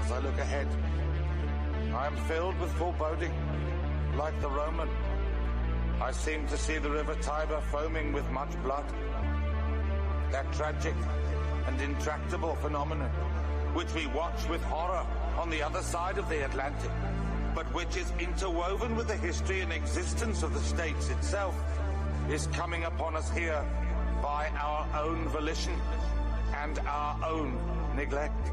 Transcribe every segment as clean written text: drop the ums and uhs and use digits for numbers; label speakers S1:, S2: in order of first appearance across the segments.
S1: as I look ahead. I am filled with foreboding, like the Roman. I seem to see the river Tiber foaming with much blood. That tragic and intractable phenomenon, which we watch with horror on the other side of the Atlantic, but which is interwoven with the history and existence of the states itself, is coming upon us here by our own volition and our own neglect.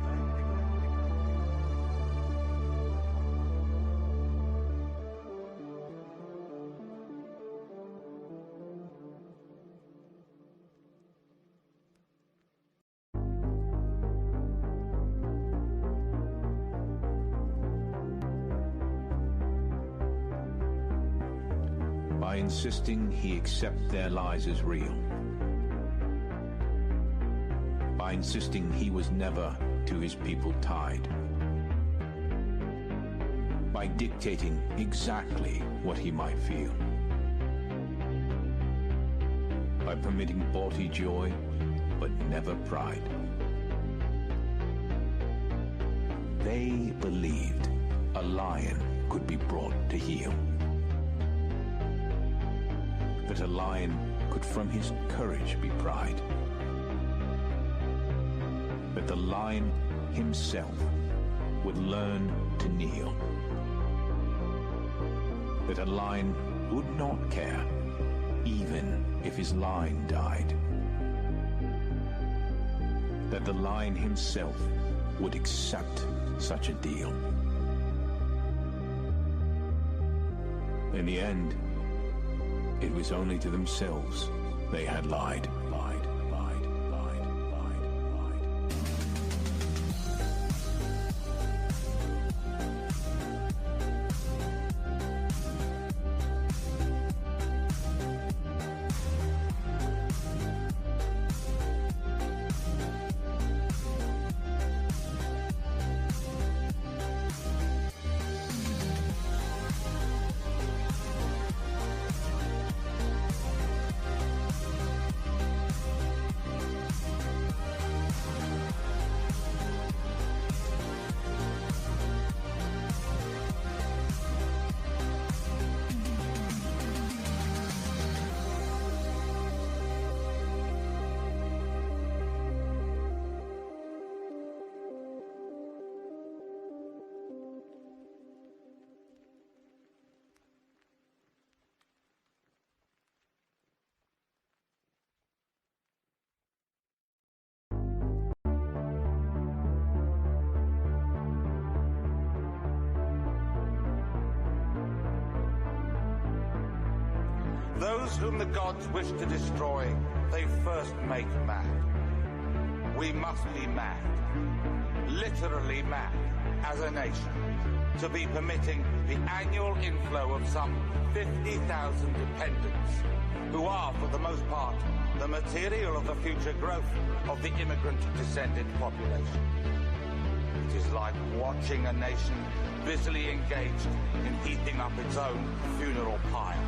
S2: By insisting he accept their lies as real. By insisting he was never to his people tied. By dictating exactly what he might feel. By permitting bawdy joy, but never pride. They believed a lion could be brought to heel. That a lion could from his courage be pride. That the lion himself would learn to kneel. That a lion would not care, even if his line died. That the lion himself would accept such a deal. In the end, it was only to themselves they had lied.
S1: Those whom the gods wish to destroy, they first make mad. We must be mad, literally mad, as a nation, to be permitting the annual inflow of some 50,000 dependents, who are, for the most part, the material of the future growth of the immigrant-descended population. It is like watching a nation busily engaged in heaping up its own funeral pile.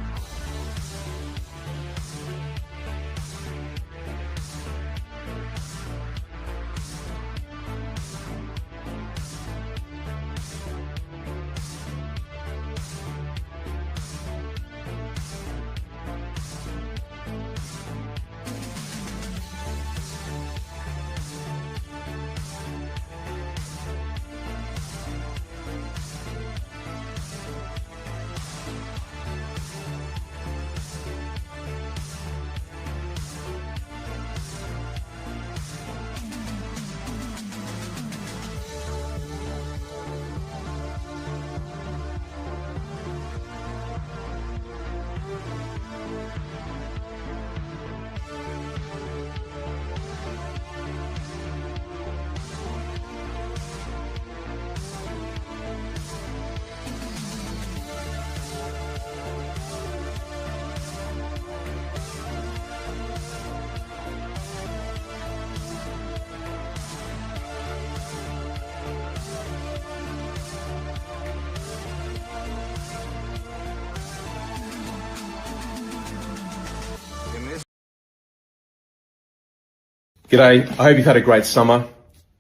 S3: G'day, I hope you've had a great summer.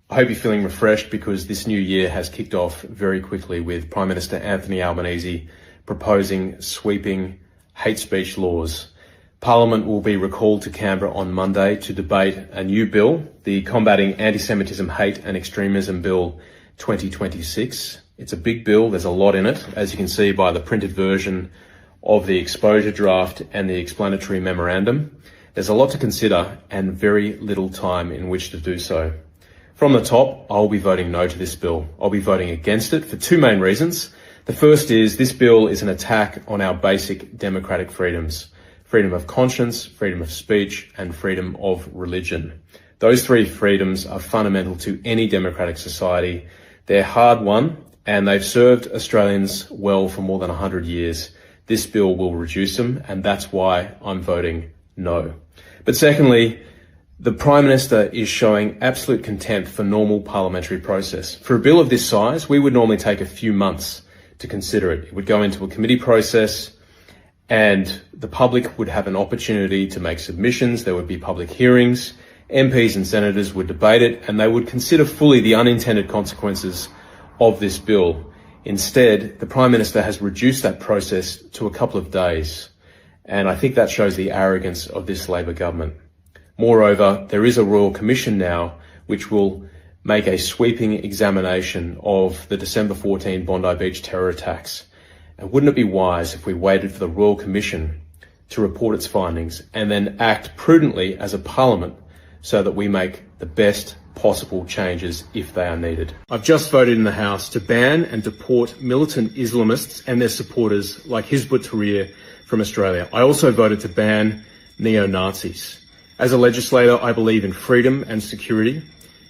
S3: I hope you're feeling refreshed because this new year has kicked off very quickly with Prime Minister Anthony Albanese proposing sweeping hate speech laws. Parliament will be recalled to Canberra on Monday to debate a new bill, the Combating Anti-Semitism, Hate and Extremism Bill 2026. It's a big bill, there's a lot in it, as you can see by the printed version of the exposure draft and the explanatory memorandum. There's a lot to consider and very little time in which to do so. From the top, I'll be voting no to this bill. I'll be voting against it for two main reasons. The first is this bill is an attack on our basic democratic freedoms: freedom of conscience, freedom of speech, and freedom of religion. Those three freedoms are fundamental to any democratic society. They're hard won, and they've served Australians well for more than 100 years. This bill will reduce them, and that's why I'm voting no. But secondly, the Prime Minister is showing absolute contempt for normal parliamentary process. For a bill of this size, we would normally take a few months to consider it. It would go into a committee process and the public would have an opportunity to make submissions. There would be public hearings. MPs and senators would debate it and they would consider fully the unintended consequences of this bill. Instead, the Prime Minister has reduced that process to a couple of days. And I think that shows the arrogance of this Labor government. Moreover, there is a Royal Commission now which will make a sweeping examination of the December 14 Bondi Beach terror attacks. And wouldn't it be wise if we waited for the Royal Commission to report its findings and then act prudently as a parliament so that we make the best possible changes if they are needed? I've just voted in the House to ban and deport militant Islamists and their supporters like Hizb ut-Tahrir from Australia. I also voted to ban neo-Nazis. As a legislator, I believe in freedom and security,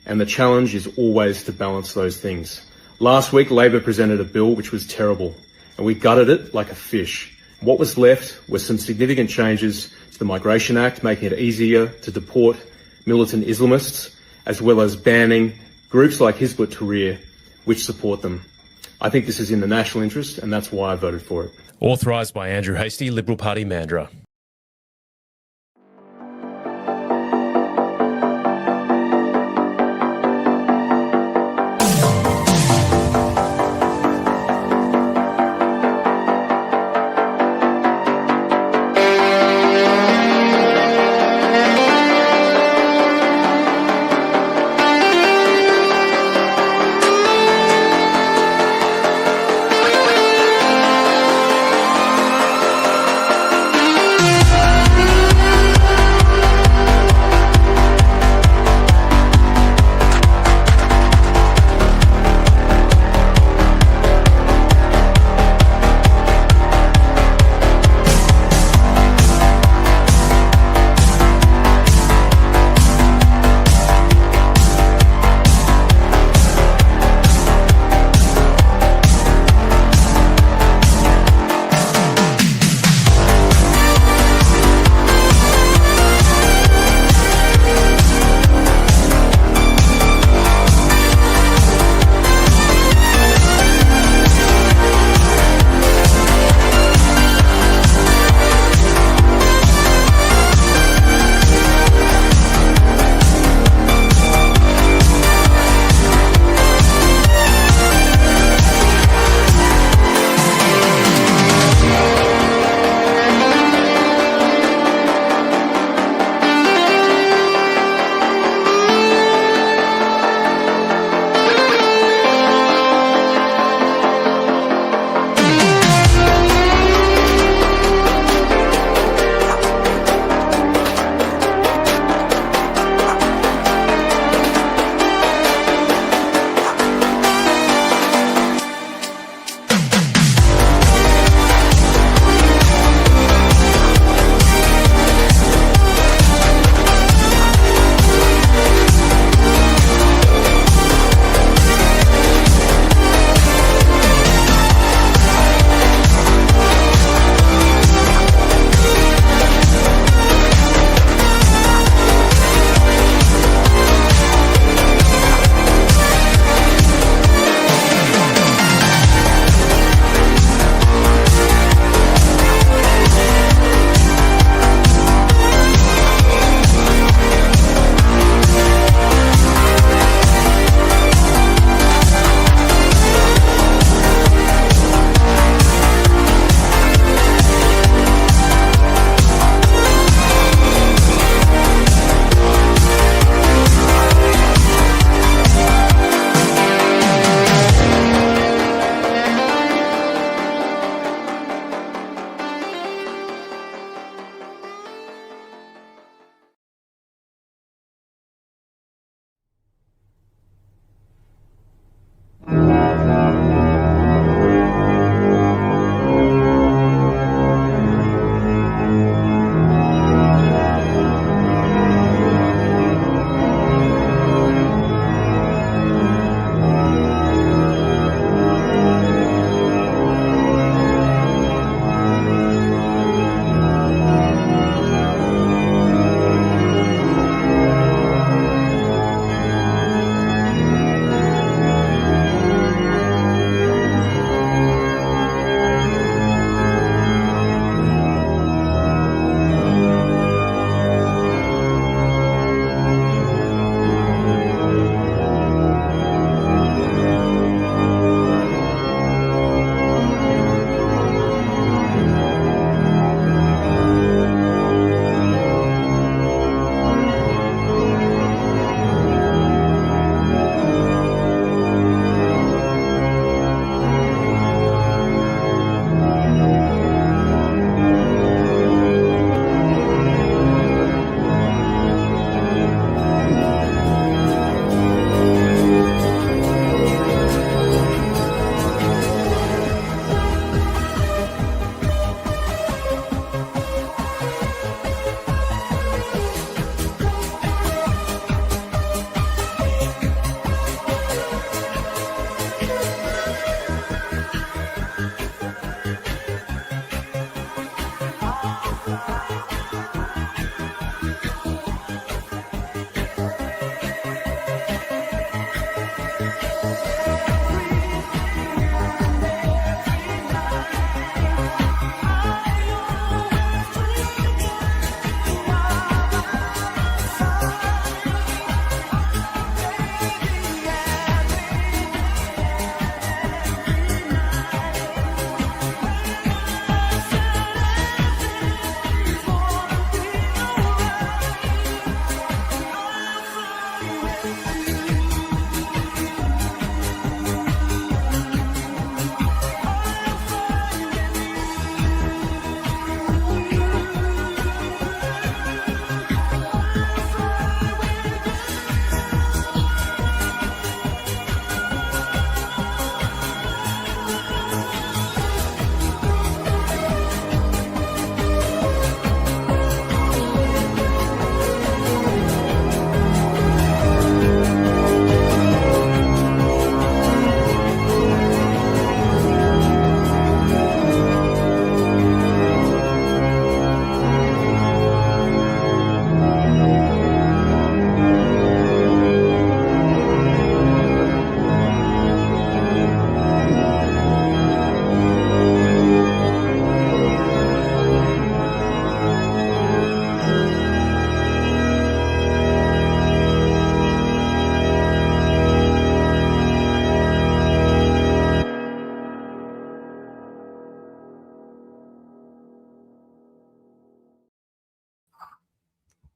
S3: and the challenge is always to balance those things. Last week, Labor presented a bill which was terrible, and we gutted it like a fish. What was left were some significant changes to the Migration Act, making it easier to deport militant Islamists, as well as banning groups like Hizb ut-Tahrir, which support them. I think this is in the national interest, and that's why I voted for it.
S4: Authorised by Andrew Hastie, Liberal Party, Mandurah.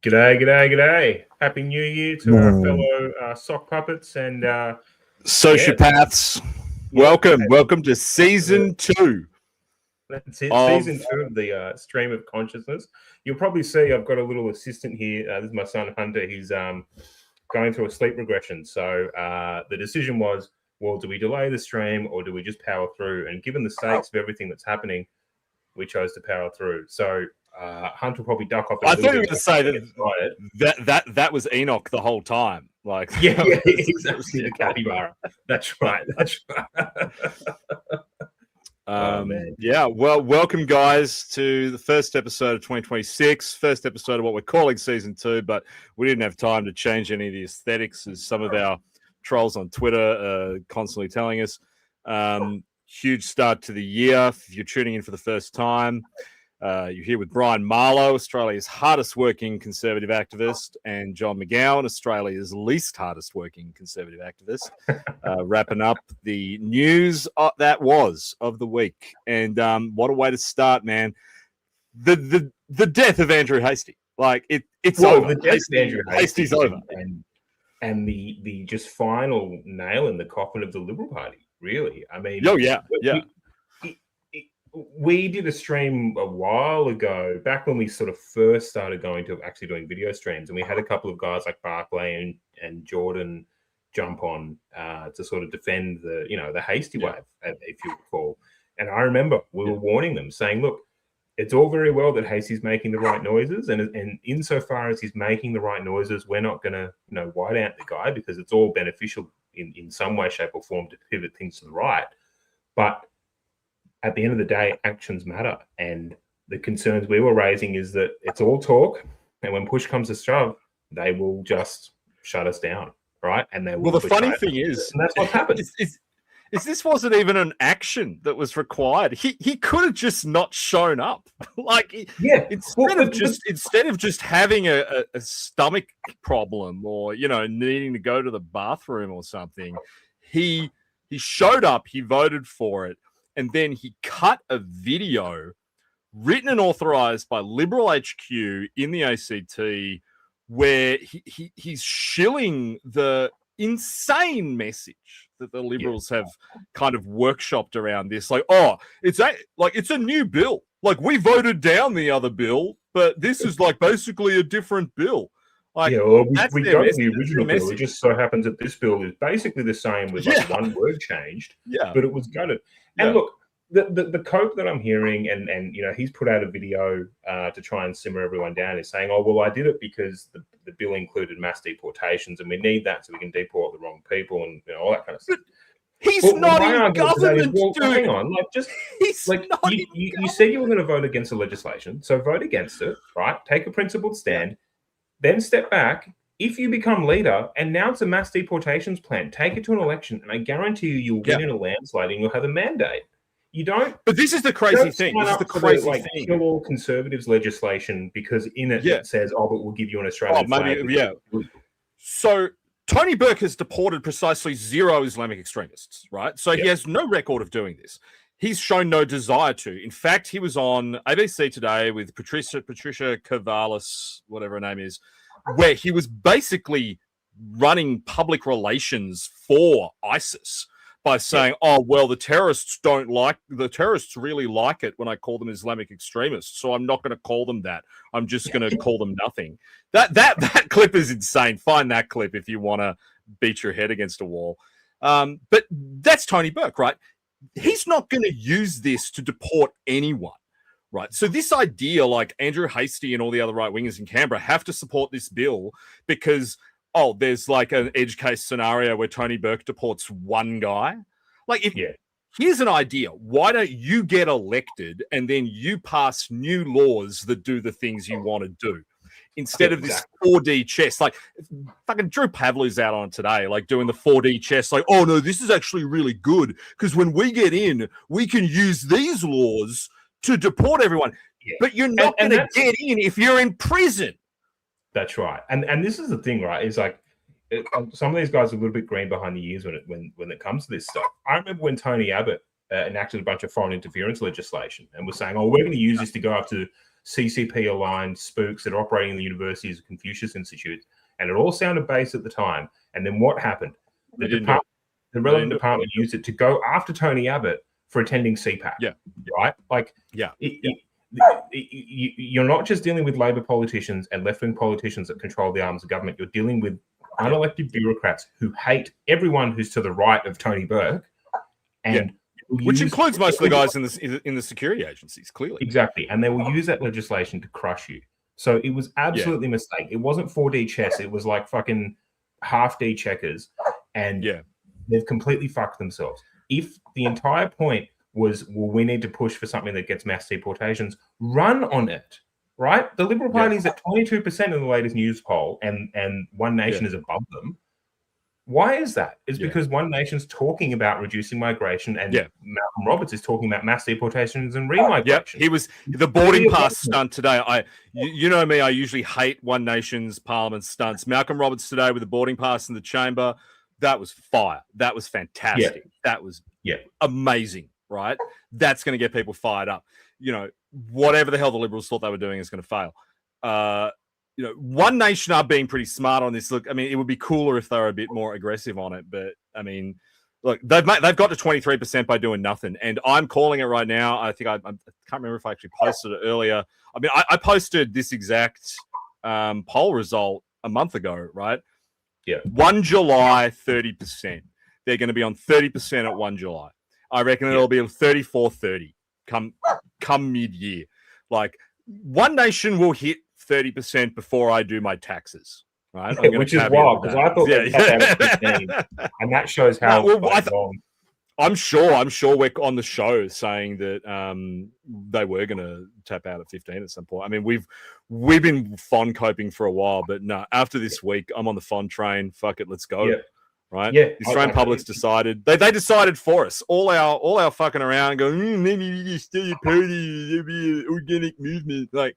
S5: G'day. Happy New Year to our fellow sock puppets and
S6: sociopaths.
S5: Yeah.
S6: Welcome to season 2.
S5: That's it. Season 2 of the Stream of Consciousness. You'll probably see I've got a little assistant here. This is my son Hunter. He's going through a sleep regression. So the decision was, well, do we delay the stream or do we just power through? And given the stakes of everything that's happening, we chose to power through. So Hunt will probably duck off.
S6: I thought you were going to say that was Enoch the whole time. Like,
S5: yeah, exactly the capybara. That's right.
S6: Yeah. Well, welcome guys to the first episode of 2026. First episode of what we're calling season 2, but we didn't have time to change any of the aesthetics, as some of our trolls on Twitter are constantly telling us. Huge start to the year. If you're tuning in for the first time, you're here with Brian Marlow, Australia's hardest working conservative activist, and John McGowan, Australia's least hardest working conservative activist, wrapping up the news that was of the week. And what a way to start, man. The death of Andrew Hastie. Like it's over.
S5: The death of Andrew
S6: Hastie's over.
S5: And the just final nail in the coffin of the Liberal Party, really. I mean, we did a stream a while ago, back when we sort of first started going to actually doing video streams, and we had a couple of guys like Barclay and Jordan jump on to sort of defend the Hastie wave, if you recall. And I remember we were warning them, saying, look, it's all very well that Hastie's making the right noises, and insofar as he's making the right noises, we're not going to white out the guy, because it's all beneficial in some way, shape or form to pivot things to the right. But at the end of the day, actions matter. And the concerns we were raising is that it's all talk, and when push comes to shove, they will just shut us down, right? And they will.
S6: Well, the funny thing is,
S5: and that's what happened.
S6: Is this wasn't even an action that was required. He could have just not shown up. Instead of just having a stomach problem or needing to go to the bathroom or something, he showed up, he voted for it, and then he cut a video written and authorized by Liberal HQ in the ACT where he's shilling the insane message that the Liberals have kind of workshopped around this. Like, it's a new bill. Like, we voted down the other bill, but this is like basically a different bill. Like,
S5: we got the original bill. It just so happens that this bill is basically the same with one word changed, but it was gutted. And look, the cope that I'm hearing, and he's put out a video to try and simmer everyone down, is saying, oh, well, I did it because the bill included mass deportations, and we need that so we can deport the wrong people, and all that kind of stuff.
S6: He's not in government, dude.
S5: Hang on, you said you were going to vote against the legislation, so vote against it, right? Take a principled stand, then step back. If you become leader, announce a mass deportations plan, take it to an election, and I guarantee you'll win in a landslide, and you'll have a mandate. You don't.
S6: But this is the crazy thing. This is the crazy thing.
S5: Kill all conservatives legislation because in it it says, but we'll give you an Australian flag.
S6: So Tony Burke has deported precisely 0 Islamic extremists, right? So he has no record of doing this. He's shown no desire to. In fact, he was on ABC Today with Patricia Kavalis, whatever her name is, where he was basically running public relations for ISIS by saying, the terrorists really like it when I call them Islamic extremists, so I'm not going to call them that. I'm just going to call them nothing. That clip is insane. Find that clip if you want to beat your head against a wall. But that's Tony Burke, right? He's not going to use this to deport anyone, right? So this idea, like Andrew Hastie and all the other right-wingers in Canberra have to support this bill because there's like an edge case scenario where Tony Burke deports one guy. Like, here's an idea. Why don't you get elected and then you pass new laws that do the things you want to do instead of this 4D chess? Like, fucking Drew Pavlow's out on it today, like doing the 4D chess. Like, oh no, this is actually really good because when we get in, we can use these laws to deport everyone. But you're not going to get in if you're in prison.
S5: That's right, and this is the thing, right? Is like some of these guys are a little bit green behind the ears when it comes to this stuff. I remember when Tony Abbott enacted a bunch of foreign interference legislation and was saying, "Oh, we're going to use this to go after CCP-aligned spooks that are operating in the universities of Confucius Institutes, and it all sounded base at the time. And then what happened? The relevant department used it to go after Tony Abbott for attending CPAC.
S6: Yeah.
S5: Right? Like, you're not just dealing with Labor politicians and left-wing politicians that control the arms of government. You're dealing with unelected bureaucrats who hate everyone who's to the right of Tony Burke, and
S6: which includes most of the guys in the security agencies, clearly.
S5: Exactly, and they will use that legislation to crush you. So it was absolutely a mistake. It wasn't 4D chess. It was like fucking half D checkers, and they've completely fucked themselves. If the entire point was, well, we need to push for something that gets mass deportations, run on it, right? The Liberal Party is at 22% in the latest news poll, and One Nation is above them. Why is that? It's because One Nation's talking about reducing migration, and Malcolm Roberts is talking about mass deportations and remigration.
S6: He was the boarding pass stunt today. You know me, I usually hate One Nation's parliament stunts. Malcolm Roberts today with the boarding pass in the chamber, that was fire. That was fantastic. That was amazing, right? That's going to get people fired up. You know, whatever the hell the Liberals thought they were doing is going to fail. You know, One Nation are being pretty smart on this. Look, I mean, it would be cooler if they were a bit more aggressive on it, but I mean, look, they've got to 23% by doing nothing, and I'm calling it right now. I think I can't remember if I actually posted it earlier. I mean, I posted this exact poll result a month ago, right? 1 July, 30%. They're going to be on 30% at 1 July. I reckon it'll be 34-30 come mid-year. Like, One Nation will hit 30% before I do my taxes, right?
S5: Which is wild, because I thought they'd tap out at 15, and that shows how I'm sure we're on the show saying that they were going to tap out at 15 at some point. I mean, we've been fond coping for a while, but no, after this week, I'm on the fond train. Fuck it, let's go. Right? The Australian public's decided. They decided for us. All our fucking around going, maybe we just stay a party, there'll be an organic movement. Like,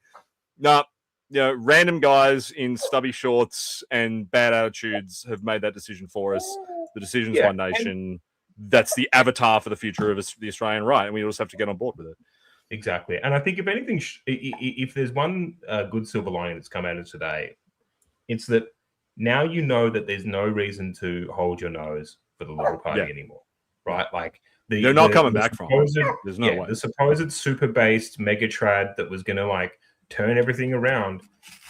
S5: nah. You know, random guys in stubby shorts and bad attitudes have made that decision for us. The decision's One Nation. That's the avatar for the future of the Australian right, and we just have to get on board with it. Exactly. And I think if anything, if there's one good silver lining that's come out of today, it's that now you know that there's no reason to hold your nose for the Liberal Party anymore, right? Like,
S6: they're not coming back from it. There's no way.
S5: The supposed super-based megatrad that was going to, like, turn everything around.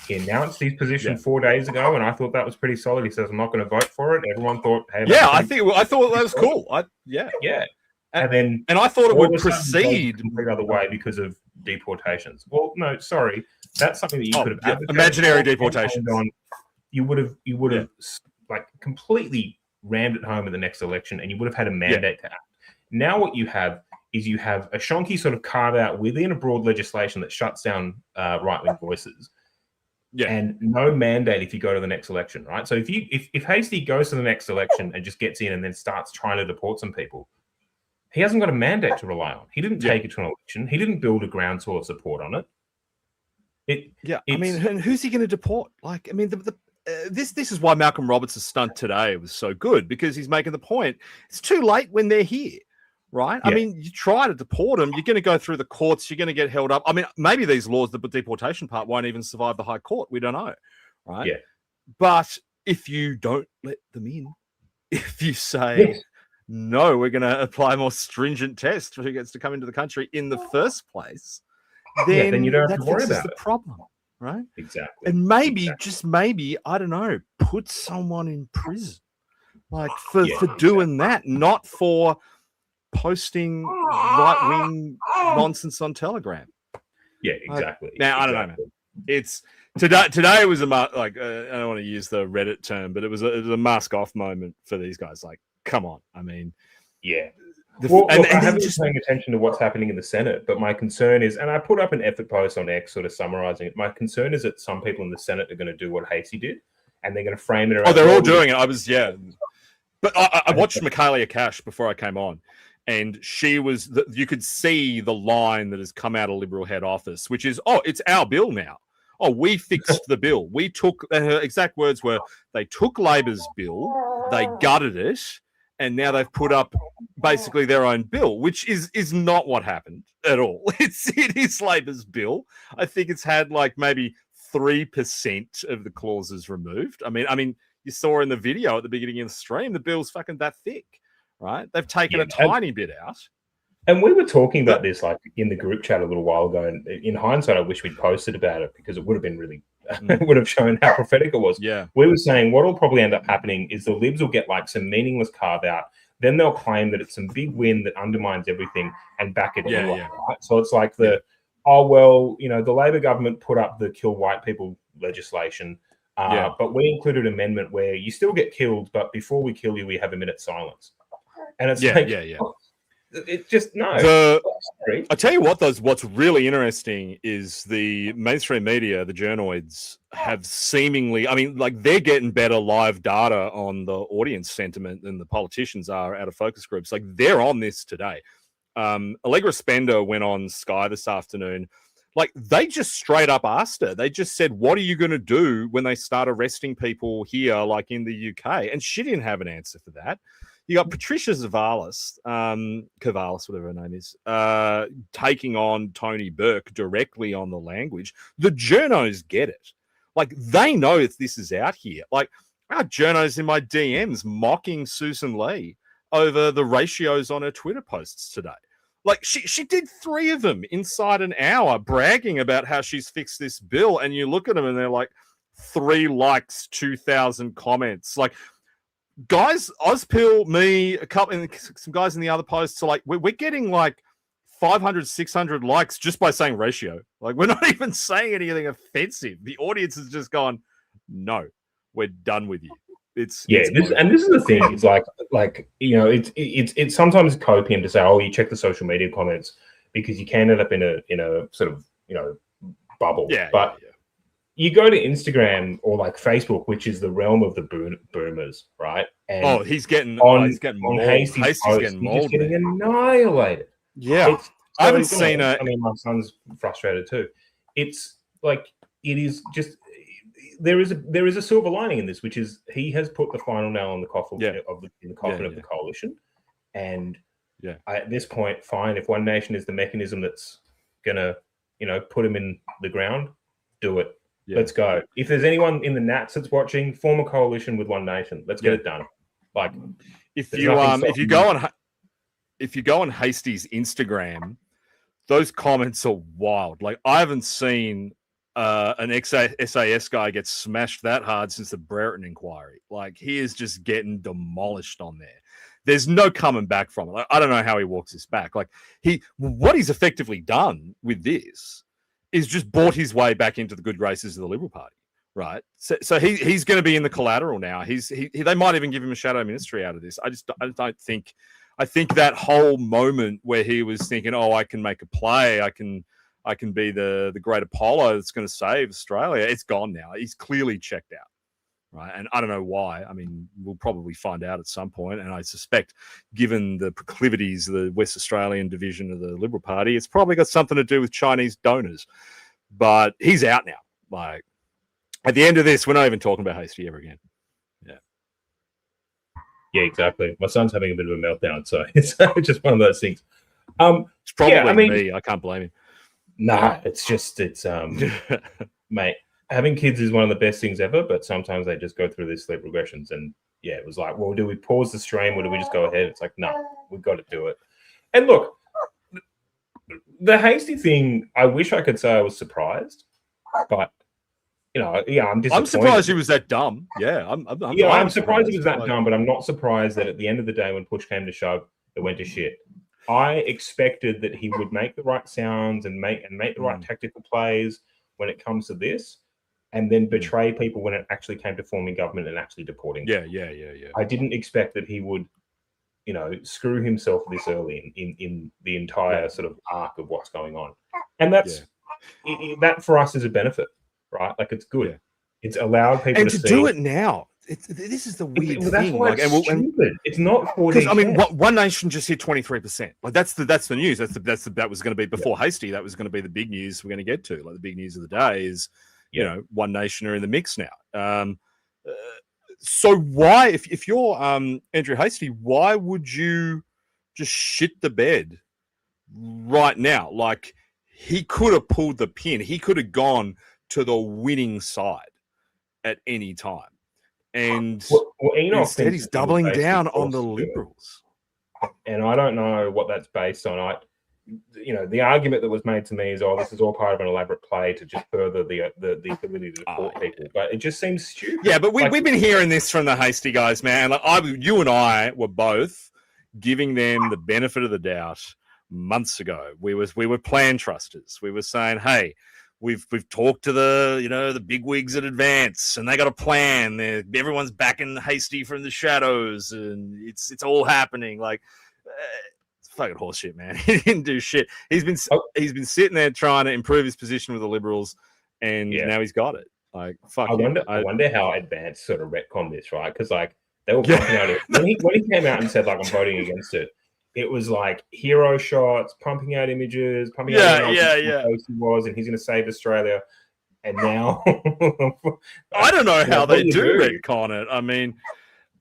S5: He announced his position 4 days ago, and I thought that was pretty solid. He says, "I'm not going to vote for it." Everyone thought, "Hey,
S6: I thought that was cool." And I thought it would proceed
S5: the other way because of deportations. Well, no, sorry, that's something that you could have
S6: imaginary deportations
S5: on. You would have like completely rammed it home in the next election, and you would have had a mandate to act. Now, what you have is you have a shonky sort of carve out within a broad legislation that shuts down right-wing voices. And no mandate if you go to the next election, right? So if Hastie goes to the next election and just gets in and then starts trying to deport some people, he hasn't got a mandate to rely on. He didn't take it to an election. He didn't build a groundswell of support on it.
S6: I mean, and who's he going to deport? Like, I mean, this is why Malcolm Roberts' stunt today was so good, because he's making the point. It's too late when they're here. Right? I mean, you try to deport them, you're going to go through the courts, you're going to get held up. I mean, maybe these laws, the deportation part, won't even survive the High Court. We don't know. Right? But if you don't let them in, if you say, no, we're going to apply more stringent tests for who gets to come into the country in the first place, then
S5: you don't have to worry about
S6: the problem. Right?
S5: Exactly.
S6: And maybe, just maybe, I don't know, put someone in prison. Like, for doing that, not for posting right-wing nonsense on Telegram.
S5: Yeah, exactly.
S6: Now, I don't know, man. It's today was I don't want to use the Reddit term, but it was a mask off moment for these guys. Like, come on. I mean,
S5: I haven't been paying attention to what's happening in the Senate, but my concern is, and I put up an effort post on X sort of summarizing it. My concern is that some people in the Senate are going to do what Hastie did, and they're going to frame it around.
S6: Oh, they're all doing it. But I watched Michaelia Cash before I came on. And she was, you could see the line that has come out of Liberal head office, which is, it's our bill now. We fixed the bill. We took, her exact words were, they took Labor's bill, they gutted it, and now they've put up basically their own bill, which is not what happened at all. It is Labor's bill. I think it's had like maybe 3% of the clauses removed. I mean, you saw in the video at the beginning of the stream, the bill's fucking that thick, right? They've taken a tiny bit out.
S5: And we were talking about this like in the group chat a little while ago. And in hindsight, I wish we'd posted about it because it would have been really, it would have shown how prophetic it was.
S6: Yeah.
S5: We were saying what will probably end up happening is the Libs will get like some meaningless carve out. Then they'll claim that it's some big win that undermines everything and back it anyway.
S6: Yeah.
S5: Right? So it's like the Labor government put up the kill white people legislation. But we included an amendment where you still get killed, but before we kill you, we have a minute's silence. And it's it just no.
S6: I tell you what, what's really interesting is the mainstream media, the journoids, have seemingly, I mean, like they're getting better live data on the audience sentiment than the politicians are out of focus groups. Like they're on this today. Allegra Spender went on Sky this afternoon. Like they just straight up asked her. They just said, "What are you going to do when they start arresting people here, like in the UK?" And she didn't have an answer for that. You got Patricia Zavalis, whatever her name is, taking on Tony Burke directly on the language. The journos get it. Like, they know if this is out here. Like, our journos in my DMs mocking Susan Lee over the ratios on her Twitter posts today. Like, she did 3 of them inside an hour, bragging about how she's fixed this bill. And you look at them and they're like, 3 likes, 2,000 comments. Like, guys, Ozpil, me, a couple, and some guys in the other posts are like, we're getting like 500, 600 likes just by saying ratio. Like, we're not even saying anything offensive. The audience has just gone, no, we're done with you. This is the thing. It's like
S5: it's sometimes copium to say, oh, you check the social media comments because you can end up in a sort of bubble. But you go to Instagram or like Facebook, which is the realm of the boomers, right? And
S6: he's getting
S5: mauled.
S6: Hastie's getting
S5: annihilated.
S6: Yeah, I haven't seen
S5: it. I mean, my son's frustrated too. It's like it is just. There is a silver lining in this, which is he has put the final nail in the coffin of the coalition, and at this point, fine. If One Nation is the mechanism that's gonna, put him in the ground, do it. Yeah. Let's go. If there's anyone in the Nats that's watching, form a coalition with One Nation. Let's get it done. Like,
S6: if you go on Hastie's Instagram, those comments are wild. Like, I haven't seen an SAS guy get smashed that hard since the Brereton inquiry. Like, he is just getting demolished on there. There's no coming back from it. Like, I don't know how he walks this back. Like, what he's effectively done with this is just bought his way back into the good graces of the Liberal Party, right? So he's going to be in the collateral now. They might even give him a shadow ministry out of this. I don't think. I think that whole moment where he was thinking, "Oh, I can make a play. I can be the great Apollo that's going to save Australia." It's gone now. He's clearly checked out, right? And I don't know why. I mean, we'll probably find out at some point. And I suspect, given the proclivities of the West Australian division of the Liberal Party, it's probably got something to do with Chinese donors. But he's out now. Like, at the end of this, we're not even talking about Hastie ever again.
S5: Yeah, exactly. My son's having a bit of a meltdown, so it's just one of those things.
S6: It's probably me. I can't blame him.
S5: Nah, it's mate, having kids is one of the best things ever, but sometimes they just go through these sleep regressions. And it was like, well, do we pause the stream or do we just go ahead? It's like, no, we've got to do it. And look, the Hastie thing, I wish I could say I was surprised, but I'm disappointed.
S6: I'm surprised he was that dumb. Yeah,
S5: I'm surprised he was that dumb, but I'm not surprised that at the end of the day, when push came to shove, it went to shit. I expected that he would make the right sounds and make the right tactical plays when it comes to this, and then betray people when it actually came to forming government and actually deporting them.
S6: Yeah.
S5: I didn't expect that he would, screw himself this early in the entire sort of arc of what's going on. And that's that for us is a benefit, right? Like, it's good. Yeah. It's allowed people to
S6: do it now. This is the weird thing.
S5: That's why it's stupid. It's not 40.
S6: I mean, One Nation just hit 23%. Like, that's the news. That was going to be before Hastie. That was going to be the big news we're going to get to. Like, the big news of the day is, One Nation are in the mix now. So why, if you're Andrew Hastie, why would you just shit the bed right now. Like, he could have pulled the pin. He could have gone to the winning side at any time. And instead, he's doubling down on the Liberals.
S5: And I don't know what that's based on. The argument that was made to me is, this is all part of an elaborate play to just further the ability to deport people. But it just seems stupid.
S6: Yeah, but we've been hearing this from the Hastie guys, man. Like, you and I were both giving them the benefit of the doubt months ago. We were plan trusters. We were saying, hey, we've talked to the bigwigs at Advance, and they got a plan. Everyone's backing Hastie from the shadows, and it's all happening. Like, it's fucking horseshit, man. He didn't do shit. He's been sitting there trying to improve his position with the Liberals, and now he's got it. Like, fuck.
S5: I wonder how Advance sort of retconned this, right? Because like they were pumping out it when he came out and said like I'm voting against it. It was like hero shots, pumping out images, pumping out he was, and he's going to save Australia. And now,
S6: I don't know how they do retcon it. I mean,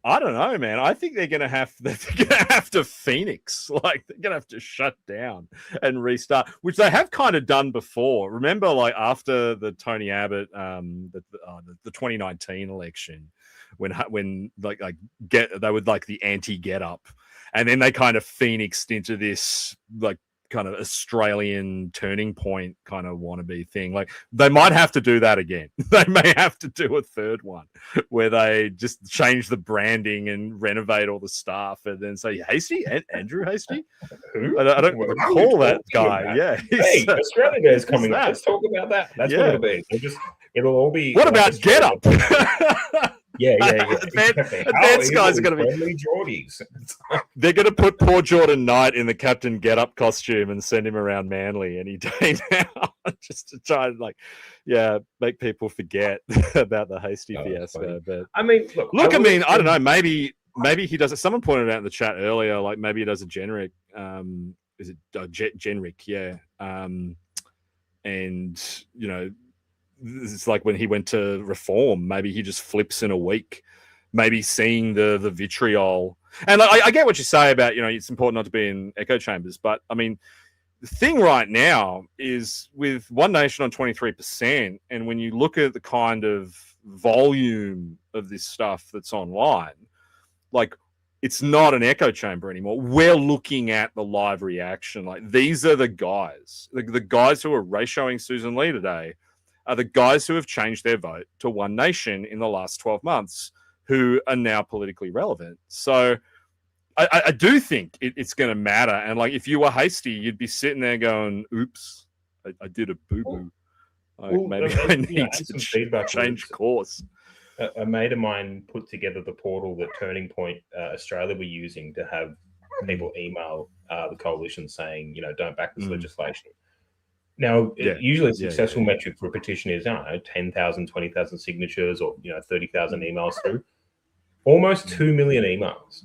S6: I don't know, man. I think they're going to have to Phoenix, like they're going to have to shut down and restart, which they have kind of done before. Remember, like after the Tony Abbott, the 2019 election, when they would like the anti-get up. And then they kind of phoenixed into this like kind of Australian turning point kind of wannabe thing. Like they might have to do that again. They may have to do a third one where they just change the branding and renovate all the stuff and then say Hastie, Andrew Hastie. I don't recall that guy. Yeah,
S5: hey, Australia Day is coming up. Let's talk about that. That's what it'll be. It'll all be.
S6: What about Get Up?
S5: Yeah.
S6: Advance guys are going to be
S5: Geordies.
S6: They're going to put poor Jordan Knight in the Captain Get Up costume and send him around Manly any day now, just to try and make people forget about the Hastie fiasco. But
S5: I mean,
S6: I don't know. Maybe he does it. Someone pointed out in the chat earlier, like maybe he does a generic. Is it generic? Yeah. And it's like when he went to Reform, maybe he just flips in a week, maybe seeing the vitriol. And I get what you say about, it's important not to be in echo chambers. But, I mean, the thing right now is with One Nation on 23%, and when you look at the kind of volume of this stuff that's online, like, it's not an echo chamber anymore. We're looking at the live reaction. Like, these are the guys. The guys who are ratioing Susan Lee today are the guys who have changed their vote to One Nation in the last 12 months who are now politically relevant. So I do think it's going to matter. And like, if you were Hastie, you'd be sitting there going, oops, I did a boo-boo. Maybe I need to change course.
S5: A mate of mine put together the portal that Turning Point Australia were using to have people email the coalition saying, don't back this legislation. Now, usually a successful metric for a petition is, 10,000, 20,000 signatures or, 30,000 emails through. Almost 2 million emails,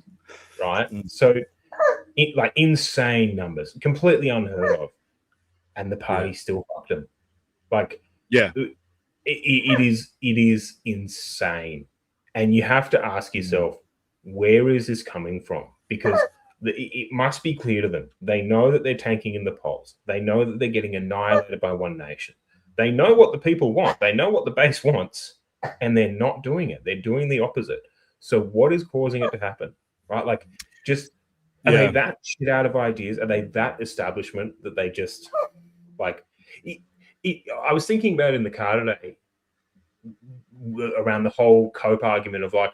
S5: right? So, insane numbers, completely unheard of. And the party still fucked them. Like, it is insane. And you have to ask yourself, where is this coming from? Because it must be clear to them. They know that they're tanking in the polls. They know that they're getting annihilated by One Nation. They know what the people want. They know what the base wants, and they're not doing it. They're doing the opposite. So what is causing it to happen? Right? Like, just are they that shit out of ideas? Are they that establishment that they just like? I was thinking about it in the car today around the whole Cope argument of like,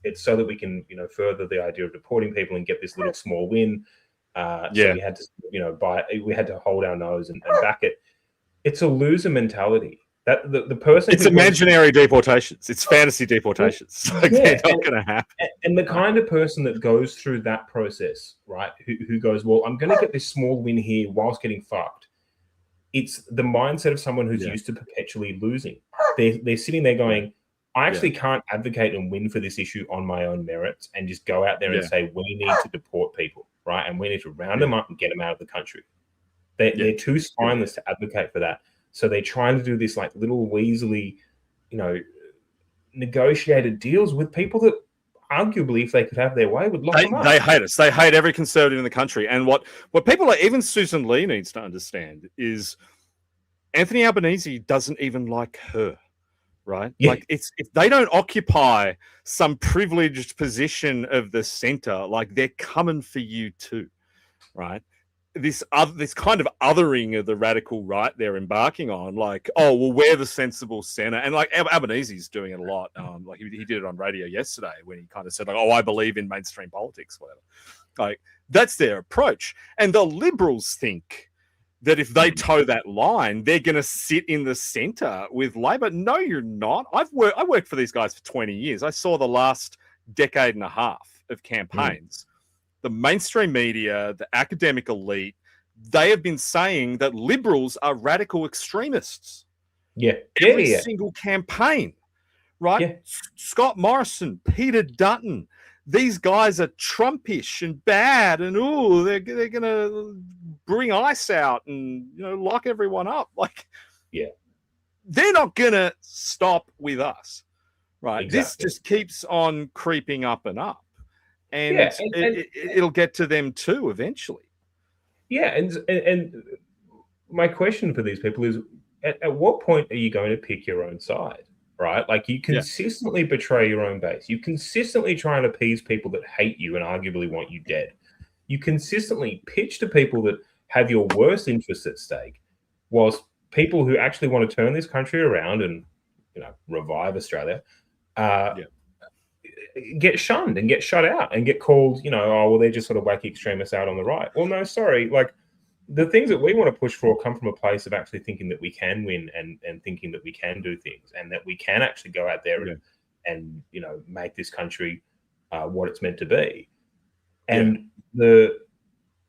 S5: it's so that we can, further the idea of deporting people and get this little small win. So we had to, we had to hold our nose and back it. It's a loser mentality. That the person.
S6: It's imaginary deportations. It's fantasy deportations. They're not going to happen.
S5: And the kind of person that goes through that process, right? Who goes, well, I'm going to get this small win here whilst getting fucked. It's the mindset of someone who's used to perpetually losing. They're sitting there going, I actually can't advocate and win for this issue on my own merits and just go out there and say, we need to deport people, right? And we need to round them up and get them out of the country. They're too spineless to advocate for that. So they're trying to do this like little weaselly, negotiated deals with people that arguably, if they could have their way, would lock them up.
S6: They hate us. They hate every conservative in the country. And what people like, even Susan Lee needs to understand is Anthony Albanese doesn't even like her, right?
S5: Yeah.
S6: Like if they don't occupy some privileged position of the center, like they're coming for you too, right? This kind of othering of the radical right they're embarking on, like, oh, well, we're the sensible center. And like Albanese's doing it a lot. Like he did it on radio yesterday when he kind of said, like, oh, I believe in mainstream politics, whatever. Like that's their approach. And the liberals think that if they toe that line, they're going to sit in the center with Labor. No, you're not. I worked for these guys for 20 years. I saw the last decade and a half of campaigns. The mainstream media, the academic elite, they have been saying that liberals are radical extremists.
S5: Yeah.
S6: Every single campaign, right?
S5: Yeah.
S6: Scott Morrison, Peter Dutton, these guys are Trumpish and bad, and they're going to bring ICE out and lock everyone up. Like,
S5: yeah,
S6: they're not going to stop with us, right?
S5: Exactly.
S6: This just keeps on creeping up and up. And, it'll get to them too eventually.
S5: Yeah, and my question for these people is, at what point are you going to pick your own side, right? Like you consistently betray your own base. You consistently try and appease people that hate you and arguably want you dead. You consistently pitch to people that have your worst interests at stake, whilst people who actually want to turn this country around and revive Australia get shunned and get shut out and get called, oh, well, they're just sort of wacky extremists out on the right. Well, no, sorry. Like the things that we want to push for come from a place of actually thinking that we can win and thinking that we can do things and that we can actually go out there and make this country what it's meant to be. And the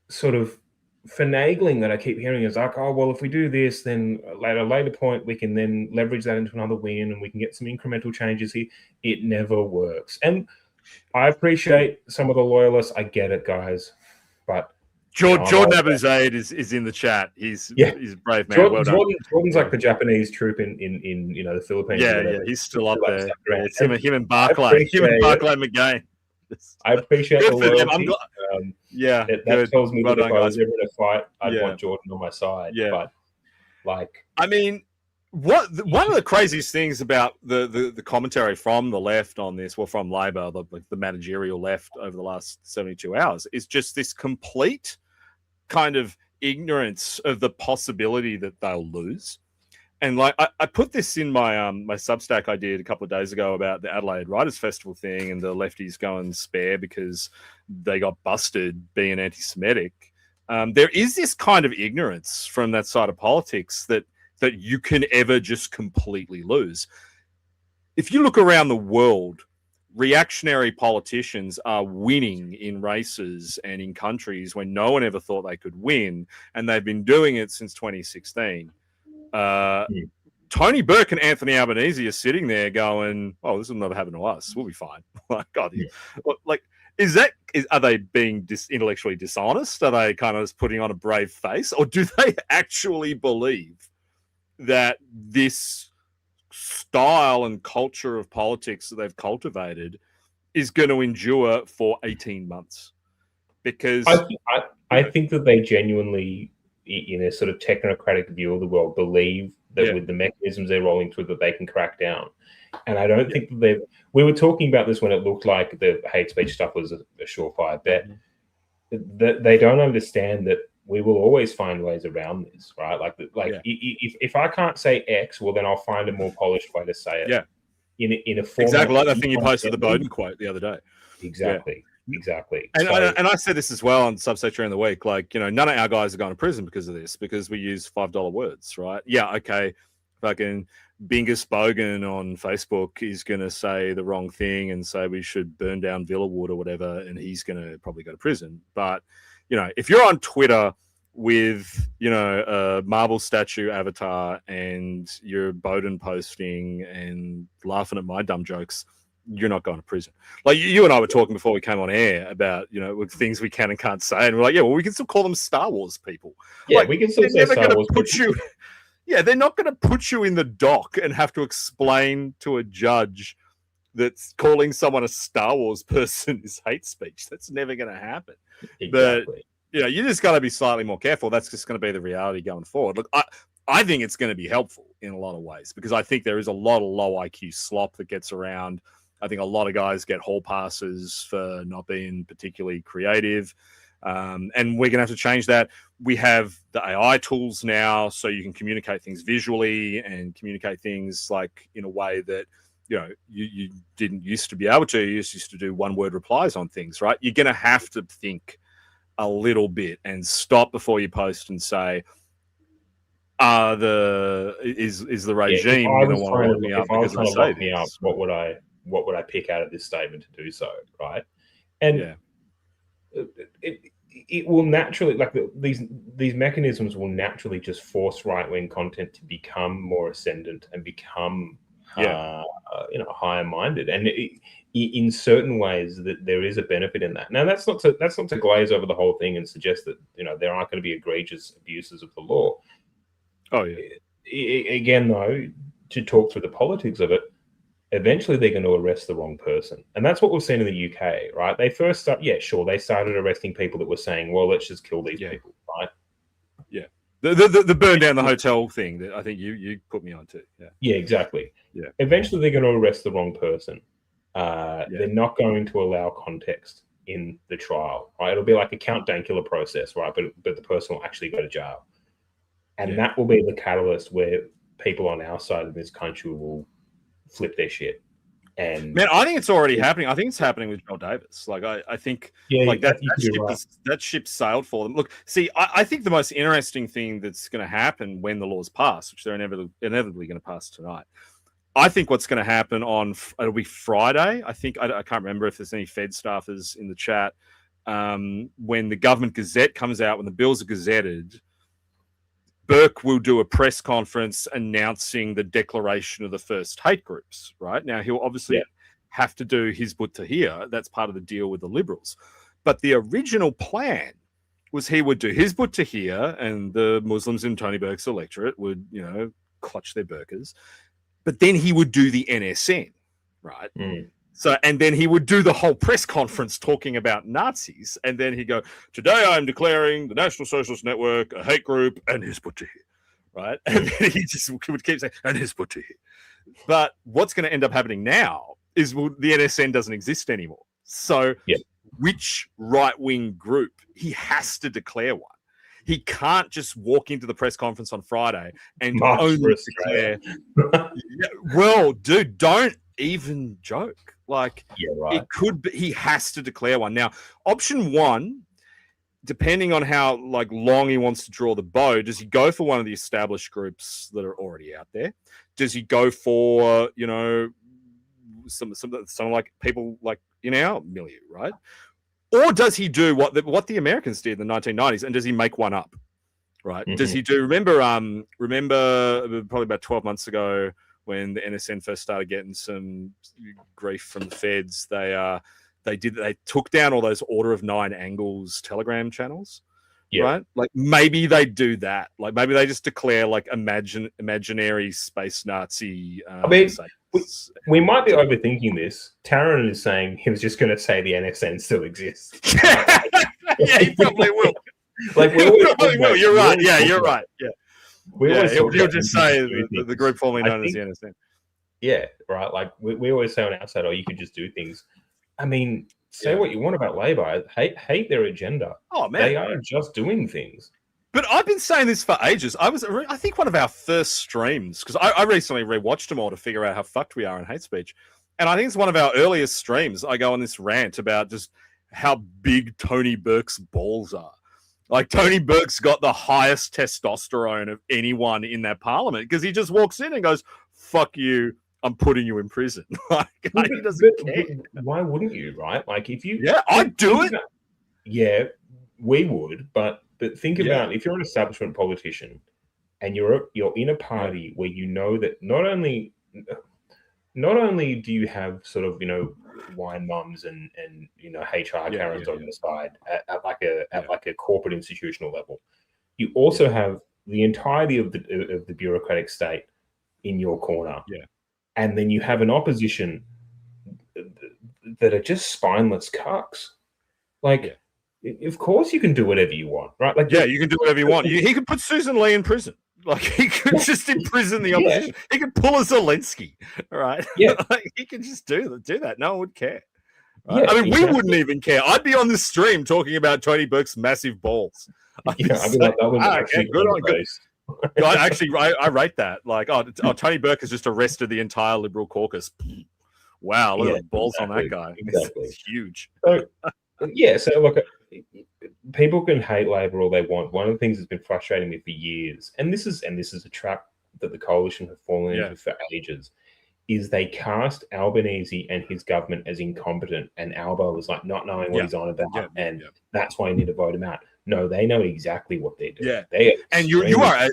S5: sort of finagling that I keep hearing is like, oh, well, if we do this, then at a later point, we can then leverage that into another win and we can get some incremental changes here. It never works. And I appreciate some of the loyalists. I get it, guys. But
S6: Jordan Abuzaid is in the chat. He's a brave man.
S5: Jordan's like the Japanese troop in the Philippines.
S6: Yeah, he's still up there. It's him and Barclay. Him and Barclay McGain.
S5: I appreciate the loyalty. That tells me that if I was ever in a fight, I'd want Jordan on my side. Yeah. But I mean,
S6: one of the craziest things about the commentary from the left on this, well, from Labor, the managerial left over the last 72 hours, is just this complete kind of ignorance of the possibility that they'll lose. And like I put this in my my Substack I did a couple of days ago about the Adelaide Writers' Festival thing and the lefties going spare because they got busted being anti-Semitic. There is this kind of ignorance from that side of politics that you can ever just completely lose. If you look around the world, reactionary politicians are winning in races and in countries when no one ever thought they could win, and they've been doing it since 2016. Tony Burke and Anthony Albanese are sitting there going, "Oh, this will never happen to us. We'll be fine." Like, God, are they being intellectually dishonest? Are they kind of putting on a brave face, or do they actually believe that this style and culture of politics that they've cultivated is going to endure for 18 months? Because
S5: I think that they genuinely, in a sort of technocratic view of the world, believe that with the mechanisms they're rolling through that they can crack down. And I don't think that we were talking about this when it looked like the hate speech stuff was a surefire bet. That they don't understand that we will always find ways around this, right? If I can't say X, well, then I'll find a more polished way to say it.
S6: Yeah.
S5: In a form
S6: exactly like that thing you posted the Bowden quote the other day.
S5: Exactly. Yeah. Exactly.
S6: And I said this as well on Substack during the week. Like, none of our guys are going to prison because of this, because we use $5 words, right? Yeah, okay. Fucking Bingus Bogan on Facebook is going to say the wrong thing and say we should burn down Villawood or whatever, and he's going to probably go to prison. But, if you're on Twitter with, a marble statue avatar and you're Bowden posting and laughing at my dumb jokes, you're not going to prison. Like you and I were talking before we came on air about, with things we can and can't say. And we're like, yeah, well, we can still call them Star Wars people.
S5: Yeah,
S6: like,
S5: we can still say Star Wars people.
S6: Yeah, they're not going to put you in the dock and have to explain to a judge that's calling someone a Star Wars person is hate speech. That's never going to happen.
S5: Exactly.
S6: But you just got to be slightly more careful. That's just going to be the reality going forward. Look, I think it's going to be helpful in a lot of ways because I think there is a lot of low IQ slop that gets around. I think a lot of guys get hall passes for not being particularly creative. And we're going to have to change that. We have the AI tools now, so you can communicate things visually and communicate things like in a way that, you didn't used to be able to. You used to do one-word replies on things, right? You're going to have to think a little bit and stop before you post and say, is the regime going to want to lock me up because I say this?
S5: What would I pick out of this statement to do so, right? And it will naturally, like these mechanisms will naturally just force right-wing content to become more ascendant and become higher minded, and in certain ways that there is a benefit in that. Now that's not to glaze over the whole thing and suggest that there aren't going to be egregious abuses of the law.
S6: Oh yeah.
S5: Again, though, to talk through the politics of it, eventually they're going to arrest the wrong person, and that's what we've seen in the UK, right? They first they started arresting people that were saying, well, let's just kill these people, right?
S6: Yeah. The burn down the hotel thing that I think you put me on to.
S5: Yeah, exactly.
S6: Yeah.
S5: Eventually, they're going to arrest the wrong person. They're not going to allow context in the trial, right? It'll be like a Count Dankula process, right? But the person will actually go to jail, and that will be the catalyst where people on our side of this country will flip their shit. And
S6: man, I think it's already happening. I think it's happening with Joel Davis. Like I think that ship sailed for them. Look, see, I think the most interesting thing that's going to happen when the laws pass, which they're inevitably going to pass tonight. I think what's going to happen it'll be Friday. I can't remember if there's any Fed staffers in the chat. When the government gazette comes out, when the bills are gazetted, Burke will do a press conference announcing the declaration of the first hate groups, right? Now, he'll obviously have to do his but tahir. That's part of the deal with the Liberals. But the original plan was he would do his but tahir and the Muslims in Tony Burke's electorate would, clutch their burqas. But then he would do the NSN, right?
S5: Mm.
S6: So, and then he would do the whole press conference talking about Nazis. And then he'd go, today I'm declaring the National Socialist Network a hate group and his but tahir, right? And then he just would keep saying, and his but tahir. But what's going to end up happening now is the NSN doesn't exist anymore. So which right-wing group? He has to declare one. He can't just walk into the press conference on Friday and only declare. Well, dude, don't even joke. Like, it could be, he has to declare one. Now, option one, depending on how long he wants to draw the bow, does he go for one of the established groups that are already out there? Does he go for, some like people like in our milieu, right? Or does he do what the Americans did in the 1990s, and does he make one up, right? Mm-hmm. Does he do? Remember probably about 12 months ago when the NSN first started getting some grief from the feds, they took down all those Order of 9 Angles Telegram channels, right? Like maybe they do that. Like maybe they just declare like imaginary space Nazi.
S5: We might be overthinking this. Taran is saying he was just going to say the NSN still exists.
S6: Yeah, he probably will. You're right. Yeah, you're right. Yeah. He'll just say the group formerly known as the NSN.
S5: Yeah, right. Like we always say on our side, you could just do things. I mean, say what you want about Labor. Hate their agenda.
S6: Oh man,
S5: they are just doing things.
S6: But I've been saying this for ages. I think one of our first streams, because I recently rewatched them all to figure out how fucked we are in hate speech. And I think it's one of our earliest streams. I go on this rant about just how big Tony Burke's balls are. Like, Tony Burke's got the highest testosterone of anyone in that parliament because he just walks in and goes, fuck you, I'm putting you in prison. Like, he doesn't care.
S5: Why wouldn't you, right? Like, if you...
S6: Yeah, I'd do it.
S5: Yeah, we would, but think about if you're an establishment politician and you're in a party where you know that not only do you have sort of wine mums and HR Karens on the side at like a corporate institutional level, you also have the entirety of the bureaucratic state in your corner, and then you have an opposition that are just spineless cucks. Like, of course you can do whatever you want, right? Like,
S6: yeah, you can do whatever you want. He could put Susan Lee in prison. Like, he could just imprison the opposition. He could pull a Zelensky, right?
S5: Yeah.
S6: Like, he could just do that. No one would care.
S5: Right?
S6: Yeah, I mean, we wouldn't even care. I'd be on the stream talking about Tony Burke's massive balls.
S5: I'd be like, that was actually
S6: good on good. I rate that. Like, Tony Burke has just arrested the entire Liberal caucus. Wow, look at the balls on that guy.
S5: Exactly.
S6: It's huge.
S5: So, so look, people can hate Labor all they want. One of the things that's been frustrating me for years, and this is a trap that the coalition have fallen into for ages, is they cast Albanese and his government as incompetent, and Albo is like not knowing what he's on about, and that's why you need to vote him out. No, they know exactly what they're doing.
S6: Yeah,
S5: and
S6: you are.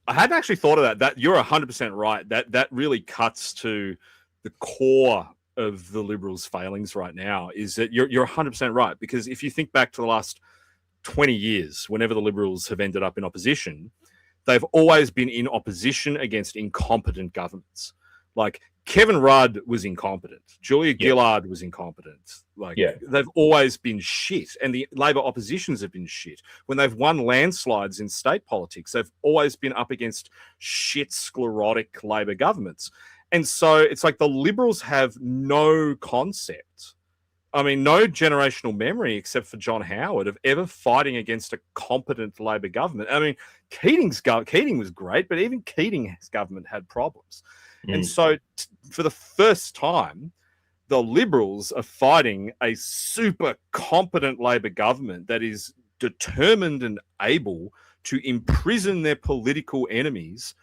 S6: I hadn't actually thought of that. That you're 100% right. That really cuts to the core of the Liberals' failings right now. Is that you're 100% right, because if you think back to the last 20 years, whenever the Liberals have ended up in opposition, they've always been in opposition against incompetent governments. Like, Kevin Rudd was incompetent. Julia Gillard was incompetent. Like, they've always been shit. And the Labor oppositions have been shit. When they've won landslides in state politics, they've always been up against shit, sclerotic Labor governments. And so it's like the Liberals have no concept. I mean, no generational memory, except for John Howard, of ever fighting against a competent Labor government. I mean, Keating was great, but even Keating's government had problems. And so for the first time, the Liberals are fighting a super competent Labor government that is determined and able to imprison their political enemies.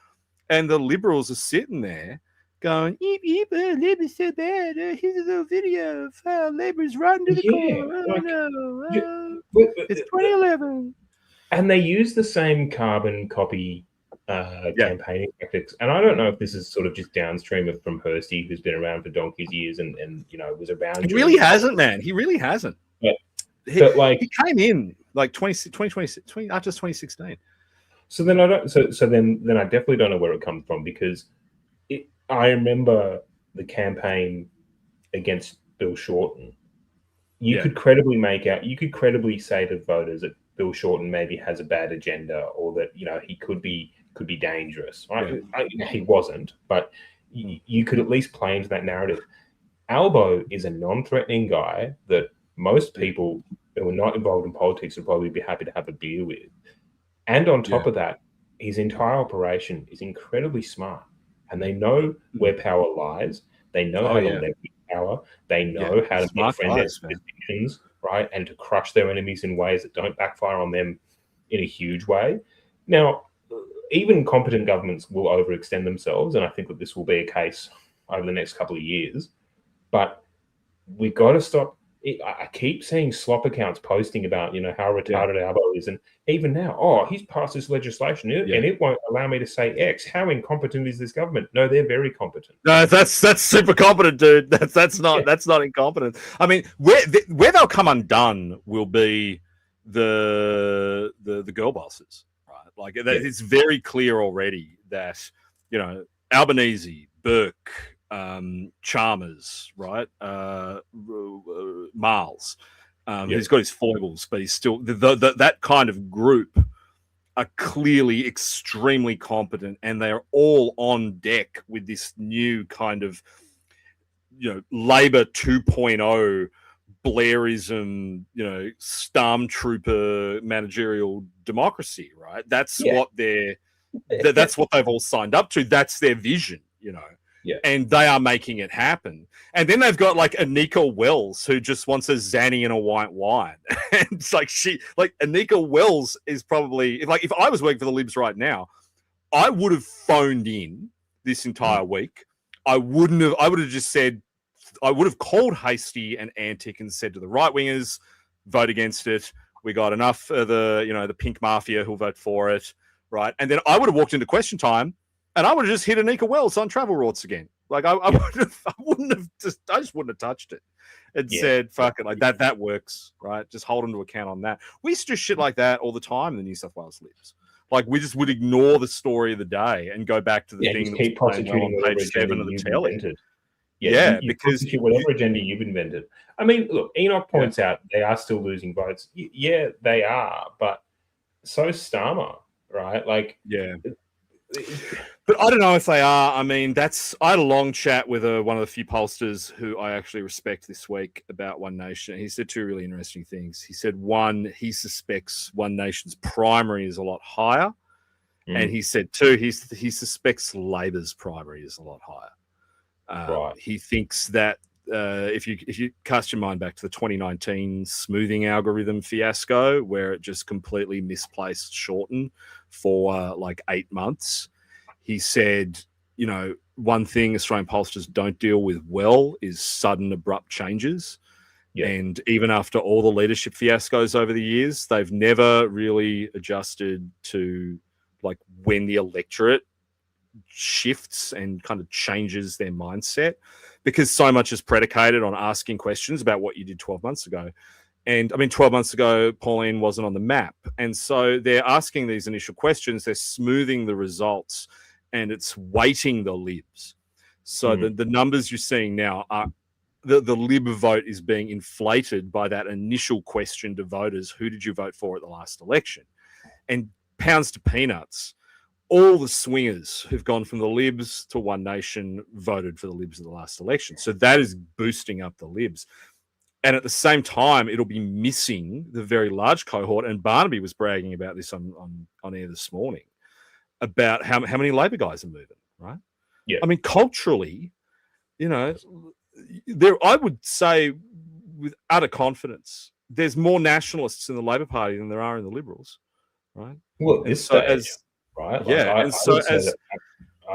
S6: And the Liberals are sitting there going, eep, eep, Labour's so bad. Here's a little video of how Labour's riding to the corner. It's 2011.
S5: And they use the same carbon copy campaigning tactics. And I don't know if this is sort of just downstream from Hastie, who's been around for donkey's years and was around.
S6: He really hasn't, man. He really hasn't.
S5: But
S6: he came in like 2020 after 2016.
S5: So then I don't. So then I definitely don't know where it comes from, because I remember the campaign against Bill Shorten. You could credibly say to voters that Bill Shorten maybe has a bad agenda, or that he could be dangerous, right? He wasn't, but you could at least play into that narrative. Albo is a non-threatening guy that most people who are not involved in politics would probably be happy to have a beer with. And on top of that, his entire operation is incredibly smart, and they know where power lies. They know how to leverage power. They know how to defend their positions, right, and to crush their enemies in ways that don't backfire on them in a huge way. Now, even competent governments will overextend themselves, and I think that this will be a case over the next couple of years. But we've got to stop. I keep seeing slop accounts posting about, how retarded Albo is. And even now, he's passed this legislation and it won't allow me to say X. How incompetent is this government? No, they're very competent.
S6: No, that's super competent, dude. That's not incompetent. I mean, where they'll come undone will be the girl bosses, right? Like, it's very clear already that, Albanese, Burke, Chalmers, right? Miles. He's got his foibles, but he's still that kind of group are clearly extremely competent, and they are all on deck with this new kind of Labor 2.0 Blairism, stormtrooper managerial democracy, right? That's what that's what they've all signed up to. That's their vision, and they are making it happen. And then they've got like Anika Wells, who just wants a Zanny and a white wine. And it's like Anika Wells is probably if I was working for the Libs right now, I would have phoned in this entire week. I would have just said, I would have called Hastie and Antic and said to the right wingers, vote against it. We got enough of the pink mafia who'll vote for it, right? And then I would have walked into question time, and I would have just hit Anika Wells on travel routes again. Like I just wouldn't have touched it and said, fuck it, like that works, right? Just hold them to account on that. We used to do shit like that all the time in the New South Wales Libs. Like, we just would ignore the story of the day and go back to the thing that was playing on page 7 of the telly.
S5: Yeah,
S6: because
S5: whatever agenda you've invented. I mean, look, Enoch points out they are still losing votes. Yeah, they are, but so Starmer, right? Like,
S6: yeah. But I don't know if they are. I mean, I had a long chat with one of the few pollsters who I actually respect this week about One Nation. He said two really interesting things. He said, one, he suspects One Nation's primary is a lot higher. And he said, two, he suspects Labor's primary is a lot higher.
S5: Right.
S6: He thinks that if you cast your mind back to the 2019 smoothing algorithm fiasco, where it just completely misplaced Shorten for like 8 months, he said, one thing Australian pollsters don't deal with well is sudden, abrupt changes. Yeah. And even after all the leadership fiascos over the years, they've never really adjusted to like when the electorate shifts and kind of changes their mindset, because so much is predicated on asking questions about what you did 12 months ago. And I mean, 12 months ago, Pauline wasn't on the map. And so they're asking these initial questions, they're smoothing the results, and it's weighting the libs. So the numbers you're seeing now are the Lib vote is being inflated by that initial question to voters: who did you vote for at the last election? And pounds to peanuts, all the swingers who've gone from the Libs to One Nation voted for the Libs at the last election. So that is boosting up the Libs. And at the same time, it'll be missing the very large cohort. And Barnaby was bragging about this on air this morning, about how many Labor guys are moving, right?
S5: Yeah.
S6: I mean, culturally, I would say with utter confidence, there's more nationalists in the Labor Party than there are in the Liberals, right?
S5: Well, this stage, right? Like,
S6: yeah.
S5: I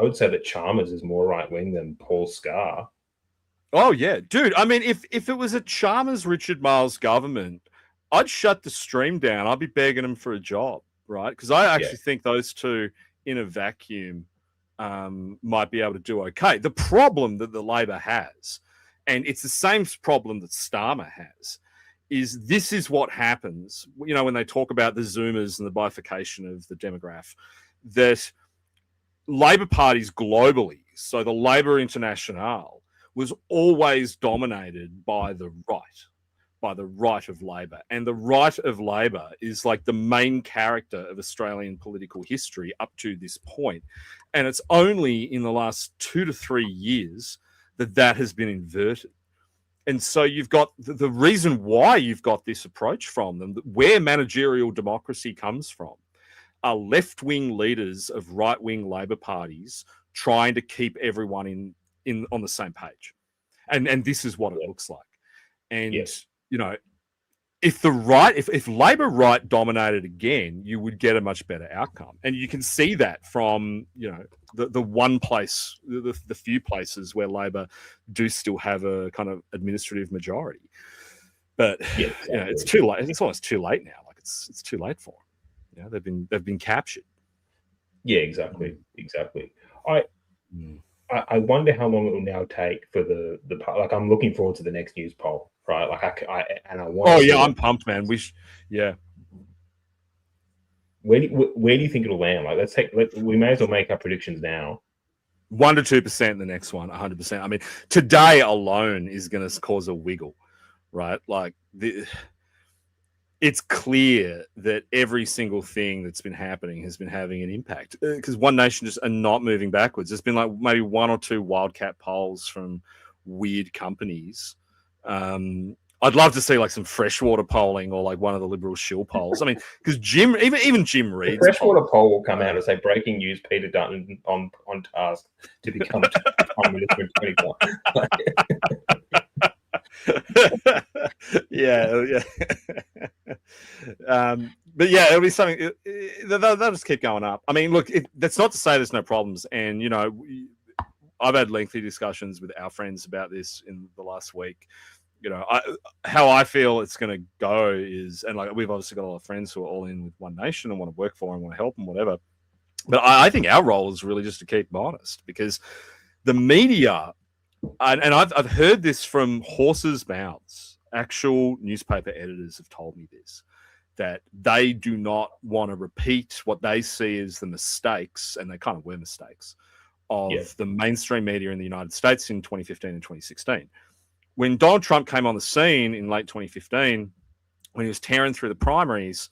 S5: would say that Chalmers is more right-wing than Paul Scar.
S6: Oh, yeah. Dude, I mean, if it was a Chalmers-Richard Marles government, I'd shut the stream down. I'd be begging them for a job, right? Because I actually think those two in a vacuum might be able to do okay. The problem that the Labor has, and it's the same problem that Starmer has, is this is what happens, when they talk about the Zoomers and the bifurcation of the demograph, that Labor parties globally, so the Labor International, was always dominated by the right of Labor. And the right of Labor is like the main character of Australian political history up to this point. And it's only in the last 2 to 3 years that has been inverted. And so you've got the reason why you've got this approach from them, where managerial democracy comes from, are left-wing leaders of right-wing Labor parties trying to keep everyone on the same page. And this is what it looks like. And, if Labor right dominated again, you would get a much better outcome. And you can see that from, the one place, the few places where Labor do still have a kind of administrative majority. But it's too late. It's almost too late now. Like it's too late for them. They've been captured.
S5: Yeah, exactly. I wonder how long it will now take for the like. I'm looking forward to the next news poll, right? Like I want.
S6: Oh yeah, I'm pumped, man.
S5: Where do you think it'll land? Like, we may as well make our predictions now.
S6: 1 to 2% in the next one, 100%. I mean, today alone is going to cause a wiggle, right? Like it's clear that every single thing that's been happening has been having an impact, because One Nation just are not moving backwards. There's been like maybe 1 or 2 wildcat polls from weird companies. I'd love to see like some freshwater polling or like one of the Liberal shill polls. I mean, because even Jim Reed's
S5: the freshwater poll will come out and say breaking news: Peter Dutton on task to become Prime Minister in 2021.
S6: yeah. But yeah, it'll be something. They'll just keep going up. I mean, look, that's not to say there's no problems. And I've had lengthy discussions with our friends about this in the last week. How I feel it's going to go is, and like we've obviously got a lot of friends who are all in with One Nation and want to work for and want to help and whatever. But I think our role is really just to keep them honest, because the media, and I've heard this from horses' mouths. Actual newspaper editors have told me this, that they do not want to repeat what they see as the mistakes, and they kind of were mistakes, of the mainstream media in the United States in 2015 and 2016. When Donald Trump came on the scene in late 2015, when he was tearing through the primaries,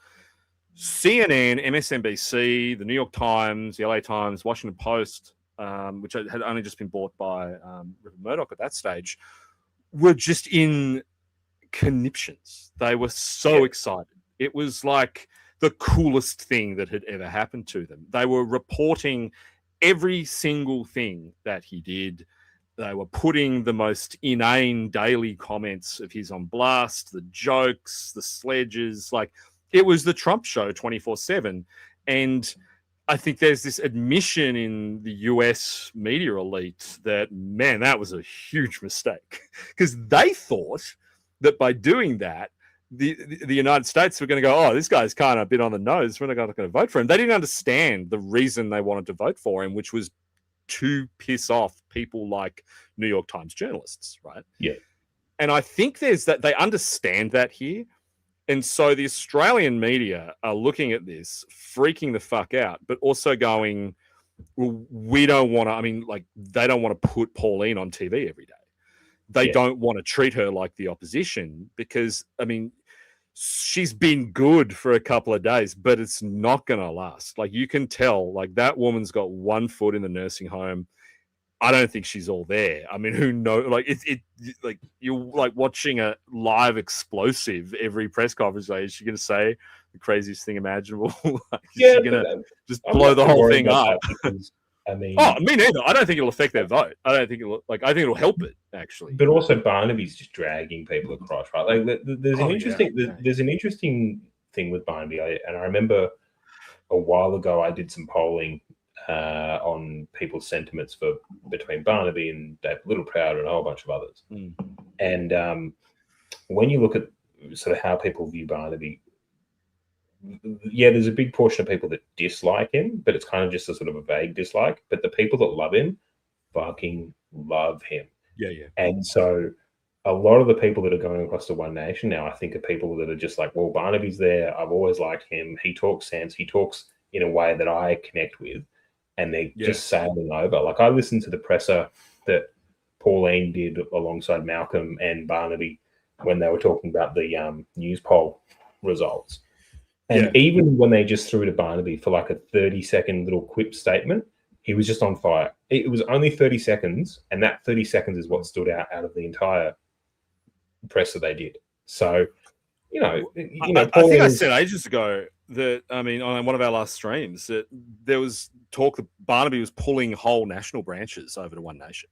S6: CNN, MSNBC, the New York Times, the LA Times, Washington Post, which had only just been bought by Rupert Murdoch at that stage, were just in conniptions. They were so excited. It was like the coolest thing that had ever happened to them. They were reporting every single thing that he did. They were putting the most inane daily comments of his on blast, the jokes, the sledges. Like, it was the Trump show 24/7. And I think there's this admission in the US media elite that, man, that was a huge mistake, because they thought that by doing that, the United States were going to go, oh, this guy's kind of a bit on the nose. We're not going to vote for him. They didn't understand the reason they wanted to vote for him, which was to piss off people like New York Times journalists, right?
S5: Yeah.
S6: And I think there's that, they understand that here. And so the Australian media are looking at this, freaking the fuck out, but also going, well, we don't want to, I mean, like, they don't want to put Pauline on TV every day. They don't want to treat her like the opposition because, I mean, she's been good for a couple of days, but it's not going to last. Like, you can tell, like, that woman's got one foot in the nursing home. I don't think she's all there. I mean, who knows? Like, it like, you're like watching a live explosive every press conference. Like, is she going to say the craziest thing imaginable? Like, is she going to just blow the whole thing up?
S5: Because, I mean,
S6: me neither. I don't think it'll affect their vote. I don't think it'll, like, I think it'll help it, actually.
S5: But also, Barnaby's just dragging people across, right? Like, there's an interesting thing with Barnaby, and I remember a while ago I did some polling on people's sentiments between Barnaby and David Littleproud and a whole bunch of others. And when you look at sort of how people view Barnaby, there's a big portion of people that dislike him, but it's kind of just a sort of a vague dislike. But the people that love him fucking love him.
S6: Yeah.
S5: And so a lot of the people that are going across to One Nation now, I think, are people that are just like, well, Barnaby's there. I've always liked him. He talks sense. He talks in a way that I connect with. And they're just sailing over. Like, I listened to the presser that Pauline did alongside Malcolm and Barnaby when they were talking about the news poll results. And even when they just threw to Barnaby for like a 30-second little quip statement, he was just on fire. It was only 30 seconds, and that 30 seconds is what stood out of the entire presser they did. So, I
S6: think I said ages ago that, I mean, on one of our last streams, that there was talk that Barnaby was pulling whole national branches over to One Nation.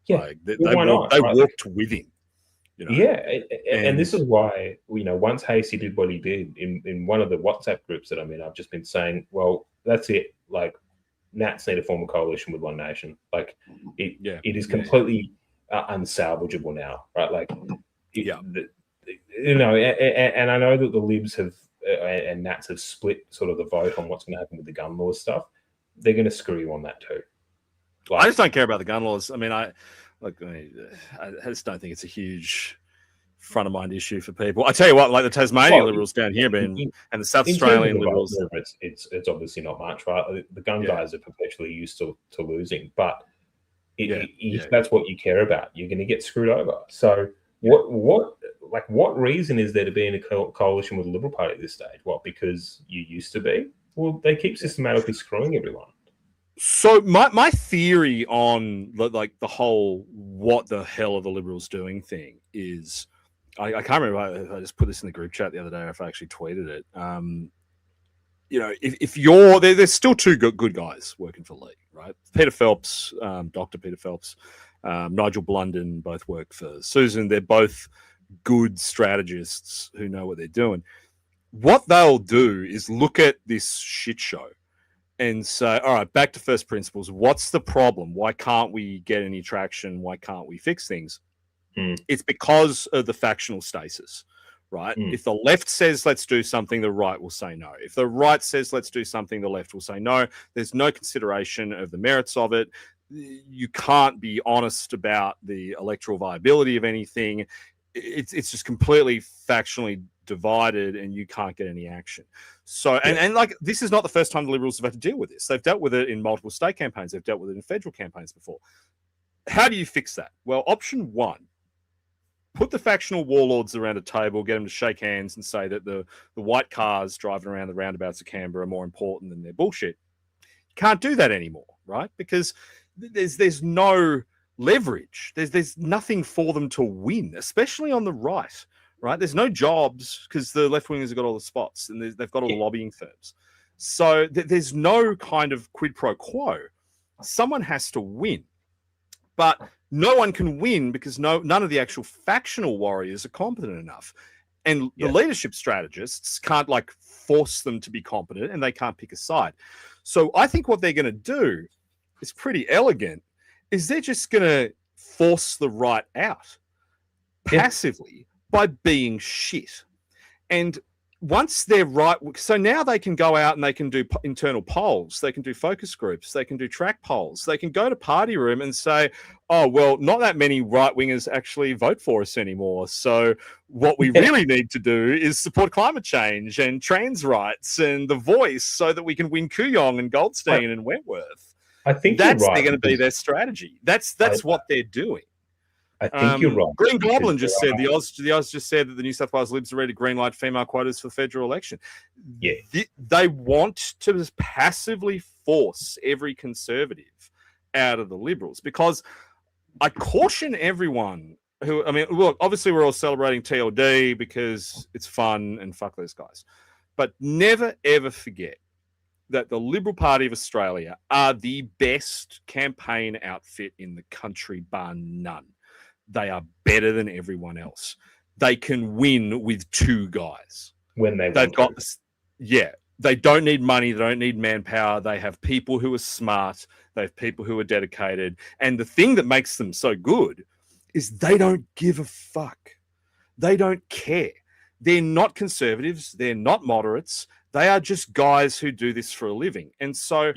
S5: Yeah,
S6: like, they walked with him.
S5: And this is why, once Hastie did what he did in one of the WhatsApp groups that I'm in, I've just been saying, well, that's it. Like, Nats need to form a coalition with One Nation. Like, it is completely unsalvageable now, right? Like, and I know that the Libs have and Nats have split sort of the vote on what's going to happen with the gun laws stuff. They're going to screw you on that too.
S6: I just don't care about the gun laws. I mean, I just don't think it's a huge front of mind issue for people. I tell you what, like the Tasmanian Liberals down here, and the South Australian Liberals,
S5: it's obviously not much, right? The gun guys are perpetually used to losing, but if that's what you care about, you're going to get screwed over. So what reason is there to be in a coalition with the Liberal Party at this stage? What, because you used to be? Well, they keep systematically screwing everyone.
S6: So my theory on the whole what the hell are the Liberals doing thing is, I can't remember if I just put this in the group chat the other day or if I actually tweeted it. If you're there's still two good guys working for Lee, right? Peter Phelps, Dr. Peter Phelps, Nigel Blunden both work for Susan. They're both good strategists who know what they're doing. What they'll do is look at this shit show and say, all right, back to first principles. What's the problem? Why can't we get any traction? Why can't we fix things? It's because of the factional stasis, right? If the left says let's do something, the right will say no. If the right says let's do something, the left will say no. There's no consideration of the merits of it. You can't be honest about the electoral viability of anything. It's just completely factionally divided and you can't get any action. So, and like, this is not the first time the Liberals have had to deal with this. They've dealt with it in multiple state campaigns. They've dealt with it in federal campaigns before. How do you fix that? Well, option one, put the factional warlords around a table, get them to shake hands and say that the white cars driving around the roundabouts of Canberra are more important than their bullshit. You can't do that anymore, right? Because there's no leverage. There's nothing for them to win, especially on the right. Right, there's no jobs because the left wingers have got all the spots and they've got all the lobbying firms. So there's no kind of quid pro quo. Someone has to win, but no one can win because none of the actual factional warriors are competent enough, and the leadership strategists can't like force them to be competent, and they can't pick a side. So I think what they're going to do is pretty elegant. Is they're just going to force the right out passively. By being shit. And once they're right, so now they can go out and they can do internal polls, they can do focus groups, they can do track polls, they can go to party room and say, oh, well, not that many right-wingers actually vote for us anymore. So what we really need to do is support climate change and trans rights and The Voice so that we can win Kooyong and Goldstein and Wentworth.
S5: I think
S6: that's
S5: right,
S6: going to be their strategy. That's what they're doing.
S5: I think you're right.
S6: Green Goblin just said the Oz just said that the New South Wales Libs are ready to greenlight female quotas for the federal election.
S5: Yeah,
S6: they want to passively force every Conservative out of the Liberals, because I caution everyone who, I mean, look, obviously we're all celebrating TLD because it's fun and fuck those guys, but never ever forget that the Liberal Party of Australia are the best campaign outfit in the country, bar none. They are better than everyone else. They can win with two guys.
S5: When
S6: they've got, they don't need money. They don't need manpower. They have people who are smart. They have people who are dedicated. And the thing that makes them so good is they don't give a fuck. They don't care. They're not conservatives. They're not moderates. They are just guys who do this for a living. And so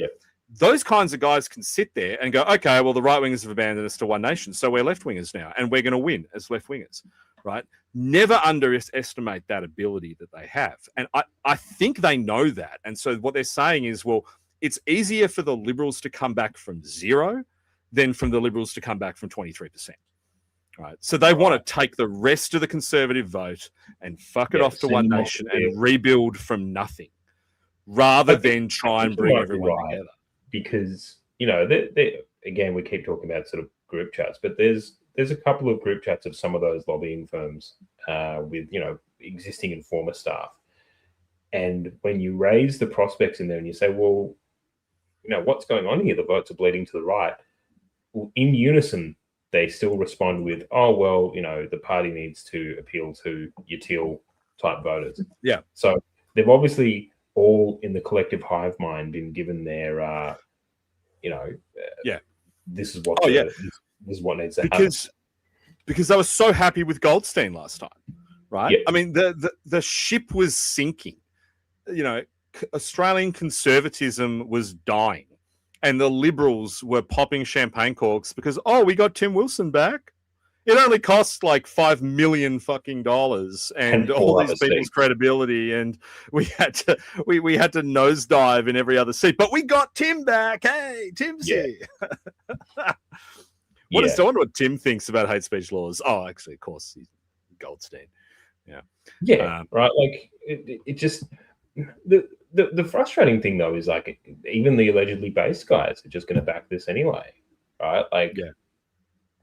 S6: those kinds of guys can sit there and go, okay, well, the right-wingers have abandoned us to One Nation, so we're left-wingers now, and we're going to win as left-wingers, right? Never underestimate that ability that they have. And I think they know that. And so what they're saying is, well, it's easier for the Liberals to come back from 0 than from the Liberals to come back from 23%. Right. So they want to take the rest of the Conservative vote and fuck it off to One Nation and rebuild from nothing, rather than try and bring everyone together.
S5: Because, you know, again, we keep talking about sort of group chats, but there's a couple of group chats of some of those lobbying firms with, you know, existing and former staff. And when you raise the prospects in there and you say, well, you know, what's going on here? The votes are bleeding to the right. Well, in unison, they still respond with, oh, well, you know, the party needs to appeal to your teal type voters.
S6: Yeah.
S5: So they've obviously all in the collective hive mind been given their, you know, this is what this is what needs to happen.
S6: Because they were so happy with Goldstein last time, right?
S5: Yeah.
S6: I mean, the ship was sinking. You know, Australian conservatism was dying, and the Liberals were popping champagne corks because, oh, we got Tim Wilson back. It only cost like $5 million fucking dollars and all these people's credibility, and we had to nosedive in every other seat. But we got Tim back. Hey, Tim's here. I wonder what Tim thinks about hate speech laws. Oh, actually, of course, he's Goldstein.
S5: Yeah, right. Like it just the frustrating thing though is like even the allegedly based guys are just going to back this anyway, right? Like,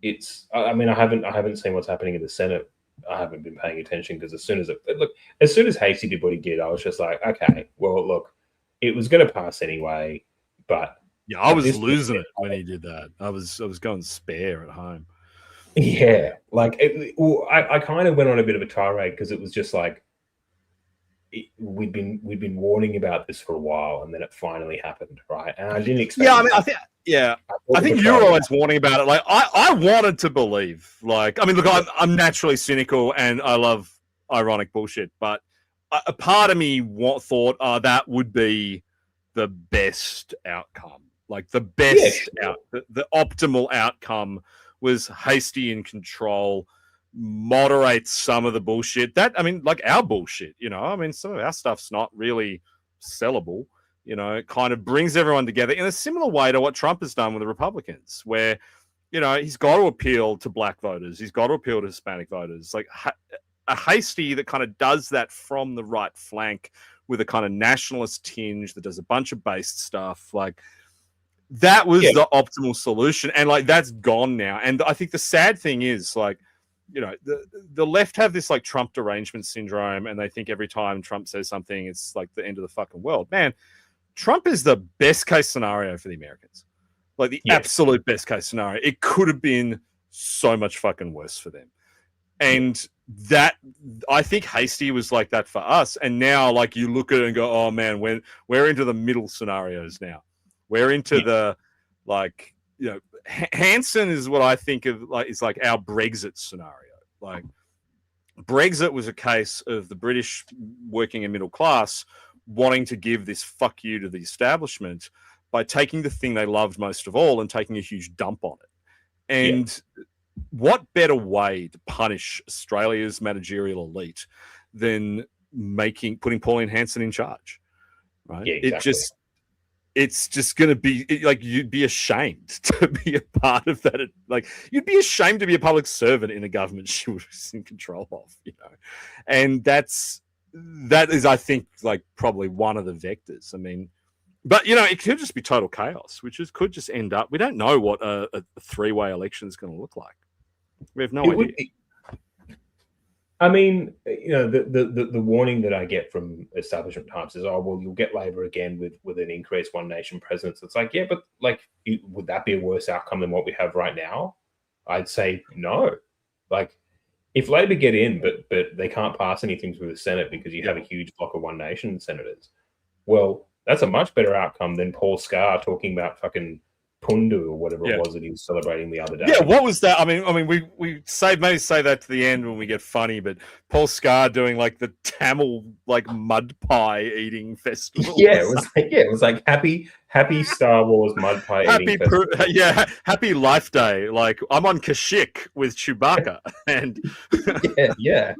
S5: it's. I mean, I haven't seen what's happening in the Senate. I haven't been paying attention because as soon as Hastie did what he did, I was just like, okay, well, look, it was going to pass anyway, but.
S6: Yeah, I was losing it when he did that. I was going spare at home.
S5: Yeah, like I kind of went on a bit of a tirade because it was just like we'd been warning about this for a while, and then it finally happened, right? And I didn't expect.
S6: Yeah, I mean, I think you were always warning about it. Like I wanted to believe. Like, I mean, look, I'm naturally cynical and I love ironic bullshit, but a part of me thought that would be the best outcome. Like the best the optimal outcome was Hastie in control, moderates some of the bullshit that, I mean, like our bullshit, you know, I mean, some of our stuff's not really sellable, you know, it kind of brings everyone together in a similar way to what Trump has done with the Republicans, where, you know, he's got to appeal to black voters. He's got to appeal to Hispanic voters. Like a Hastie that kind of does that from the right flank with a kind of nationalist tinge that does a bunch of based stuff. Like that was the optimal solution. And like, that's gone now. And I think the sad thing is like, you know, the left have this like Trump derangement syndrome, and they think every time Trump says something, it's like the end of the fucking world. Man, Trump is the best case scenario for the Americans. Like the absolute best case scenario. It could have been so much fucking worse for them. And that, I think Hastie was like that for us. And now like you look at it and go, oh man, when we're into the middle scenarios now. We're into the like, you know, Hansen is what I think of like is like our Brexit scenario. Like Brexit was a case of the British working and middle class wanting to give this fuck you to the establishment by taking the thing they loved most of all and taking a huge dump on it. And what better way to punish Australia's managerial elite than putting Pauline Hanson in charge? Right?
S5: Yeah, exactly.
S6: It's just going to be like, you'd be ashamed to be a part of that. Like you'd be ashamed to be a public servant in a government she was in control of, you know? And that is, I think, like probably one of the vectors. I mean, but you know, it could just be total chaos, could just end up, we don't know what a three-way election is going to look like. We have no idea.
S5: I mean, you know, the warning that I get from establishment types is, oh, well, you'll get Labor again with an increased one nation presence. It's like, yeah, but like, would that be a worse outcome than what we have right now? I'd say no. Like, if Labor get in, but they can't pass anything through the Senate because you have a huge block of one nation senators, well, that's a much better outcome than Paul Scar talking about fucking Pundu or whatever it was that he was celebrating the other day.
S6: Yeah, what was that? I mean, we maybe say that to the end when we get funny, but Paul Scar doing like the Tamil like mud pie eating festival.
S5: Yeah, it was like happy Star Wars mud pie eating festival.
S6: Yeah, happy Life Day. Like I'm on Kashyyyk with Chewbacca, and
S5: yeah.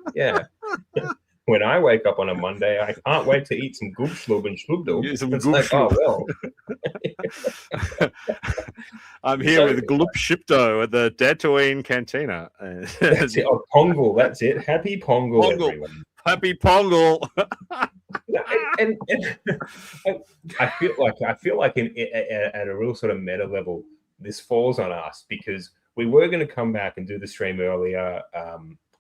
S5: When I wake up on a Monday, I can't wait to eat some goobschlub and schlubdel. It's like, oh, well.
S6: I'm here with Gloop Shipto at the Tatooine Cantina.
S5: That's it. Oh, Pongal, that's it. Happy Pongal, everyone.
S6: Happy Pongal.
S5: and I feel like at a real sort of meta level, this falls on us because we were going to come back and do the stream earlier.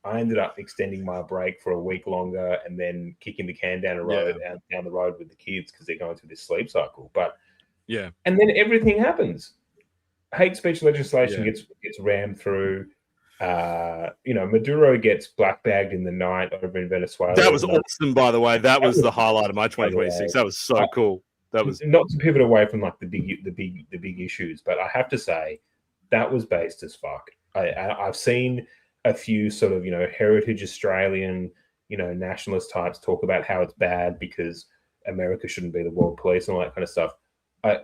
S5: I ended up extending my break for a week longer and then kicking the can down the road with the kids because they're going through this sleep cycle. But and then everything happens. Hate speech legislation gets rammed through. You know, Maduro gets black bagged in the night over in Venezuela.
S6: That was awesome, by the way. That was the highlight of my 2026. That was so cool. That was
S5: not to pivot away from like the big issues, but I have to say that was based as fuck. I've seen a few sort of, you know, heritage Australian, you know, nationalist types talk about how it's bad because America shouldn't be the world police and all that kind of stuff. I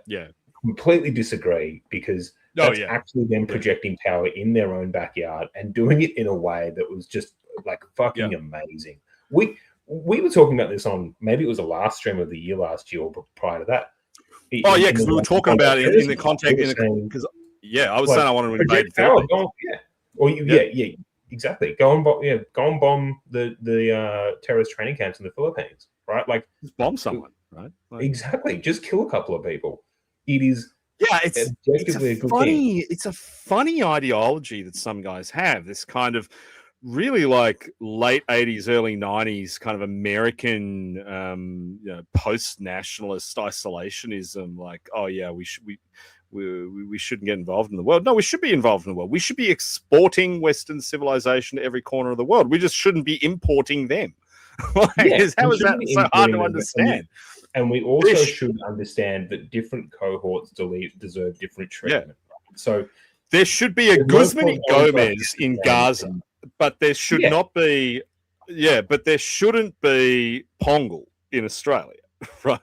S5: completely disagree because that's actually them projecting power in their own backyard and doing it in a way that was just like fucking amazing. We were talking about this on, maybe it was the last stream of the year last year, but prior to that.
S6: Because we were talking about it in the context, because I was saying I wanted to invade power.
S5: Exactly. Go and bomb the terrorist training camps in the Philippines, right? Like
S6: just bomb someone, right?
S5: Like, exactly. Just kill a couple of people. It is.
S6: Yeah, it's a funny ideology that some guys have. This kind of really like late 80s, early 90s kind of American, you know, post-nationalist isolationism. Like, oh yeah, we shouldn't get involved in the world. No, we should be involved in the world. We should be exporting Western civilization to every corner of the world. We just shouldn't be importing them. How is that so hard to understand?
S5: And we also should understand that different cohorts deserve different treatment. Yeah. So
S6: there should be a Guzman y Gomez in Gaza, but there should not be. Yeah, but there shouldn't be Pongal in Australia, right?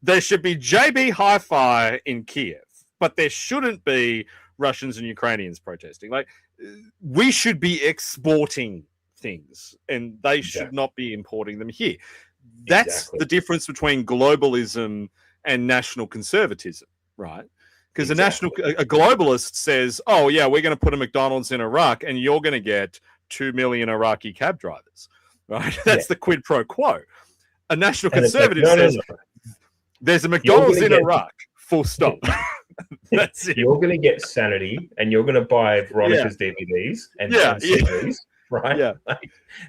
S6: There should be JB Hi-Fi in Kiev, but there shouldn't be Russians and Ukrainians protesting. Like we should be exporting things and they should not be importing them here. That's the difference between globalism and national conservatism, right? Because a globalist says, oh yeah, we're going to put a McDonald's in Iraq and you're going to get 2 million Iraqi cab drivers, right? That's the quid pro quo. A national conservative says there's a McDonald's in Iraq, full stop. That's it.
S5: You're going to get Sanity and you're going to buy Veronica's DVDs and CDs, right?
S6: Yeah.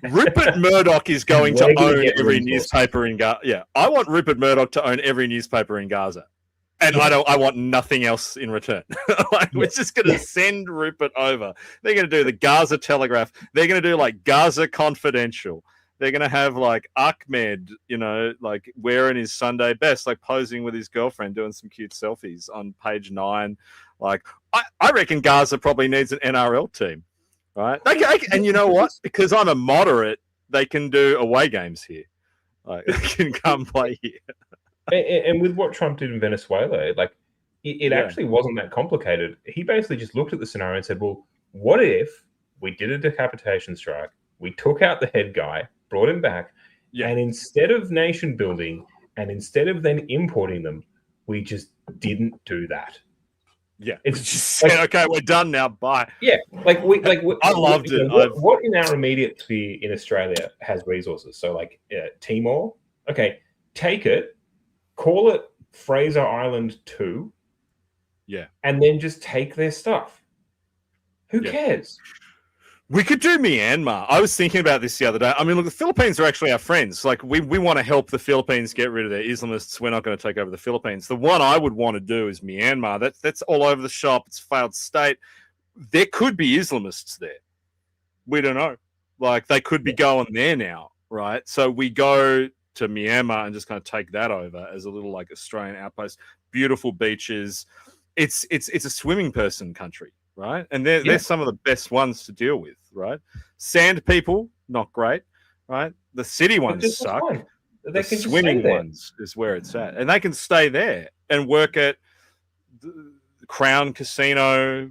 S6: Rupert Murdoch is going to own every newspaper in Gaza. Yeah, I want Rupert Murdoch to own every newspaper in Gaza. And I want nothing else in return. We're just going to send Rupert over. They're going to do the Gaza Telegraph. They're going to do like Gaza Confidential. They're going to have like Ahmed, like wearing his Sunday best, like posing with his girlfriend, doing some cute selfies on page 9. Like, I reckon Gaza probably needs an NRL team, right? And you know what? Because I'm a moderate, they can do away games here. Like, they can come play here.
S5: And with what Trump did in Venezuela, like it actually wasn't that complicated. He basically just looked at the scenario and said, well, what if we did a decapitation strike, we took out the head guy, brought him back, and instead of nation building and instead of then importing them, we just didn't do that.
S6: Yeah, it's just said, okay, we're done now. Bye.
S5: Yeah,
S6: I loved it.
S5: What in our immediate sphere in Australia has resources? So like Timor, okay, take it. Call it Fraser Island 2.
S6: Yeah.
S5: And then just take their stuff. Who cares?
S6: We could do Myanmar. I was thinking about this the other day. I mean, look, the Philippines are actually our friends. Like, we want to help the Philippines get rid of their Islamists. We're not going to take over the Philippines. The one I would want to do is Myanmar. That's all over the shop. It's a failed state. There could be Islamists there. We don't know. Like, they could be going there now, right? So we go to Myanmar and just kind of take that over as a little like Australian outpost. Beautiful beaches. It's a swimming person country, right? And they're some of the best ones to deal with, right? Sand people, not great, right? The city ones suck. The swimming ones is where it's at. And they can stay there and work at the Crown Casino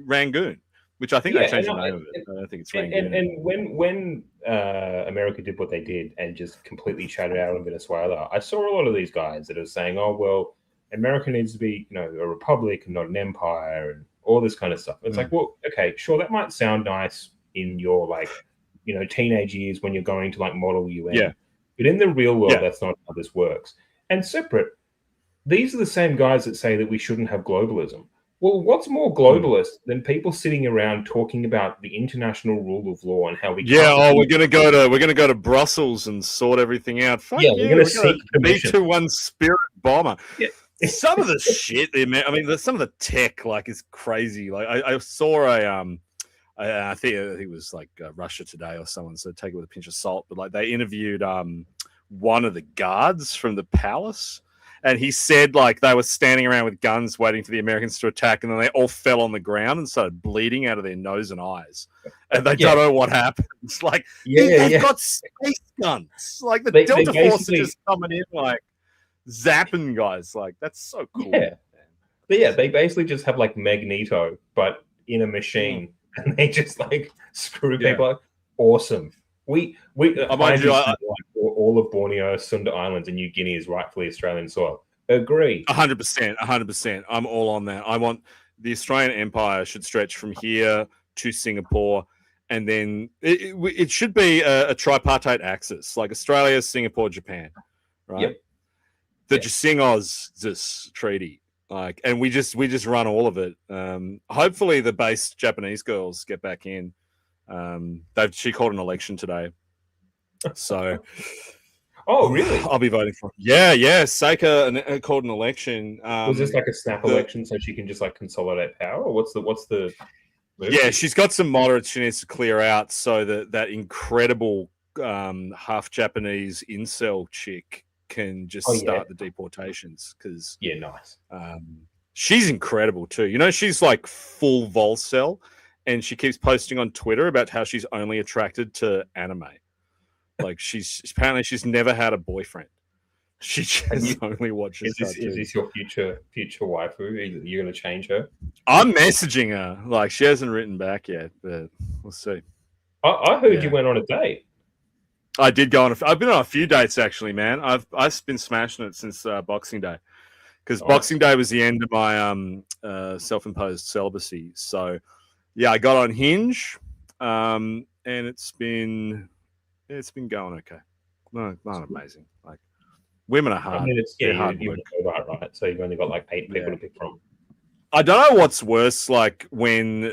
S6: Rangoon, which I think they changed the name of it. I don't think it's Rangoon.
S5: And when America did what they did and just completely shut it out in Venezuela, I saw a lot of these guys that are saying, oh, well, America needs to be, a republic and not an empire and all this kind of stuff. It's like, well, okay, sure, that might sound nice in your, like, teenage years when you're going to, like, model UN. Yeah. But in the real world, that's not how this works. And separate, these are the same guys that say that we shouldn't have globalism. Well, what's more globalist than people sitting around talking about the international rule of law and how we?
S6: Yeah, we're gonna go to Brussels and sort everything out. Fuck
S5: we're gonna seek permission.
S6: B-21 Spirit bomber.
S5: Yeah.
S6: Some of the shit, some of the tech like is crazy. Like I saw I think it was like Russia Today or someone, so take it with a pinch of salt. But like they interviewed one of the guards from the palace. And he said, like, they were standing around with guns waiting for the Americans to attack, and then they all fell on the ground and started bleeding out of their nose and eyes. And they don't know what happened. It's like, they've got space guns. Like, the Delta Force are just coming in, like, zapping guys. Like, that's so cool.
S5: Yeah. But yeah, they basically just have, like, Magneto, but in a machine. And they just, like, screw people up. Awesome. All of Borneo, Sunda Islands, and New Guinea is rightfully Australian soil. Agree.
S6: 100%. I'm all on that. I want the Australian Empire should stretch from here to Singapore, and then it should be a tripartite axis, like Australia, Singapore, Japan, right?
S5: Yep.
S6: The Jisingos treaty, like, and we just run all of it. Hopefully, the base Japanese girls get back in. She called an election today, so.
S5: Oh, really?
S6: I'll be voting for. Yeah. Seika called an election.
S5: Was this like a snap election, so she can just like consolidate power, or what's the?
S6: Yeah, she's got some moderates she needs to clear out, so that incredible half Japanese incel chick can just start the deportations. Because
S5: nice.
S6: She's incredible too. She's like full Volcel. And she keeps posting on Twitter about how she's only attracted to anime. Like she's never had a boyfriend. She just only watches cartoons.
S5: Is this your future waifu? You're going to change her?
S6: I'm messaging her. Like, she hasn't written back yet, but we'll see.
S5: I heard you went on a date.
S6: I did go on. I've been on a few dates actually, man. I've been smashing it since Boxing Day, because Boxing Day was the end of my self-imposed celibacy. So yeah, I got on Hinge, and it's been going okay. No, not amazing. Like, women are hard.
S5: I mean,
S6: They're hard
S5: you
S6: work.
S5: right? So you've only got like 8 people to pick from.
S6: I don't know what's worse, like when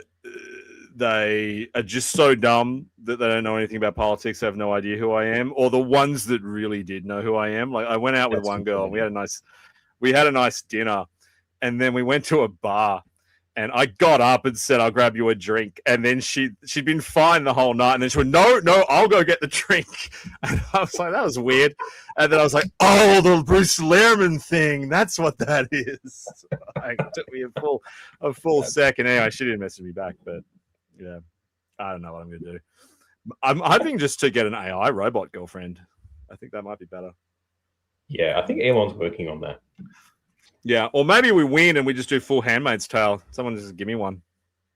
S6: they are just so dumb that they don't know anything about politics, they have no idea who I am, or the ones that really did know who I am. Like, I went out with one girl and we had a nice dinner, and then we went to a bar, and I got up and said, "I'll grab you a drink," and then she'd been fine the whole night, and then she went, "No, I'll go get the drink," and I was like, that was weird, and then I was like, "Oh, the Bruce Lehrman thing, that's what that is." Like, it took me a full second. Anyway, she didn't message me back, but yeah, I don't know what I'm going to do. I'm hoping just to get an AI robot girlfriend. I think that might be better.
S5: Yeah, I think Elon's working on that.
S6: Yeah, or maybe we win and we just do full Handmaid's Tale. Someone just give me one.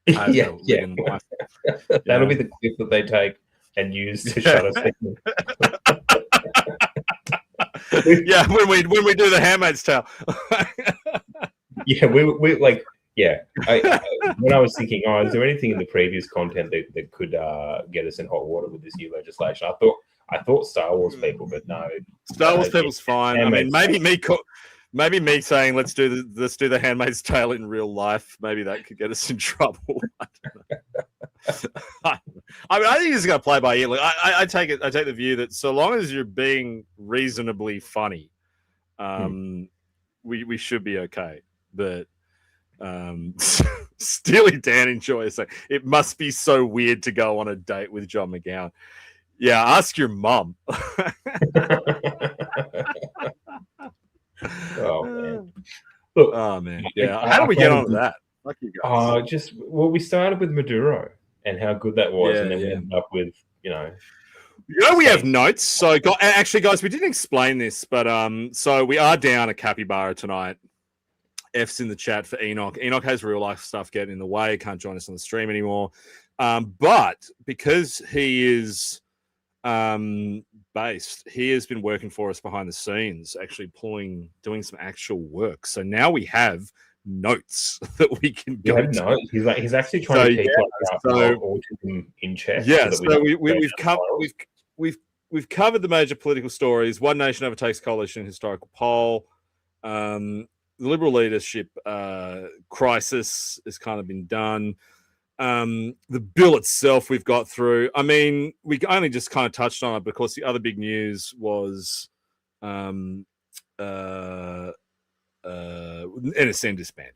S5: Yeah. That'll be the clip that they take and use to shut us down.
S6: Yeah, when we do the Handmaid's Tale.
S5: Yeah, we like. Yeah, when I was thinking, is there anything in the previous content that could get us in hot water with this new legislation? I thought Star Wars people, but no.
S6: Star Wars people's fine. I mean, maybe me saying let's do the Handmaid's Tale in real life. Maybe that could get us in trouble. I don't know. I mean, I think it's going to play by ear. Like, I take the view that so long as you're being reasonably funny, we should be okay. But Steely Dan enjoys saying it must be so weird to go on a date with John McGowan. Yeah, ask your mum.
S5: Oh man!
S6: Look, man. Yeah, how do we get on that? Lucky you guys.
S5: We started with Maduro and how good that was, and then we ended up with
S6: we have notes. So, actually, guys, we didn't explain this, but so we are down a capybara tonight. F's in the chat for Enoch. Enoch has real life stuff getting in the way. Can't join us on the stream anymore. But because he is based, he has been working for us behind the scenes, actually doing some actual work. So now we have notes that we can go to.
S5: Notes. He's actually trying to keep autism in check.
S6: Yeah, so we've covered the major political stories. One Nation Overtakes Coalition historical poll. The Liberal leadership crisis has kind of been done. The bill itself we've got through. I mean, we only just kind of touched on it because the other big news was NSN disbanding.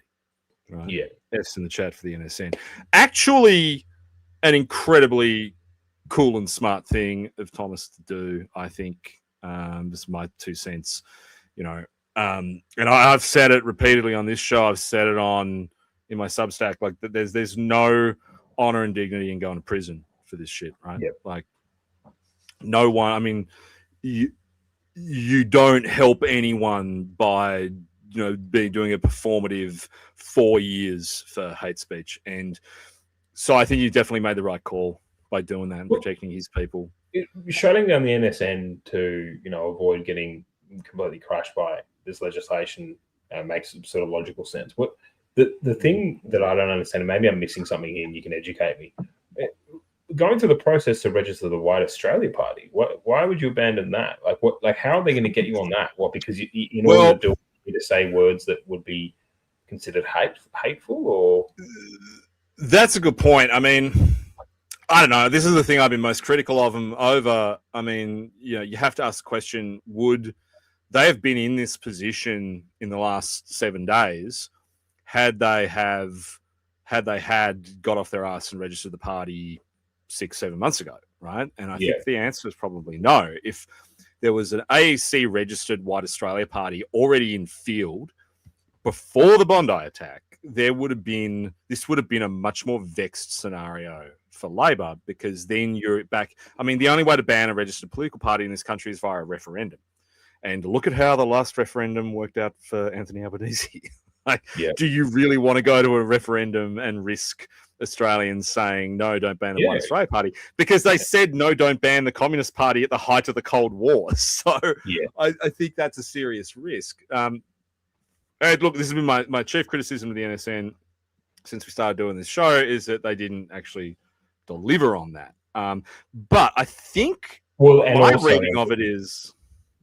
S6: Right?
S5: Yeah.
S6: F's in the chat for the NSN. Actually, an incredibly cool and smart thing of Thomas to do, I think. This is my 2 cents, and I've said it repeatedly on this show. I've said it in my Substack. Like, there's no honor and dignity in going to prison for this shit, right?
S5: Yep.
S6: Like, no one. I mean, you don't help anyone by doing a performative 4 years for hate speech, and so I think you definitely made the right call by doing that and protecting his people.
S5: Shutting down the NSN to avoid getting completely crushed by this legislation makes sort of logical sense. What the thing that I don't understand, and maybe I'm missing something here and you can educate me, going through the process to register the White Australia Party, why would you abandon that? Like how are they going to get you on that? What, because in order to say words that would be considered hateful, or?
S6: That's a good point. I mean, I don't know. This is the thing I've been most critical of them over. I mean, you have to ask the question, would they have been in this position in the last 7 days had they got off their ass and registered the party 6-7 months ago, right? And I think the answer is probably no. If there was an AEC registered White Australia Party already in field before the Bondi attack, this would have been a much more vexed scenario for Labor, because then you're back. I mean, the only way to ban a registered political party in this country is via a referendum. and look at how the last referendum worked out for Anthony Albanese. Like,
S5: Yeah.
S6: do you really want to go to a referendum and risk Australians saying, no, don't ban the One Australia Party? Because they said, no, don't ban the Communist Party at the height of the Cold War. So I think that's a serious risk. And look, this has been my chief criticism of the NSN since we started doing this show, is that they didn't actually deliver on that. But I think my reading of it is...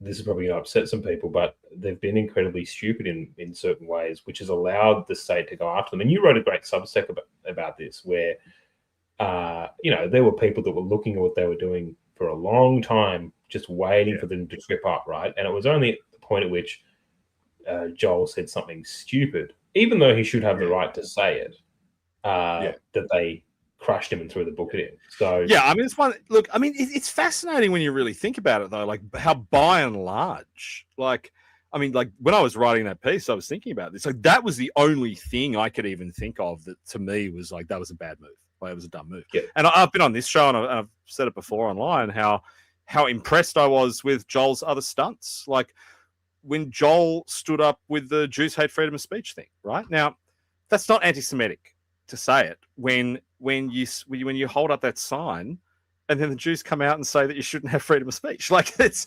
S5: This is probably going to upset some people, but they've been incredibly stupid in certain ways, which has allowed the state to go after them. And you wrote a great Substack about this, where there were people that were looking at what they were doing for a long time, just waiting for them to trip up, right? And it was only at the point at which Joel said something stupid, even though he should have the right to say it, that they crushed him and threw the book at him. So
S6: it's one. Look, it's fascinating when you really think about it, though. Like, how by and large, when I was writing that piece, I was thinking about this. Like, that was the only thing I could even think of that to me was like, that was a bad move. Like, it was a dumb move.
S5: Yeah.
S6: And I've been on this show and I've said it before online how impressed I was with Joel's other stunts. Like, when Joel stood up with the Jews hate freedom of speech thing, right? Now, that's not anti-Semitic to say it when you hold up that sign and then the Jews come out and say that you shouldn't have freedom of speech. Like, it's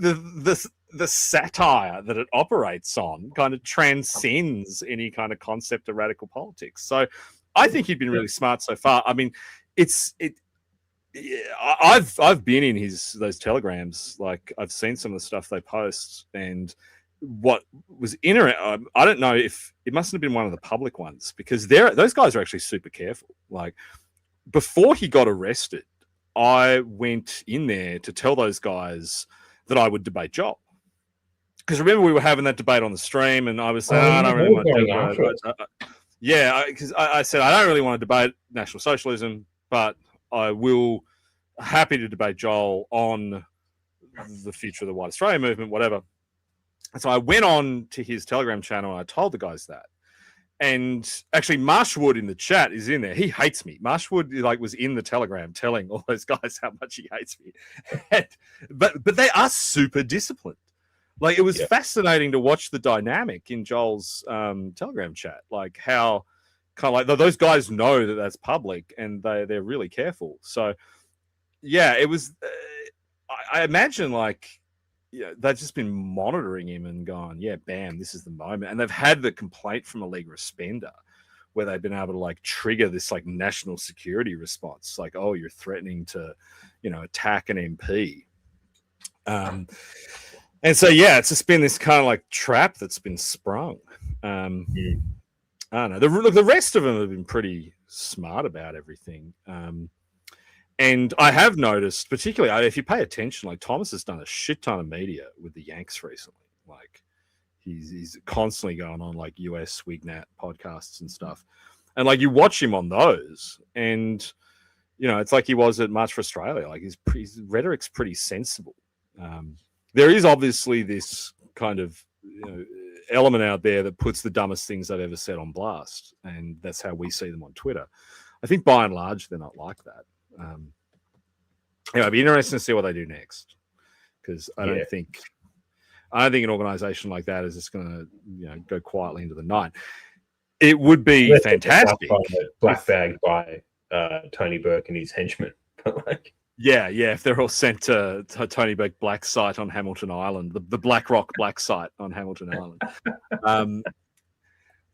S6: the satire that it operates on kind of transcends any kind of concept of radical politics. So I think he'd been really smart so far. I mean, I've been in those telegrams. Like, I've seen some of the stuff they post, and what was interesting, I don't know if it mustn't have been one of the public ones, because those guys are actually super careful. Like, before he got arrested, I went in there to tell those guys that I would debate Joel. Because remember, we were having that debate on the stream, and I was saying, I don't really want to debate. Because I said, I don't really want to debate National Socialism, but I will happy to debate Joel on the future of the White Australia movement, whatever. And so I went on to his Telegram channel and I told the guys that. And actually, Marshwood in the chat is in there. He hates me. Marshwood was in the Telegram telling all those guys how much he hates me. but they are super disciplined. Like, it was fascinating to watch the dynamic in Joel's Telegram chat. Like, how kind of like those guys know that that's public and they're really careful. So, it was. I imagine they've just been monitoring him and gone, bam, this is the moment. And they've had the complaint from a Liga Spender where they've been able to trigger this national security response. Like, oh, you're threatening to, attack an MP. And so, it's just been this kind of trap that's been sprung. I don't know. The rest of them have been pretty smart about everything. And I have noticed, particularly if you pay attention, Thomas has done a shit ton of media with the Yanks recently. He's constantly going on US Wignat podcasts and stuff. And you watch him on those, and it's like he was at March for Australia. His rhetoric's pretty sensible. There is obviously this kind of element out there that puts the dumbest things they've ever said on blast, and that's how we see them on Twitter. I think by and large they're not like that. It'd be interesting to see what they do next, because I don't think an organization like that is just going to go quietly into the night. It would be fantastic.
S5: Black bagged by Tony Burke and his henchmen.
S6: If they're all sent to Tony Burke Black site on Hamilton Island, the Black Rock Black site on Hamilton Island.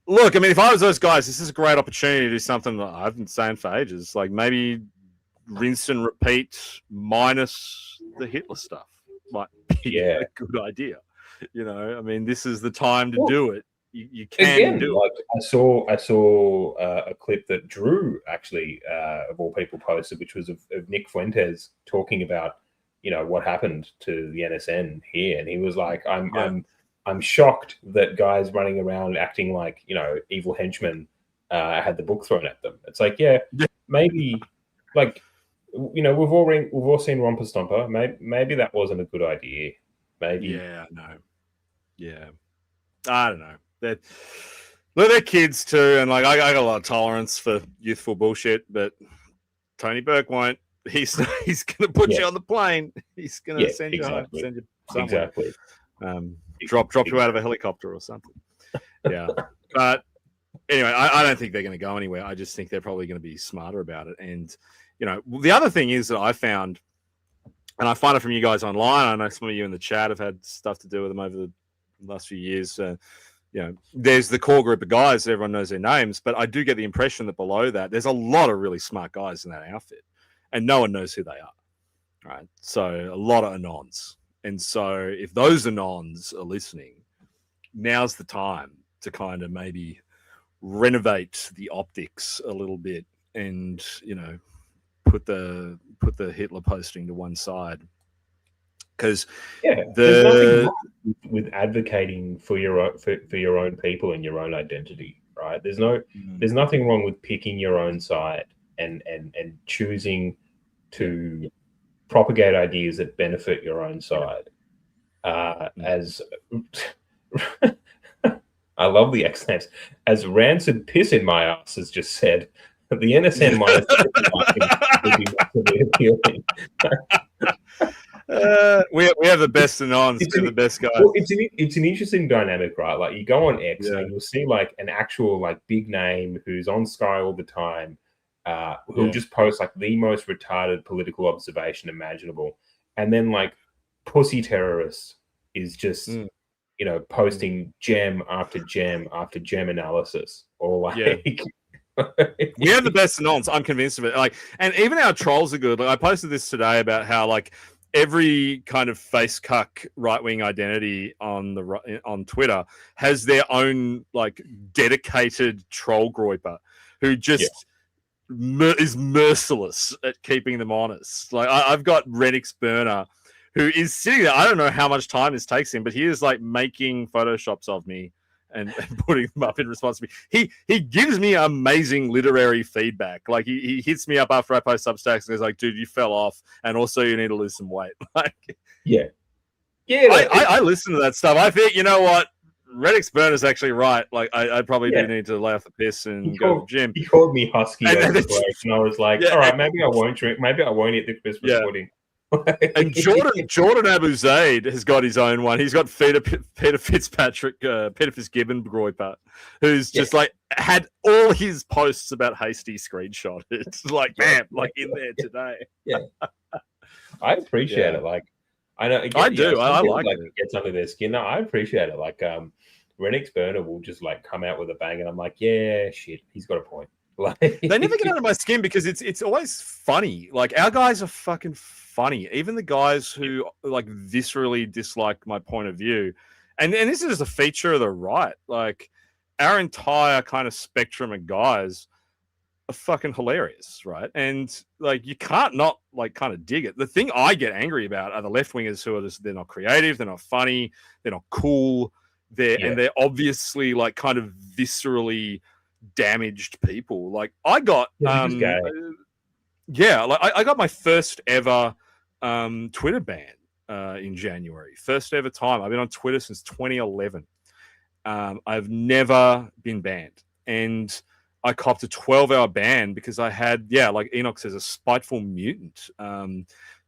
S6: Look, if I was those guys, this is a great opportunity to do something that I've been saying for ages. Maybe rinse and repeat minus the Hitler stuff might be a good idea. This is the time to do it. You can do it.
S5: I saw a clip that Drew actually, of all people, posted, which was of Nick Fuentes talking about, what happened to the NSN here, and he was like, I'm shocked that guys running around acting like evil henchmen had the book thrown at them. It's maybe we've all seen Romper Stomper. Maybe that wasn't a good idea. Maybe.
S6: I know. I don't know. They're kids too, and I got a lot of tolerance for youthful bullshit, but Tony Burke won't. He's going to put you on the plane. He's going to send you home. somewhere.
S5: Exactly.
S6: Drop you out of a helicopter or something. Yeah. But anyway, I don't think they're going to go anywhere. I just think they're probably going to be smarter about it. And, the other thing is that I found, and I find it from you guys online, I know some of you in the chat have had stuff to do with them over the last few years. There's the core group of guys, everyone knows their names, but I do get the impression that below that, there's a lot of really smart guys in that outfit, and no one knows who they are. Right? So a lot of anons. And so if those anons are listening, now's the time to kind of maybe renovate the optics a little bit and, put the Hitler posting to one side. Because
S5: there's nothing wrong with advocating for your own people and your own identity, right? There's nothing wrong with picking your own side and choosing to propagate ideas that benefit your own side. As I love the X-Names, as Rancid Piss in My Ass has just said, the NSN minus would be massively appealing.
S6: We have the best anons, we're the best guys.
S5: Well, it's an interesting dynamic, right? Like you go on X and you'll see like an actual like big name who's on Sky all the time, who'll just post like the most retarded political observation imaginable, and then like Pussy Terrorist is just posting gem after gem after gem analysis, or like.
S6: We have the best anons. I'm convinced of it. Like, and even our trolls are good. Like, I posted this today about how like every kind of face cuck right wing identity on Twitter has their own like dedicated troll groiper who just is merciless at keeping them honest. Like I've got Renix Burner who is sitting there. I don't know how much time this takes him, but he is like making photoshops of me and putting them up in response to me. He gives me amazing literary feedback. Like he hits me up after I post Substacks and he's like, dude, you fell off, and also you need to lose some weight. Like, I listen to that stuff. I think, you know what, Reddick's Burner's actually right. Like I probably do need to lay off the piss and go to the gym.
S5: He called me husky over the break, and I was like, all right, maybe I won't drink. Maybe I won't eat the Christmas pudding.
S6: And Jordan Abu Zaid has got his own one. He's got Peter Fitzpatrick, Peter Fitzgibbon Groiper, who's just like had all his posts about Hasty screenshotted. It's like, man, like in there today.
S5: I appreciate it. Like, I know. Again,
S6: I do. I like it.
S5: It gets under their skin. No, I appreciate it. Like, Renix Burner will just like come out with a bang, and I'm like, yeah, shit, he's got a point. Like,
S6: they never get under my skin because it's always funny. Like, our guys are fucking funny. Even the guys who like viscerally dislike my point of view, and this is a feature of the right. Like, our entire kind of spectrum of guys are fucking hilarious, right? And like, you can't not like kind of dig it. The thing I get angry about are the left wingers who are just, they're not creative, they're not funny, they're not cool, and they're obviously like kind of viscerally damaged people. Like, I got I got my first ever Twitter ban in January. First ever time. I've been on Twitter since 2011. I've never been banned, and I copped a 12-hour ban because I had, like Enoch says, a spiteful mutant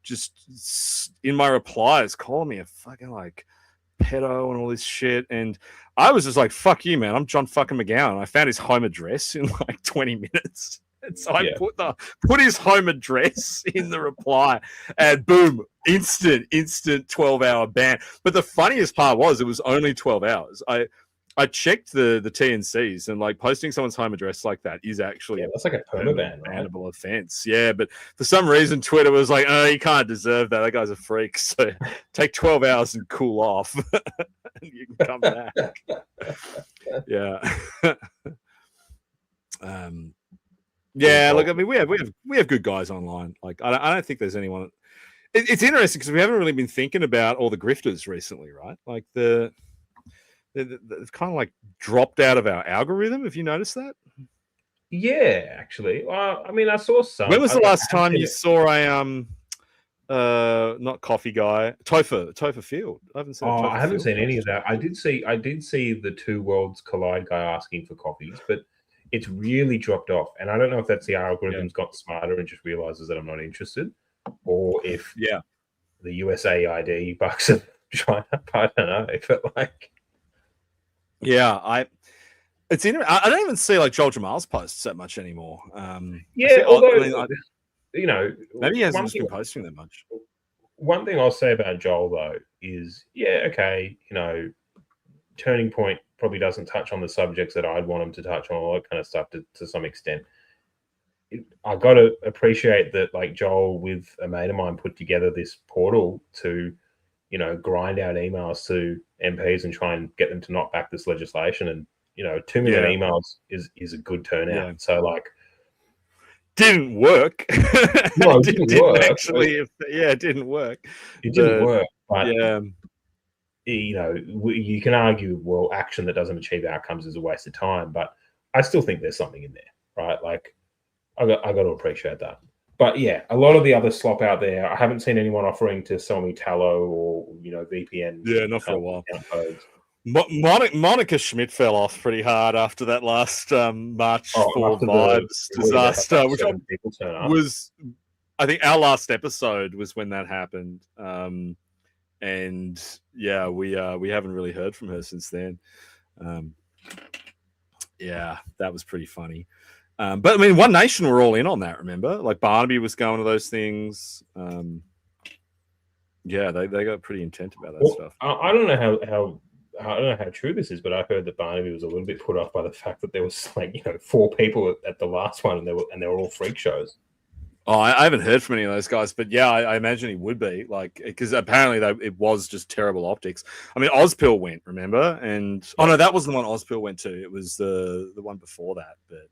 S6: just in my replies calling me a fucking like pedo and all this shit. And I was just like, fuck you, man. I'm John fucking McGowan. I found his home address in like 20 minutes. And so I put his home address in the reply, and boom, instant 12-hour ban. But the funniest part was it was only 12 hours. I checked the TNCs, and like posting someone's home address like that is actually
S5: that's like a permaban,
S6: bannable offense. Yeah, but for some reason Twitter was like, oh, you can't deserve that. That guy's a freak. So take 12 hours and cool off, and you can come back. Look, I mean, we have good guys online. Like, I don't think there's anyone. It's interesting because we haven't really been thinking about all the grifters recently, right? Like they've kind of like dropped out of our algorithm. Have you noticed that?
S5: Yeah, actually. I mean, I saw some.
S6: When was the last time you saw a not coffee guy, Topher Field? I haven't seen.
S5: I haven't seen any of that. I did see the Two Worlds Collide guy asking for coffees, but it's really dropped off. And I don't know if that's the algorithm's got smarter and just realizes that I'm not interested, or if the USAID bucks have trying up. I don't know, but like,
S6: yeah, I don't even see like Joel Jamal's posts that much anymore.
S5: yeah, although
S6: maybe he hasn't
S5: one
S6: just been posting that much.
S5: One thing I'll say about Joel though is, okay, Turning Point probably doesn't touch on the subjects that I'd want him to touch on, all that kind of stuff to some extent. I got to appreciate that, like, Joel with a mate of mine put together this portal to, grind out emails to MPs and try and get them to knock back this legislation. And, 2 million emails is a good turnout. Yeah. So, like,
S6: didn't work.
S5: No, it didn't work.
S6: Actually, it didn't work.
S5: It didn't work. But, you can argue, well, action that doesn't achieve outcomes is a waste of time. But I still think there's something in there, right? Like, I got to appreciate that. But yeah, a lot of the other slop out there, I haven't seen anyone offering to sell me Tallow or VPN.
S6: Yeah, not for a while. Monica Schmidt fell off pretty hard after that last March for Vibes disaster, which was, I think, our last episode was when that happened. And yeah, we haven't really heard from her since then. Yeah, that was pretty funny. But I mean, One Nation were all in on that. Remember, like Barnaby was going to those things. Yeah, they got pretty intent about that stuff.
S5: I don't know how true this is, but I heard that Barnaby was a little bit put off by the fact that there was 4 people at the last one, and they were all freak shows.
S6: Oh, I haven't heard from any of those guys, but yeah, I imagine he would be, like, because apparently it was just terrible optics. I mean, Ozpil went, remember? And no, that wasn't the one Ozpil went to. It was the one before that. But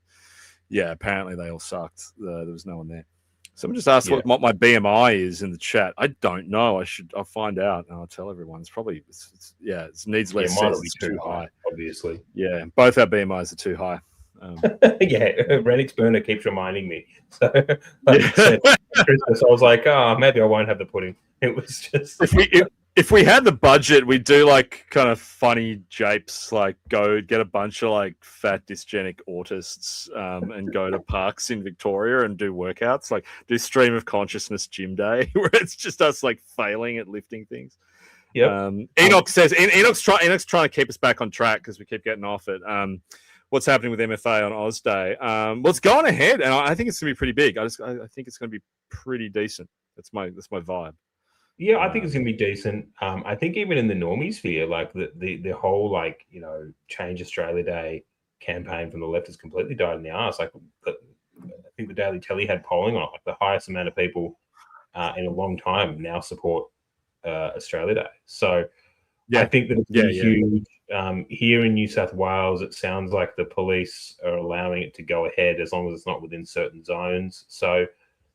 S6: yeah, apparently they all sucked. There was no one there. Someone just asked what my BMI is in the chat. I don't know. I'll find out and I'll tell everyone. It's probably it needs less.
S5: It might be too high, obviously.
S6: Yeah, both our BMIs are too high.
S5: Renix Burner keeps reminding me. So, said, Christmas, I was like, maybe I won't have the pudding. It was just
S6: if we had the budget, we'd do like kind of funny japes, like go get a bunch of like fat dysgenic autists and go to parks in Victoria and do workouts, like do stream of consciousness gym day where it's just us like failing at lifting things.
S5: Yeah.
S6: Enoch says Enoch's trying to keep us back on track because we keep getting off it. What's happening with MFA on Oz Day? Well, it's going ahead, and I think it's going to be pretty big. I think it's going to be pretty decent. That's my vibe.
S5: Yeah, I think it's going to be decent. I think even in the normie sphere, like the whole like Change Australia Day campaign from the left has completely died in the arse. Like I think the Daily Telly had polling on it, like the highest amount of people in a long time now support Australia Day. So I think that it's huge. Here in New South Wales, it sounds like the police are allowing it to go ahead as long as it's not within certain zones. So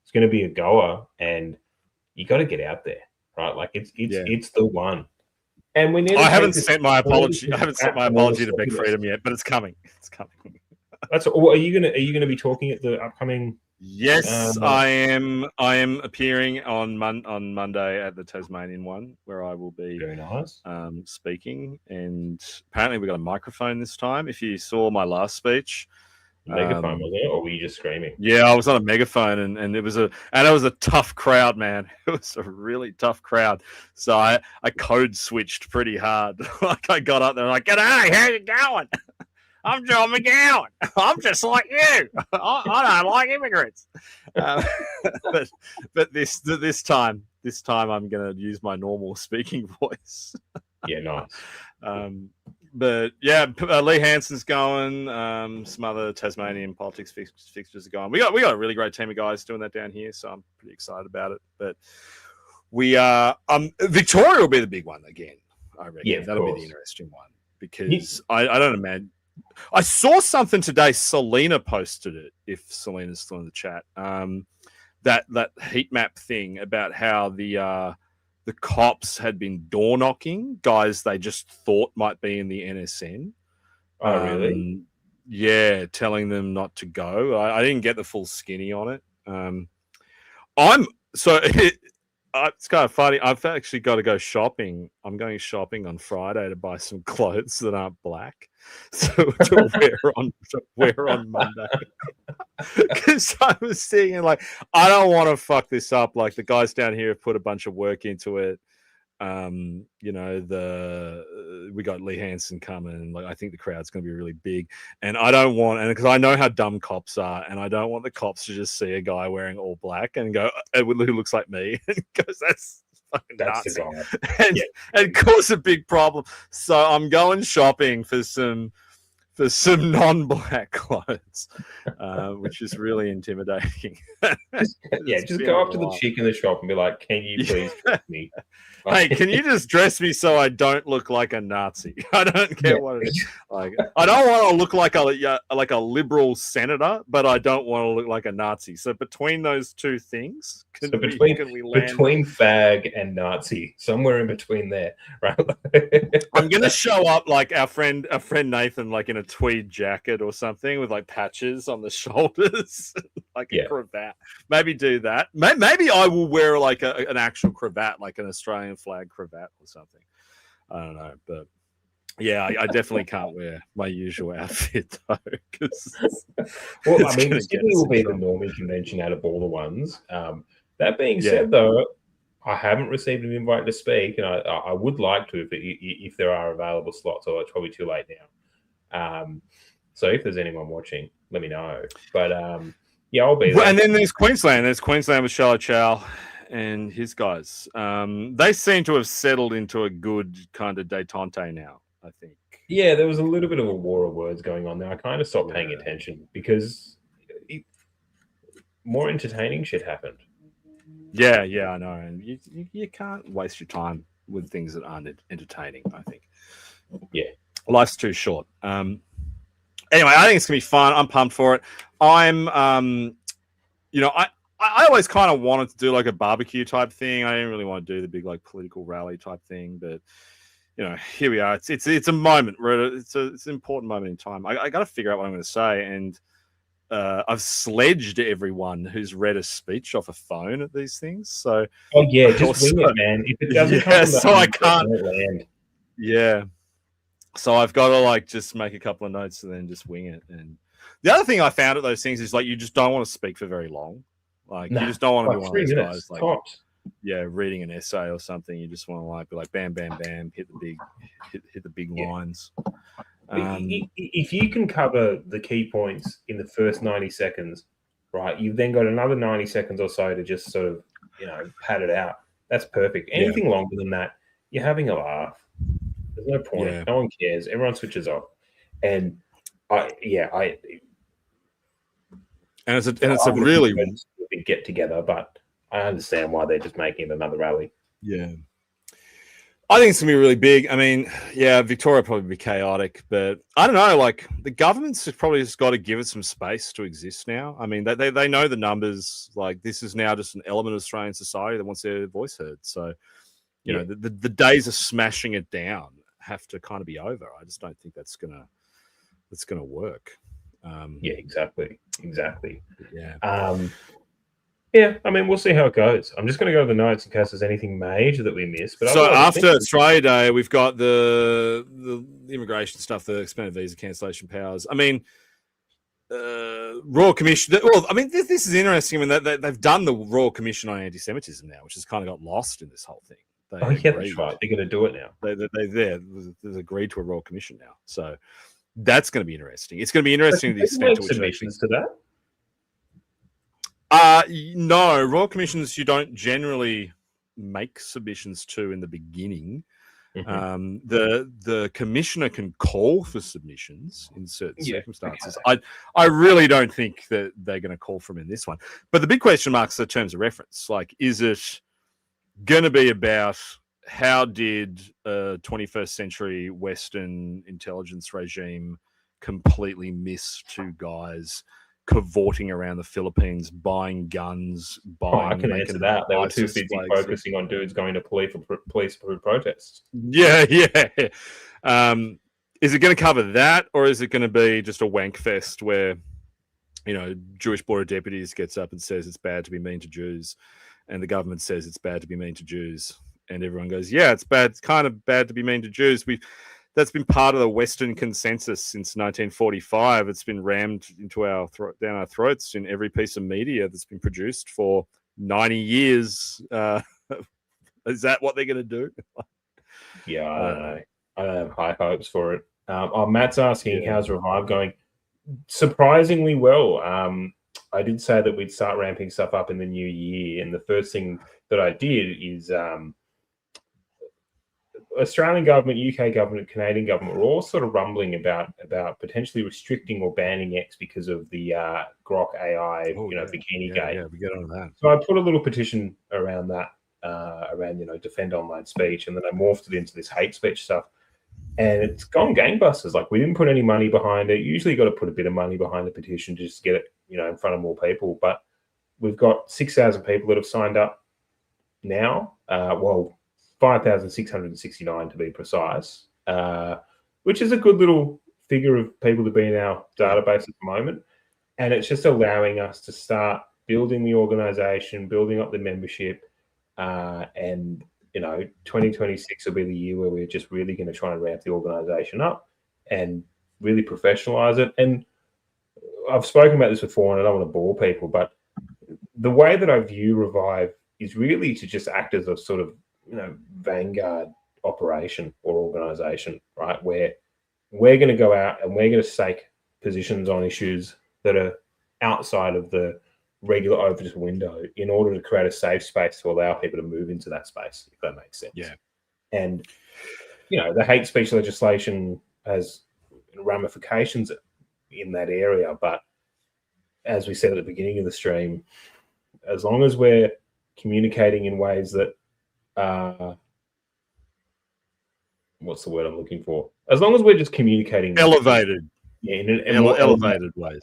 S5: it's going to be a goer, and you got to get out there, right? Like it's the one. And we need.
S6: I haven't sent my apology. I haven't sent my apology to Big Freedom yet, but it's coming. It's coming.
S5: That's. Are you gonna be talking at the upcoming?
S6: Yes, I am. I am appearing on Monday at the Tasmanian one, where I will be
S5: very nice
S6: speaking. And apparently, we got a microphone this time. If you saw my last speech,
S5: megaphone was it, or were you just screaming?
S6: Yeah, I was on a megaphone, and it was a tough crowd, man. It was a really tough crowd. So I code switched pretty hard. Like I got up there, like, "G'day, how you going? I'm John McGowan. I'm just like you. I don't like immigrants." But this time I'm going to use my normal speaking voice.
S5: Yeah, nice.
S6: But yeah, Lee Hansen's going. Some other Tasmanian politics fixtures are going. We got a really great team of guys doing that down here, so I'm pretty excited about it. But we are Victoria will be the big one again. I reckon.
S5: Yeah,
S6: that'll be the interesting one because I don't imagine. I saw something today. Selena posted it. If Selena's still in the chat, that heat map thing about how the cops had been door knocking guys they just thought might be in the NSN.
S5: Oh, really?
S6: Yeah, telling them not to go. I didn't get the full skinny on it. It's kind of funny. I've actually got to go shopping. I'm going shopping on Friday to buy some clothes that aren't black, so to wear on Monday. Because I was thinking, like, I don't want to fuck this up. Like the guys down here have put a bunch of work into it. You know, we got Lee Hansen coming. Like, I think the crowd's going to be really big, and I don't want, and because I know how dumb cops are, and I don't want the cops to just see a guy wearing all black and go, who looks like me, because that's fucking
S5: That's
S6: Nazi,
S5: the guy.
S6: and,
S5: Yeah.
S6: and cause a big problem. So I'm going shopping for some non-black clothes, which is really intimidating.
S5: Just go up to the chick in the shop and be like, "Can you please dress me?"
S6: Hey, can you just dress me so I don't look like a Nazi? I don't care what it is. Like, I don't want to look like a liberal senator, but I don't want to look like a Nazi. So between those two things,
S5: between fag and Nazi, somewhere in between there, right?
S6: I'm gonna show up like our friend Nathan, like in a tweed jacket or something with like patches on the shoulders, like a cravat. Maybe do that. Maybe I will wear like an actual cravat, like an Australian flag cravat or something. I don't know, but yeah, I definitely can't wear my usual outfit though.
S5: Well, I mean, Sydney will be the normie convention out of all the ones. That being said, though, I haven't received an invite to speak, and I would like to if there are available slots. Or it's probably too late now. So if there's anyone watching, let me know. But yeah, I'll be there.
S6: And then there's Queensland. There's Queensland with Charlotte Chow and his guys. They seem to have settled into a good kind of detente now, I think.
S5: Yeah, there was a little bit of a war of words going on there. I kind of stopped paying attention because more entertaining shit happened.
S6: Yeah, I know. And you can't waste your time with things that aren't entertaining, I think.
S5: Yeah.
S6: Life's too short. Anyway, I think it's going to be fun. I'm pumped for it. I always kind of wanted to do like a barbecue type thing. I didn't really want to do the big like political rally type thing, but you know, here we are. It's a moment. It's an important moment in time. I got to figure out what I'm going to say, and I've sledged everyone who's read a speech off a phone at these things. So
S5: just wing it, man. If it doesn't come from
S6: so I can't land. Yeah. So I've got to like just make a couple of notes and then just wing it. And the other thing I found at those things is like you just don't want to speak for very long. Like you just don't want to be one of those guys like reading an essay or something. You just want to like be like bam, bam, bam, hit the big lines.
S5: If you can cover the key points in the first 90 seconds, right, you've then got another 90 seconds or so to just sort of, pad it out. That's perfect. Anything longer than that, you're having a laugh. There's no point. Yeah. No one cares. Everyone switches off. And
S6: it's a really
S5: big get together, but I understand why they're just making it another rally.
S6: Yeah. I think it's going to be really big. I mean, Victoria will probably be chaotic, but I don't know. Like the government's probably just got to give it some space to exist now. I mean, they know the numbers. Like this is now just an element of Australian society that wants their voice heard. So, you know, the days of smashing it down have to kind of be over. I just don't think that's gonna work.
S5: Exactly.
S6: Yeah.
S5: I mean, we'll see how it goes. I'm just going to go to the notes in case there's anything major that we missed. But
S6: so after Australia Day, we've got the immigration stuff, the expanded visa cancellation powers. I mean, Royal Commission. Well, I mean, this is interesting. I mean, they've done the Royal Commission on Anti-Semitism now, which has kind of got lost in this whole thing.
S5: That's right. They're going to do it now.
S6: They've agreed to a Royal Commission now, so that's going to be interesting. It's going to be interesting to the extent to which
S5: submissions to that.
S6: No, Royal Commissions you don't generally make submissions to in the beginning. Mm-hmm. The commissioner can call for submissions in certain circumstances. Okay. I really don't think that they're going to call for them in this one. But the big question marks are terms of reference. Like, is it going to be about how did a 21st century Western intelligence regime completely miss two guys cavorting around the Philippines, buying guns,
S5: I can answer that. They were too busy focusing on dudes going to police for protests.
S6: Yeah. Is it going to cover that, or is it going to be just a wank fest where, Jewish Board of Deputies gets up and says it's bad to be mean to Jews, and the government says it's bad to be mean to Jews, and everyone goes, yeah, it's bad. It's kind of bad to be mean to Jews. That's been part of the Western consensus since 1945. It's been rammed into down our throats in every piece of media that's been produced for 90 years Is that what they're going to do?
S5: Yeah, I don't know. I don't have high hopes for it. Matt's asking, how's Revive going? Surprisingly well. I did say that we'd start ramping stuff up in the new year, and the first thing that I did is Australian government, UK government, Canadian government were all sort of rumbling about potentially restricting or banning X because of the Grok AI, Bikini Gate.
S6: Yeah, we get on that.
S5: So I put a little petition around that, around defend online speech, and then I morphed it into this hate speech stuff, and it's gone gangbusters. Like, we didn't put any money behind it. Usually, you got to put a bit of money behind a petition to just get it, in front of more people. But we've got 6,000 people that have signed up now. 5,669 to be precise, which is a good little figure of people to be in our database at the moment. And it's just allowing us to start building the organization, building up the membership. And 2026 will be the year where we're just really going to try and ramp the organization up and really professionalize it. And I've spoken about this before, and I don't want to bore people, but the way that I view Revive is really to just act as a sort of vanguard operation or organization, right? Where we're going to go out and we're going to stake positions on issues that are outside of the regular Overton window in order to create a safe space to allow people to move into that space, if that makes sense.
S6: Yeah.
S5: And, the hate speech legislation has ramifications in that area. But as we said at the beginning of the stream, as long as we're communicating in ways that what's the word I'm looking for? As long as we're just communicating
S6: elevated,
S5: in
S6: elevated ways,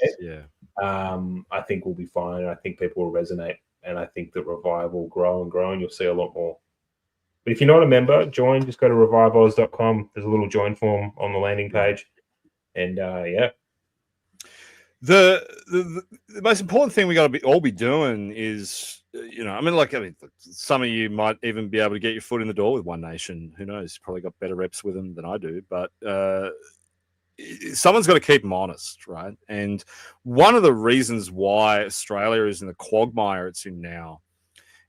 S5: I think we'll be fine. And I think people will resonate, and I think that Revive will grow and grow, and you'll see a lot more. But if you're not a member, join. Just go to reviveoz.com. There's a little join form on the landing page, and
S6: The most important thing we got to all be doing is, some of you might even be able to get your foot in the door with One Nation. Who knows? Probably got better reps with them than I do, but someone's got to keep them honest, right? And one of the reasons why Australia is in the quagmire it's in now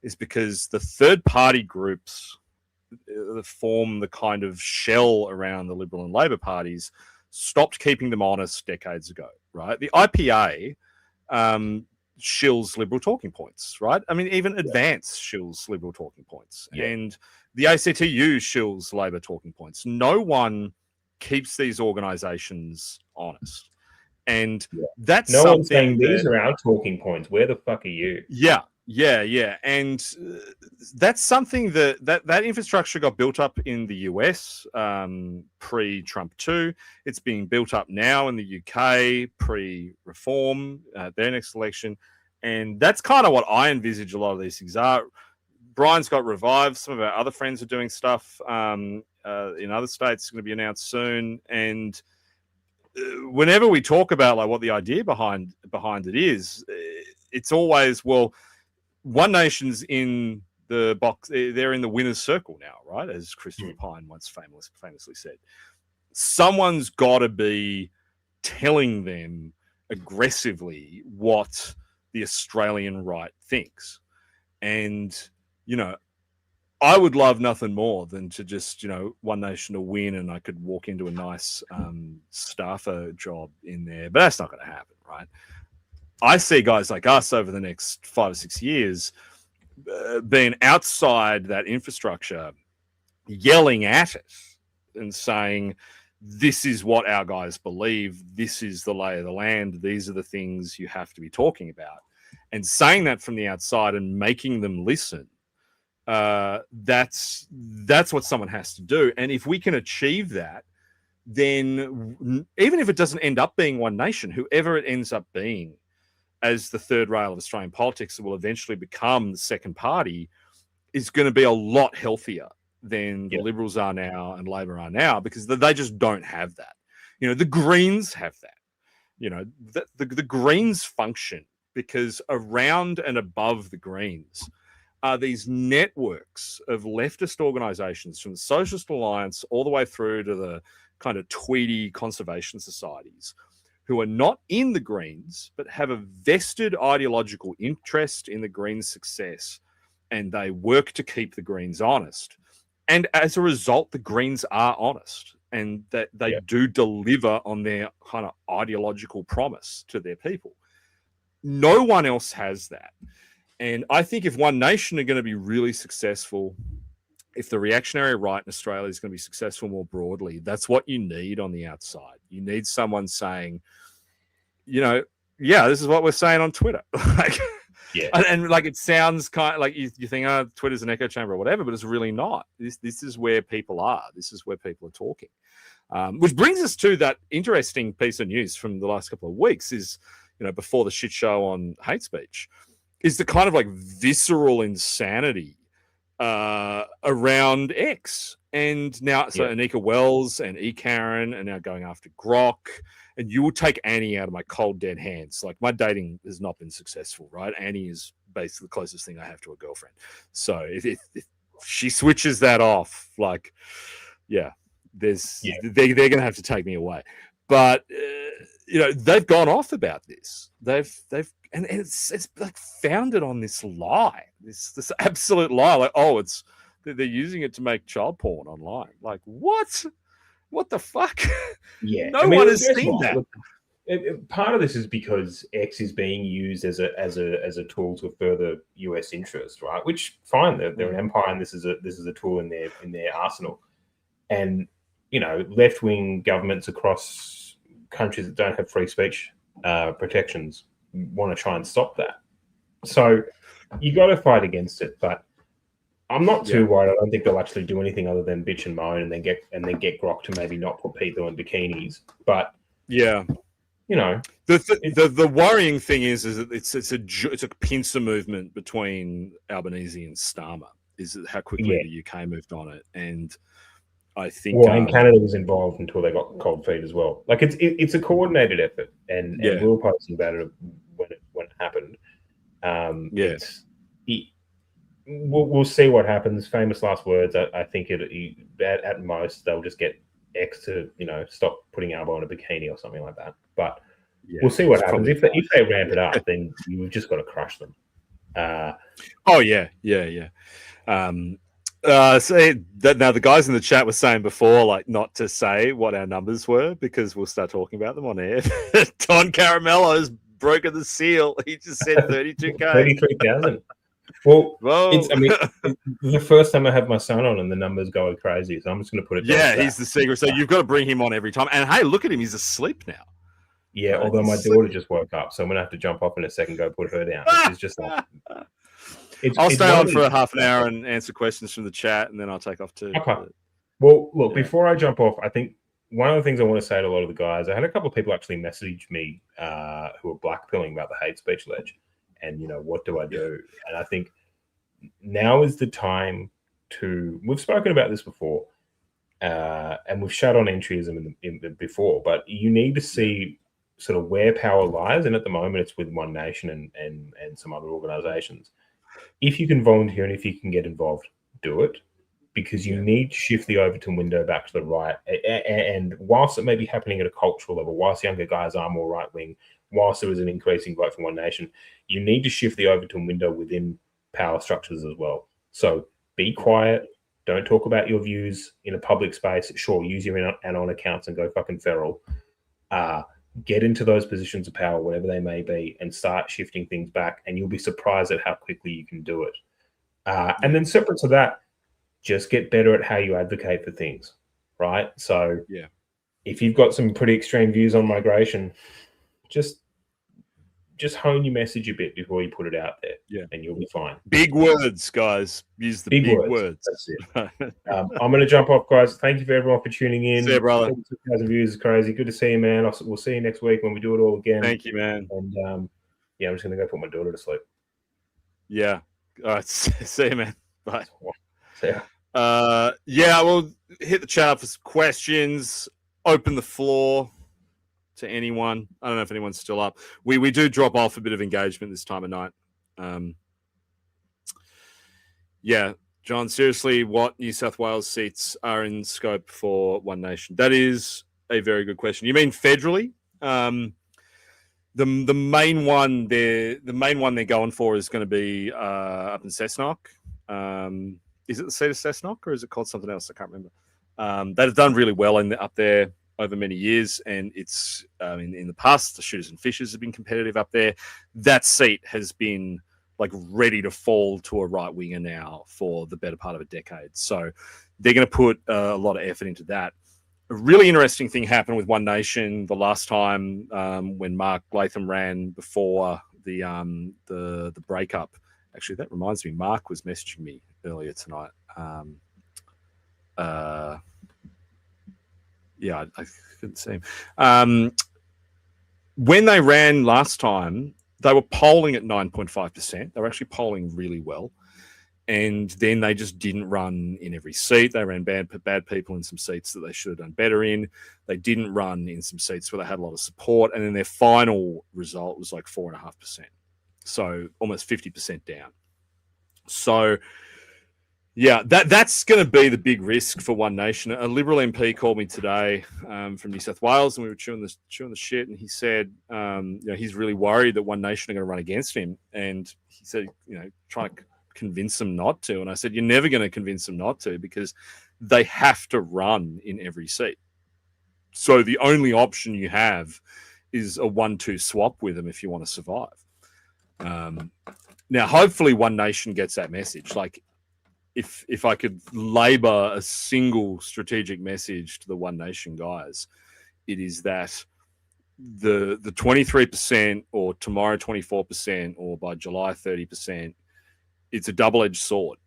S6: is because the third-party groups that form the kind of shell around the Liberal and Labor parties stopped keeping them honest decades ago, right? The IPA shills Liberal talking points, right? I mean, even Advance shills Liberal talking points. Yeah. And the ACTU shills Labor talking points. No one keeps these organizations honest. And that's
S5: no
S6: something
S5: one's saying these are our talking points. Where the fuck are you?
S6: Yeah. And that's something that infrastructure got built up in the US pre-Trump 2. It's being built up now in the UK pre-reform, their next election. And that's kind of what I envisage a lot of these things are. Brian's got Revive. Some of our other friends are doing stuff in other states. It's going to be announced soon. And whenever we talk about like what the idea behind it is, it's always, well, One Nation's in the box. They're in the winner's circle now, right? As Christopher Pine once famously said. Someone's got to be telling them aggressively what the Australian right thinks. And, I would love nothing more than to just, One Nation to win and I could walk into a nice staffer job in there. But that's not going to happen, right? I see guys like us over the next 5 or 6 years being outside that infrastructure, yelling at it and saying, this is what our guys believe. This is the lay of the land. These are the things you have to be talking about. And saying that from the outside and making them listen, that's what someone has to do. And if we can achieve that, then even if it doesn't end up being One Nation, whoever it ends up being, as the third rail of Australian politics that will eventually become the second party, is going to be a lot healthier than the Liberals are now and Labor are now, because they just don't have that. The Greens have that. The Greens function because around and above the Greens are these networks of leftist organisations, from the Socialist Alliance all the way through to the kind of Tweedy conservation societies, who are not in the Greens, but have a vested ideological interest in the Greens' success and they work to keep the Greens honest. And as a result, the Greens are honest, and that they do deliver on their kind of ideological promise to their people. No one else has that. And I think if One Nation are going to be really successful, if the reactionary right in Australia is going to be successful more broadly, that's what you need on the outside. You need someone saying, this is what we're saying on Twitter. And like, it sounds kind of like you think, Twitter's an echo chamber or whatever, but it's really not. This is where people are. This is where people are talking. Which brings us to that interesting piece of news from the last couple of weeks is, before the shit show on hate speech, is the kind of like visceral insanity around X. And now, Anika Wells and E. Karen are now going after Grok. And you will take Annie out of my cold, dead hands. Like, my dating has not been successful, right? Annie is basically the closest thing I have to a girlfriend. So if she switches that off, like, they're going to have to take me away. But they've gone off about this. And it's like founded on this lie, this absolute lie. Like, they're using it to make child porn online. Like, what? What the fuck?
S5: Yeah,
S6: no one has seen that.
S5: Look, part of this is because X is being used as a tool to further US interest, right? Which fine, they're an empire, and this is a tool in their arsenal. And left wing governments across countries that don't have free speech protections want to try and stop that. So you got to fight against it, but I'm not too worried. I don't think they'll actually do anything other than bitch and moan, and then get Grok to maybe not put people in bikinis. But
S6: the worrying thing is that it's a pincer movement between Albanese and Starmer. Is how quickly the UK moved on it, and I think
S5: and Canada was involved until they got cold feet as well. Like, it's a coordinated effort, and we were posting about it when it happened. We'll see what happens. Famous last words. I think at most they'll just get X to stop putting Albo in a bikini or something like that. But we'll see what happens. If they ramp it up, then you've just got to crush them.
S6: So now the guys in the chat were saying before, like, not to say what our numbers were because we'll start talking about them on air. Don Caramello's broken the seal. He just said 32K.
S5: 33,000. Well, it's the first time I have my son on and the numbers go crazy, so I'm just going to put it.
S6: Yeah, he's the secret. So you've got to bring him on every time. And hey, look at him; he's asleep now.
S5: Yeah, although my daughter just woke up, so I'm going to have to jump off in a second, go put her down. It's just like
S6: I'll stay on for a half an hour and answer questions from the chat, and then I'll take off too.
S5: Okay. Well, look, before I jump off, I think one of the things I want to say to a lot of the guys, I had a couple of people actually message me who were blackpilling about the hate speech ledge. And, what do I do? And I think now is the time we've spoken about this before, and we've shut on entryism before, but you need to see sort of where power lies. And at the moment, it's with One Nation and some other organizations. If you can volunteer and if you can get involved, do it, because you need to shift the Overton window back to the right. And whilst it may be happening at a cultural level, whilst younger guys are more right-wing, whilst there is an increasing vote for One Nation, you need to shift the Overton window within power structures as well. So be quiet. Don't talk about your views in a public space. Sure, use your anon accounts and go fucking feral. Get into those positions of power, whatever they may be, and start shifting things back. And you'll be surprised at how quickly you can do it. And then separate to that, just get better at how you advocate for things, right? So if you've got some pretty extreme views on migration, just hone your message a bit before you put it out there, and you'll be fine.
S6: Big words, guys. Use the big words.
S5: That's it. I'm going to jump off, guys. Thank you for everyone for tuning in.
S6: See you, brother.
S5: 2,000 views is crazy. Good to see you, man. We'll see you next week when we do it all again.
S6: Thank you, man.
S5: And I'm just going to go put my daughter to sleep.
S6: Yeah. All right. See you, man. Bye.
S5: See ya.
S6: We'll hit the chat up for some questions. Open the floor to anyone. I don't know if anyone's still up. We do drop off a bit of engagement this time of night. John, seriously, what New South Wales seats are in scope for One Nation? That is a very good question. You mean federally? The main one they're going for is going to be up in Cessnock, Is it the seat of Cessnock or is it called something else? I can't remember. They've done really well up there over many years, and it's in the past the Shooters and Fishers have been competitive up there. That seat has been like ready to fall to a right winger now for the better part of a decade. So they're going to put a lot of effort into that. A really interesting thing happened with One Nation the last time when Mark Latham ran before the breakup. Actually, that reminds me, Mark was messaging me earlier tonight. Yeah, I couldn't see him. When they ran last time, they were polling at 9.5%. They were actually polling really well. And then they just didn't run in every seat. They ran bad people in some seats that they should have done better in. They didn't run in some seats where they had a lot of support. And then their final result was like 4.5%. So almost 50% down. So, yeah, that's going to be the big risk for One Nation. A Liberal MP called me today from New South Wales, and we were chewing the shit. And he said, he's really worried that One Nation are going to run against him. And he said, try to convince them not to. And I said, you're never going to convince them not to because they have to run in every seat. So the only option you have is a 1-2 swap with them if you want to survive. Now, hopefully One Nation gets that message. Like, if I could labor a single strategic message to the One Nation guys, it is that the 23% or tomorrow 24% or by July 30%, it's a double-edged sword.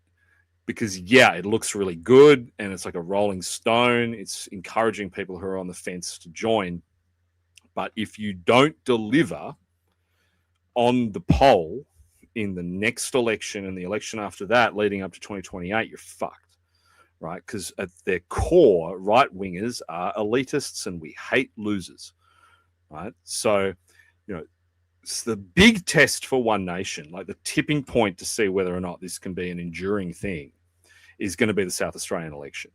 S6: Because, yeah, it looks really good and it's like a rolling stone. It's encouraging people who are on the fence to join. But if you don't deliver on the poll in the next election and the election after that, leading up to 2028, you're fucked, right? Because at their core, right-wingers are elitists and we hate losers, right? So, it's the big test for One Nation, like the tipping point to see whether or not this can be an enduring thing, is going to be the South Australian election.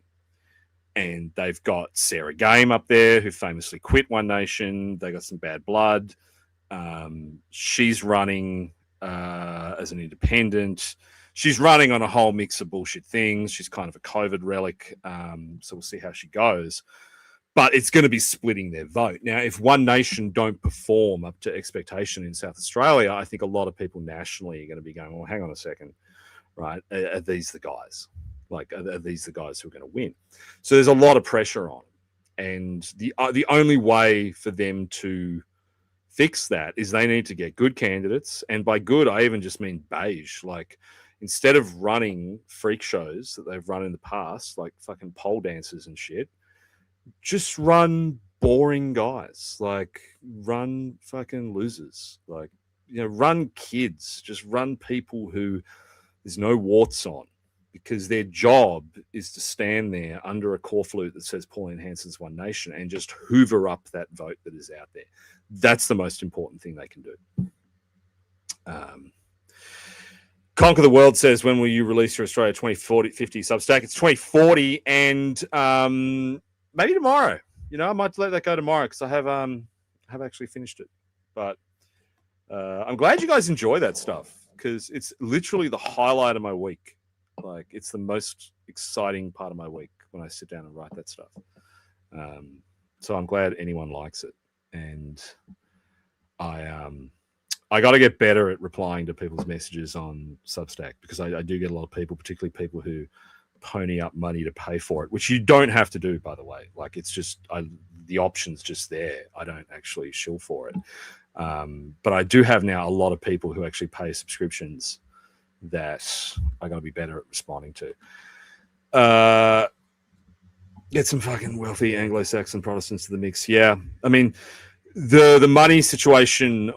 S6: And they've got Sarah Game up there, who famously quit One Nation. They got some bad blood. She's running as an independent. She's running on a whole mix of bullshit things. She's kind of a COVID relic. So we'll see how she goes. But it's going to be splitting their vote. Now, if One Nation don't perform up to expectation in South Australia, I think a lot of people nationally are going to be going, well, hang on a second, right? Are these the guys? Like, are these the guys who are going to win? So there's a lot of pressure on. And the only way for them to fix that is they need to get good candidates. And by good, I even just mean beige. Like, instead of running freak shows that they've run in the past, like fucking pole dancers and shit, just run boring guys. Like, run fucking losers. Like, run kids. Just run people who there's no warts on, because their job is to stand there under a core flute that says Pauline Hanson's One Nation and just hoover up that vote that is out there. That's the most important thing they can do. Conquer the World says, when will you release your Australia 2050 Substack? It's 2040, and maybe tomorrow. I might let that go tomorrow because I have actually finished it. But I'm glad you guys enjoy that stuff, because it's literally the highlight of my week. Like, it's the most exciting part of my week when I sit down and write that stuff. So I'm glad anyone likes it. And I got to get better at replying to people's messages on Substack, because I do get a lot of people, particularly people who pony up money to pay for it, which you don't have to do, by the way. Like, it's just the option's just there. I don't actually shill for it. But I do have now a lot of people who actually pay subscriptions that I got to be better at responding to. Get some fucking wealthy Anglo-Saxon Protestants to the mix. Yeah, I mean, the money situation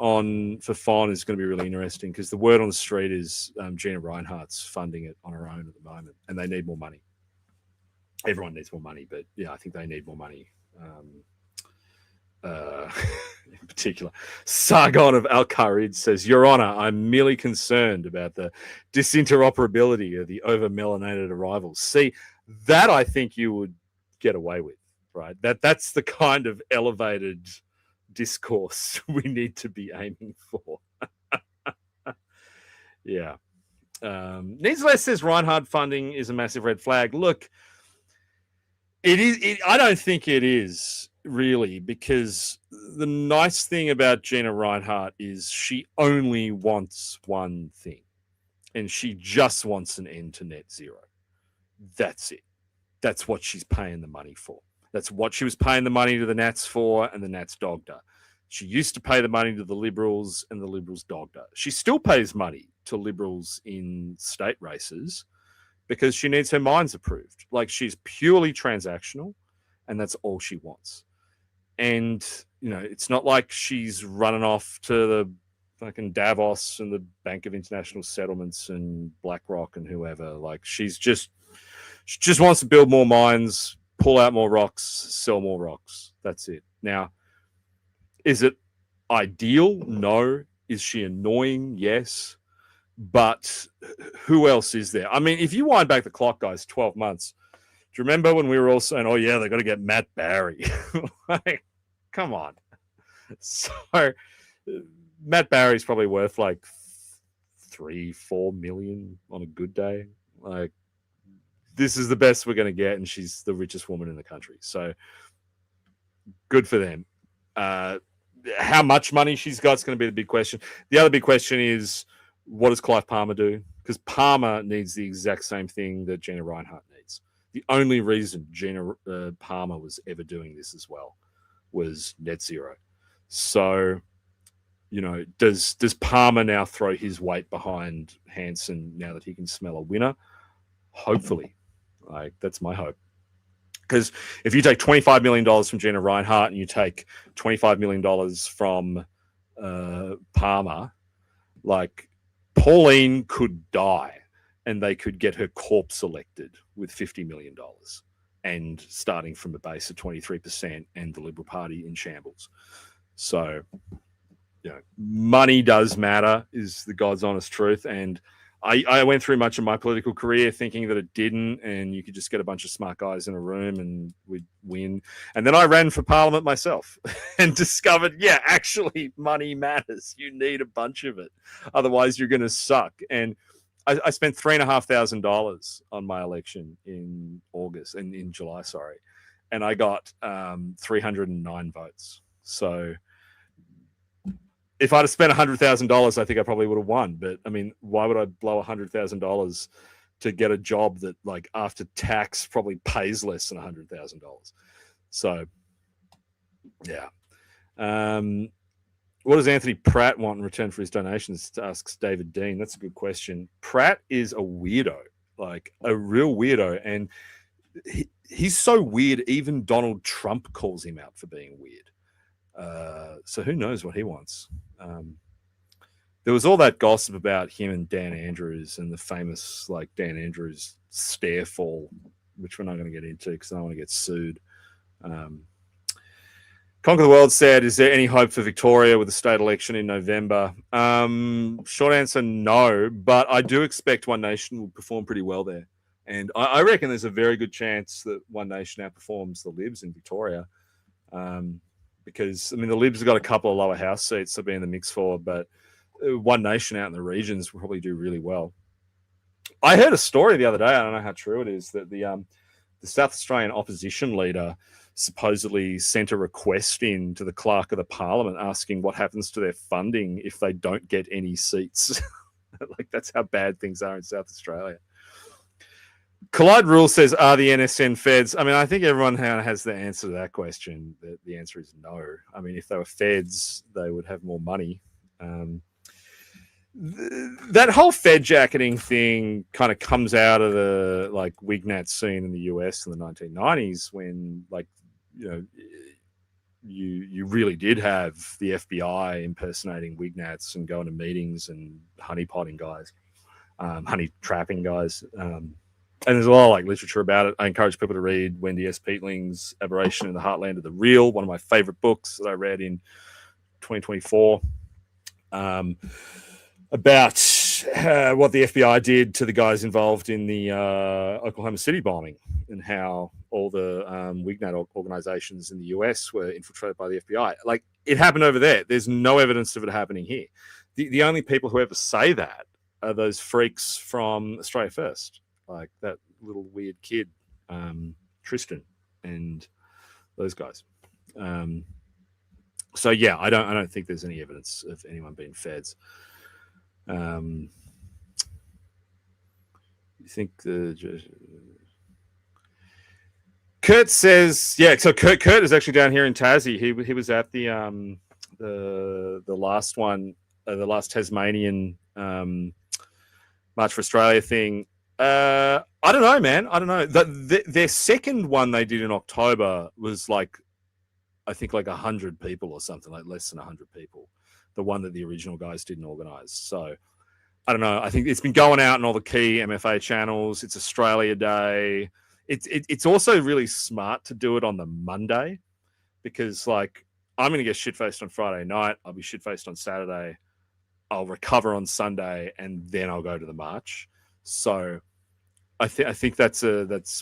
S6: for FON is going to be really interesting, because the word on the street is Gina Reinhardt's funding it on her own at the moment, and they need more money. Everyone needs more money, but yeah, I think they need more money. In particular, Sargon of Al-Kharid says, Your Honor, I'm merely concerned about the disinteroperability of the over-melanated arrivals. See, that I think you would get away with, right? That's the kind of elevated discourse we need to be aiming for. Yeah. Needs Less says Reinhardt funding is a massive red flag. Look, it is. I don't think it is really, because the nice thing about Gina Reinhardt is she only wants one thing, and she just wants an end to net zero. That's it. That's what she's paying the money for. That's what she was paying the money to the Nats for, and the Nats dogged her. She used to pay the money to the Liberals, and the Liberals dogged her. She still pays money to Liberals in state races because she needs her mines approved. Like, she's purely transactional, and that's all she wants. And, you know, it's not like she's running off to the fucking Davos and the Bank of International Settlements and BlackRock and whoever. Like, she just wants to build more mines, pull out more rocks, sell more rocks. That's it. Now, is it ideal? No. Is she annoying? Yes. But who else is there? I mean, if you wind back the clock, guys, 12 months, do you remember when we were all saying, oh, yeah, they've got to get Matt Barry? Like, come on. So Matt Barry's probably worth like 3-4 million on a good day. Like, this is the best we're going to get, and she's the richest woman in the country. So good for them. How much money she's got is going to be the big question. The other big question is, what does Clive Palmer do? Because Palmer needs the exact same thing that Gina Reinhardt needs. The only reason Gina Palmer was ever doing this as well was net zero. So, you know, does Palmer now throw his weight behind Hanson now that he can smell a winner? Hopefully. Like, that's my hope. Because if you take $25 million from Gina Reinhardt and you take $25 million from Palmer, like, Pauline could die and they could get her corpse elected with $50 million and starting from a base of 23% and the Liberal Party in shambles. So, you know, money does matter, is the God's honest truth. And I went through much of my political career thinking that it didn't, and you could just get a bunch of smart guys in a room and we'd win. And then I ran for Parliament myself and discovered, yeah, actually money matters. You need a bunch of it. Otherwise, you're going to suck. And I spent $3,500 on my election in July, sorry. And I got 309 votes. So if I'd have spent $100,000, I think I probably would have won. But I mean, why would I blow $100,000 to get a job that, like, after tax probably pays less than $100,000? So, yeah. What does Anthony Pratt want in return for his donations? Asks David Dean. That's a good question. Pratt is a weirdo, like a real weirdo, and he's so weird. Even Donald Trump calls him out for being weird. So who knows what he wants? There was all that gossip about him and Dan Andrews and the famous, like, Dan Andrews stair fall, which we're not going to get into because I don't want to get sued. Conquer the World said, is there any hope for Victoria with the state election in November? Short answer, no, but I do expect One Nation will perform pretty well there. And I reckon there's a very good chance that One Nation outperforms the Libs in Victoria. Because, I mean, the Libs have got a couple of lower house seats to be in the mix for, but One Nation out in the regions will probably do really well. I heard a story the other day, I don't know how true it is, that the South Australian opposition leader supposedly sent a request in to the clerk of the parliament asking what happens to their funding if they don't get any seats. Like, that's how bad things are in South Australia. Collide Rule says, are the NSN feds? I mean, I think everyone has the answer to that question. The answer is no. I mean, if they were feds, they would have more money. That whole Fed jacketing thing kind of comes out of the, like, Wignat scene in the US in the 1990s when, like, you know, you really did have the FBI impersonating Wignats and going to meetings and honeypotting guys, honey trapping guys. And there's a lot of, like, literature about it. I encourage people to read Wendy S. Peatling's Aberration in the Heartland of the Real, one of my favorite books that I read in 2024, about what the FBI did to the guys involved in the Oklahoma City bombing and how all the Wignat organizations in the US were infiltrated by the FBI. Like, it happened over there. There's no evidence of it happening here. The only people who ever say that are those freaks from Australia First, like that little weird kid, Tristan, and those guys. So yeah, I don't think there's any evidence of anyone being feds. You think Kurt says, yeah. So Kurt is actually down here in Tassie. He was at the last one, the last Tasmanian March for Australia thing. I don't know, man. I don't know. Their second one they did in October was like, I think like 100 people or something, like less than 100 people. The one that the original guys didn't organise. So I don't know. I think it's been going out in all the key MFA channels. It's Australia Day. It's also really smart to do it on the Monday, because like I'm going to get shit-faced on Friday night. I'll be shit-faced on Saturday. I'll recover on Sunday, and then I'll go to the march. So I think that's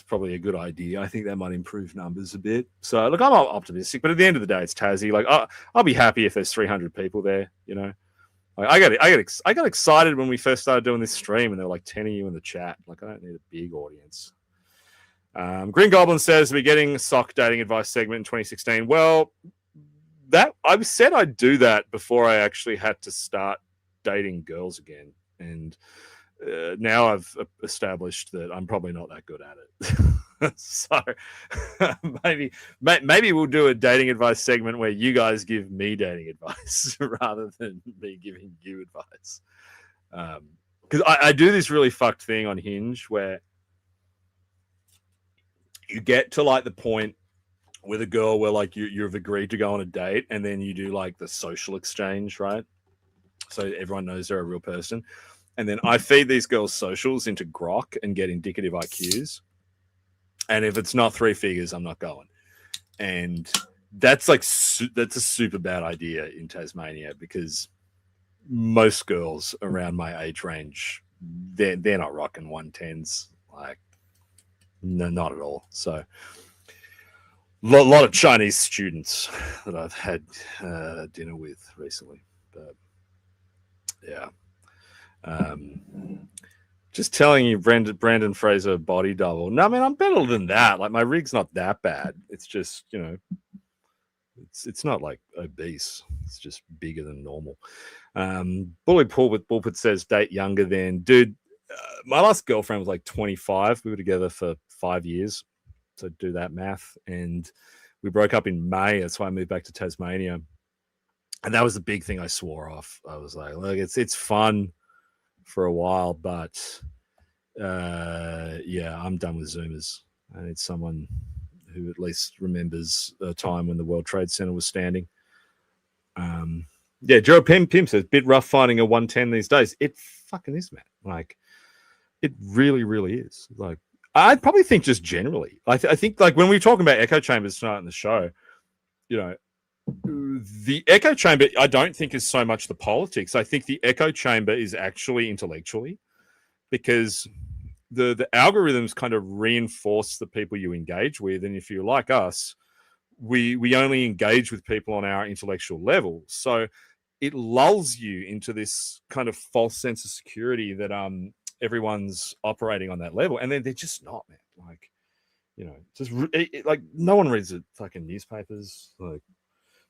S6: probably a good idea. I think that might improve numbers a bit. So look, I'm optimistic, but at the end of the day, it's Tassie. Like I'll be happy if there's 300 people there. You know, like, I got excited when we first started doing this stream, and there were like 10 of you in the chat. Like I don't need a big audience. Green Goblin says we're getting a SOC dating advice segment in 2016. Well, that I said I'd do that before I actually had to start dating girls again, and now I've established that I'm probably not that good at it. So maybe we'll do a dating advice segment where you guys give me dating advice rather than me giving you advice. Because I do this really fucked thing on Hinge where you get to like the point with a girl where like you've agreed to go on a date, and then you do like the social exchange, right? So everyone knows they're a real person. And then I feed these girls socials into Grok and get indicative IQs. And if it's not 3 figures, I'm not going. And that's like that's a super bad idea in Tasmania, because most girls around my age range, they're not rocking 110s. Like, no, not at all. So a lot of Chinese students that I've had dinner with recently. But yeah. Just telling you, Brandon Fraser body double. No, I mean, I'm better than that. Like, my rig's not that bad. It's just, you know, it's not like obese. It's just bigger than normal. Bully Bullpit says date younger than. Dude, my last girlfriend was like 25. We were together for 5 years. So do that math. And we broke up in May. That's why I moved back to Tasmania. And that was the big thing I swore off. I was like, look, it's fun for a while, but yeah, I'm done with Zoomers. I need someone who at least remembers a time when the World Trade Center was standing. Yeah, Joe Pim says, bit rough finding a 110 these days. It fucking is, man. Like, it really, really is. Like, I probably think just generally. I think, like, when we were talking about echo chambers tonight in the show, you know, the echo chamber, I don't think is so much the politics. I think the echo chamber is actually intellectually, because the algorithms kind of reinforce the people you engage with. And if you're like us, we only engage with people on our intellectual level. So it lulls you into this kind of false sense of security that everyone's operating on that level. And then they're just not, man. Like, you know, just like no one reads the fucking newspapers. Like,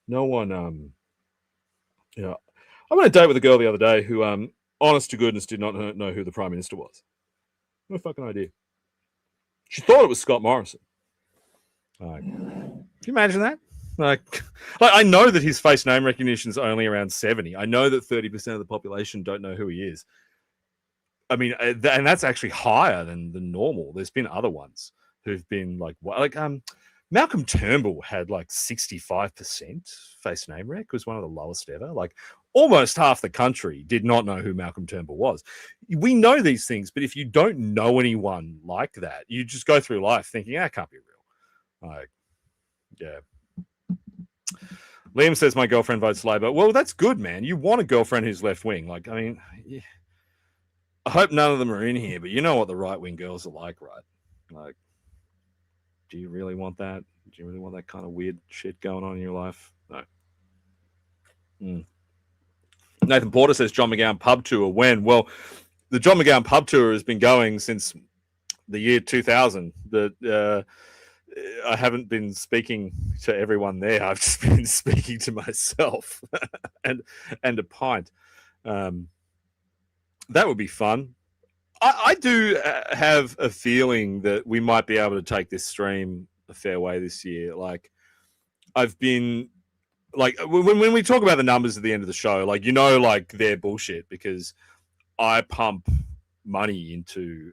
S6: no one, you know, I went on a date with a girl the other day who, honest to goodness, did not know who the Prime Minister was. No fucking idea. She thought it was Scott Morrison. Like, can you imagine that? Like I know that his face name recognition is only around 70. I know that 30% of the population don't know who he is. I mean, and that's actually higher than normal. There's been other ones who've been like Malcolm Turnbull had like 65% face name rec, was one of the lowest ever. Like, almost half the country did not know who Malcolm Turnbull was. We know these things, but if you don't know anyone like that, you just go through life thinking, that can't be real. Like, yeah. Liam says my girlfriend votes Labor. Well, that's good, man. You want a girlfriend who's left wing. Like, I mean, yeah. I hope none of them are in here, but you know what the right wing girls are like, right? Like, do you really want that? Do you really want that kind of weird shit going on in your life? No. Nathan Porter says John McGowan pub tour. When? Well, the John McGowan pub tour has been going since the year 2000. I haven't been speaking to everyone there. I've just been speaking to myself and a pint. That would be fun. I do have a feeling that we might be able to take this stream a fair way this year. Like, I've been like, when we talk about the numbers at the end of the show, like, like they're bullshit because I pump money into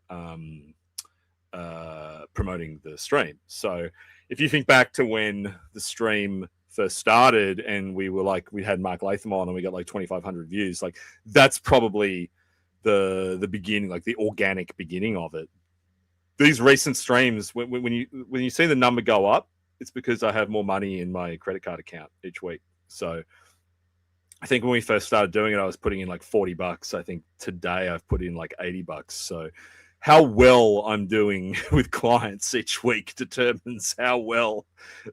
S6: promoting the stream. So if you think back to when the stream first started and we had Mark Latham on and we got like 2,500 views, like that's probably the beginning, like the organic beginning of it. These recent streams, when you see the number go up, it's because I have more money in my credit card account each week. So I think when we first started doing it, I was putting in like $40. I think today I've put in like $80. So how well I'm doing with clients each week determines how well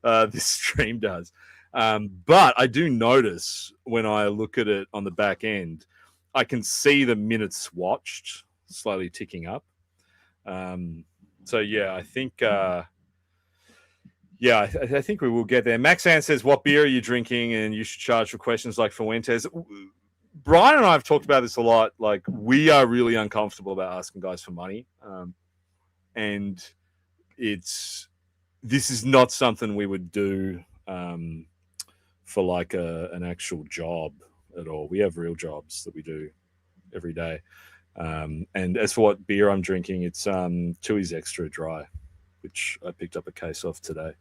S6: this stream does. But I do notice when I look at it on the back end, I can see the minutes watched slowly ticking up. So yeah, I think I think we will get there. Maxan says, "What beer are you drinking?" And you should charge for questions like Fuentes. Brian and I have talked about this a lot. Like, we are really uncomfortable about asking guys for money, and this is not something we would do for like an actual job at all. We have real jobs that we do every day. And as for what beer I'm drinking, it's Tooheys Extra Dry, which I picked up a case of today.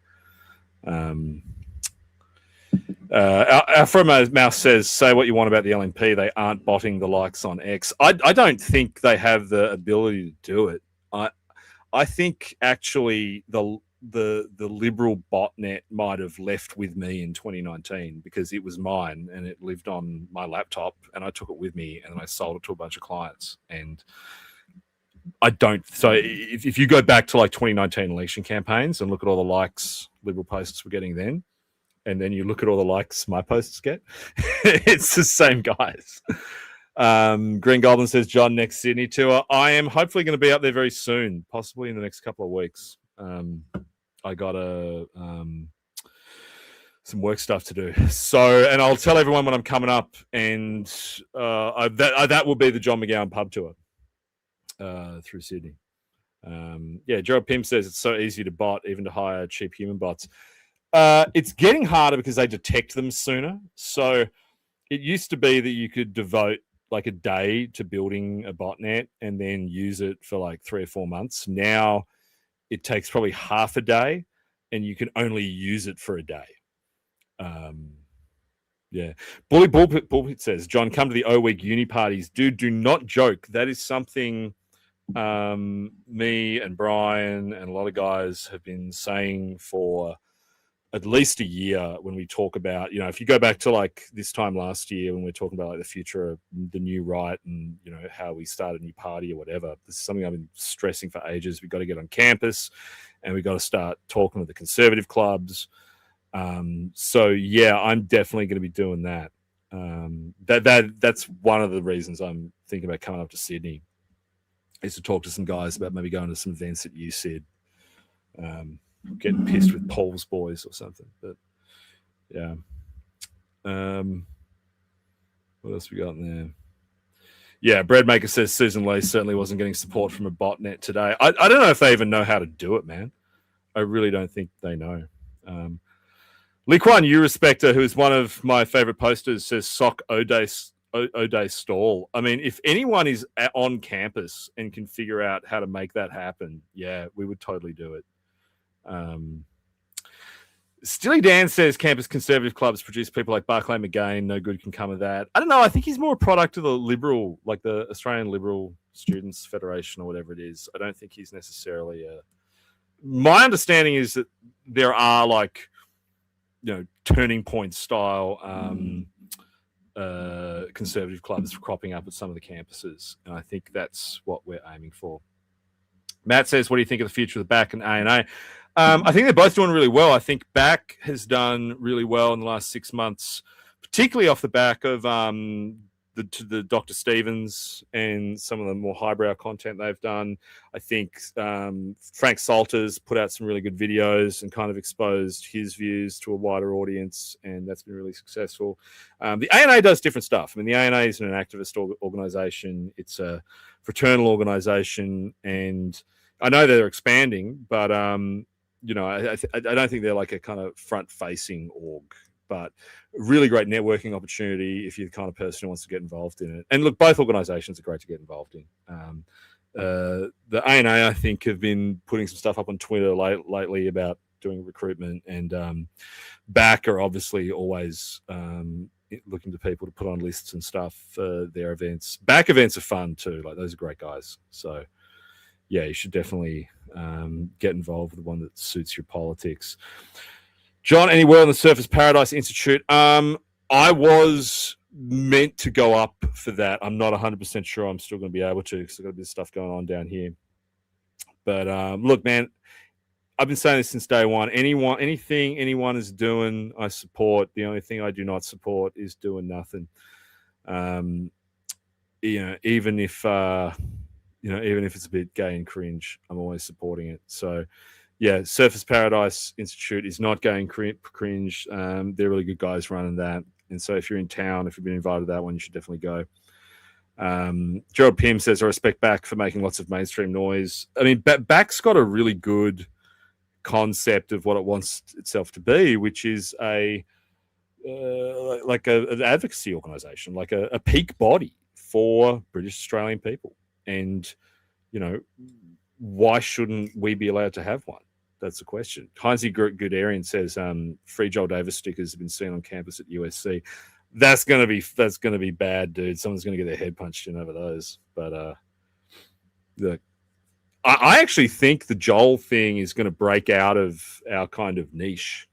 S6: Afro Mouse says, "Say what you want about the LNP, they aren't botting the likes on X." I don't think they have the ability to do it. I think actually the liberal botnet might have left with me in 2019 because it was mine and it lived on my laptop and I took it with me and then I sold it to a bunch of clients. And I don't. So if you go back to like 2019 election campaigns and look at all the likes liberal posts were getting then, and then you look at all the likes my posts get, it's the same guys. Green Goblin says, "John, next Sydney tour. I am hopefully going to be up there very soon, possibly in the next couple of weeks. I got some work stuff to do. So, and I'll tell everyone when I'm coming up, and that will be the John McGowan pub tour through Sydney. Gerald Pym says it's so easy to bot, even to hire cheap human bots. It's getting harder because they detect them sooner. So it used to be that you could devote like a day to building a botnet and then use it for like 3 or 4 months. Now it takes probably half a day and you can only use it for a day. Bully Bullpit says, "John, come to the O-Week uni parties. Dude, do not joke. That is something me and Brian and a lot of guys have been saying for at least a year when we talk about, if you go back to like this time last year when we're talking about like the future of the new right and, how we start a new party or whatever. This is something I've been stressing for ages. We've got to get on campus and we've got to start talking to the conservative clubs. So yeah, I'm definitely going to be doing that. That's one of the reasons I'm thinking about coming up to Sydney, is to talk to some guys about maybe going to some events at USyd. Getting pissed with Paul's boys or something. But yeah. What else we got in there? Yeah, Breadmaker says Susan Lee certainly wasn't getting support from a botnet today. I don't know if they even know how to do it, man. I really don't think they know. Lee Kwan Yu Respector, who is one of my favorite posters, says SOC O'Day stall. I mean, if anyone is on campus and can figure out how to make that happen, yeah, we would totally do it. Stilly Dan says campus conservative clubs produce people like Barclay McGain. No good can come of that. I don't know. I think he's more a product of the liberal, like the Australian Liberal Students Federation or whatever it is. I don't think he's necessarily my understanding is that there are like, turning point style conservative clubs cropping up at some of the campuses. And I think that's what we're aiming for. Matt says, "What do you think of the future of the back and A&A?" I think they're both doing really well. I think back has done really well in the last 6 months, particularly off the back of the the Dr. Stevens and some of the more highbrow content they've done. I think Frank Salters put out some really good videos and kind of exposed his views to a wider audience, and that's been really successful. The ANA does different stuff. I mean, the ANA isn't an activist organization. It's a fraternal organization, and I know they're expanding, but you know, I don't think they're like a kind of front-facing org, but really great networking opportunity if you're the kind of person who wants to get involved in it. And look, both organizations are great to get involved in. The ANA, I think, have been putting some stuff up on Twitter lately about doing recruitment, and BAC are obviously always looking to people to put on lists and stuff for their events. BAC events are fun too. Like, those are great guys. So yeah, you should definitely get involved with the one that suits your politics. John, any word on the Surface Paradise Institute? I was meant to go up for that. I'm not 100% sure I'm still going to be able to, because I've got a bit of stuff going on down here. But look, man, I've been saying this since day one. Anything anyone is doing, I support. The only thing I do not support is doing nothing. You know, even if it's a bit gay and cringe, I'm always supporting it. So, yeah, Surface Paradise Institute is not gay and cringe. They're really good guys running that. And so if you're in town, if you've been invited to that one, you should definitely go. Gerald Pym says, I respect BAC for making lots of mainstream noise. I mean, BAC's got a really good concept of what it wants itself to be, which is an advocacy organization, like a peak body for British Australian people. And, you know, why shouldn't we be allowed to have one? That's the question. Heinzie Guderian says free Joel Davis stickers have been seen on campus at USC. That's gonna be bad, dude. Someone's gonna get their head punched in over those. But I actually think the Joel thing is going to break out of our kind of niche.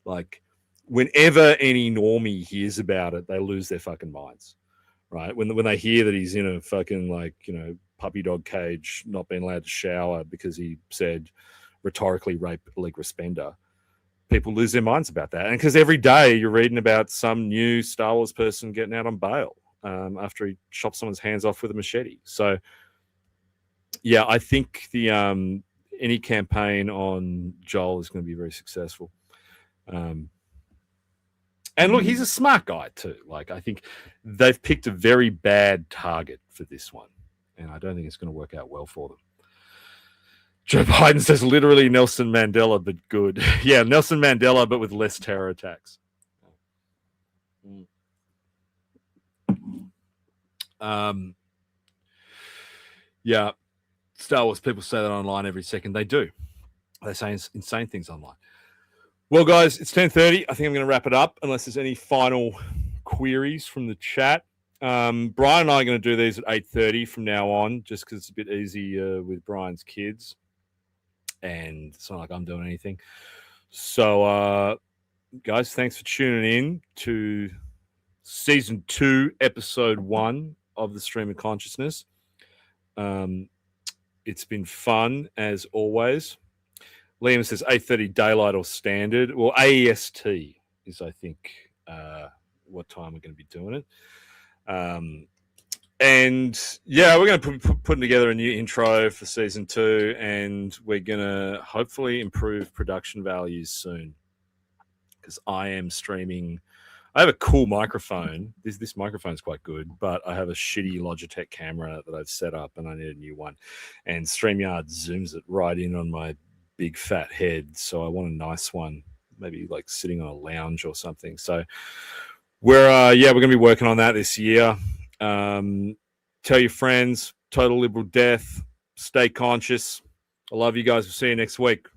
S6: Like, whenever any normie hears about it, they lose their fucking minds, right? When they hear that he's in a fucking, like, you know, puppy dog cage, not being allowed to shower because he said rhetorically rape Allegra Spender, people lose their minds about that. And because every day you're reading about some new Star Wars person getting out on bail after he chopped someone's hands off with a machete. So, yeah, I think the any campaign on Joel is going to be very successful. And look, he's a smart guy too. Like, I think they've picked a very bad target for this one, and I don't think it's going to work out well for them. Joe Biden says literally Nelson Mandela, but good. Yeah, Nelson Mandela, but with less terror attacks. Yeah, Star Wars people say that online every second. They do. They say insane things online. Well, guys, it's 10:30. I think I'm going to wrap it up unless there's any final queries from the chat. Brian and I are going to do these at 8:30 from now on, just because it's a bit easy with Brian's kids. And it's not like I'm doing anything. So, guys, thanks for tuning in to Season 2, Episode 1 of the Stream of Consciousness. It's been fun, as always. Liam says 8:30 daylight or standard. Well, AEST is, I think, what time we're going to be doing it. And yeah, we're going to be putting together a new intro for season 2, and we're going to hopefully improve production values soon, because I am streaming. I have a cool microphone. This microphone is quite good, but I have a shitty Logitech camera that I've set up, and I need a new one. And StreamYard zooms it right in on my big fat head, so I want a nice one, maybe like sitting on a lounge or something. So we're going to be working on that this year. Tell your friends. Total Liberal Death. Stay conscious. I love you guys. We'll see you next week.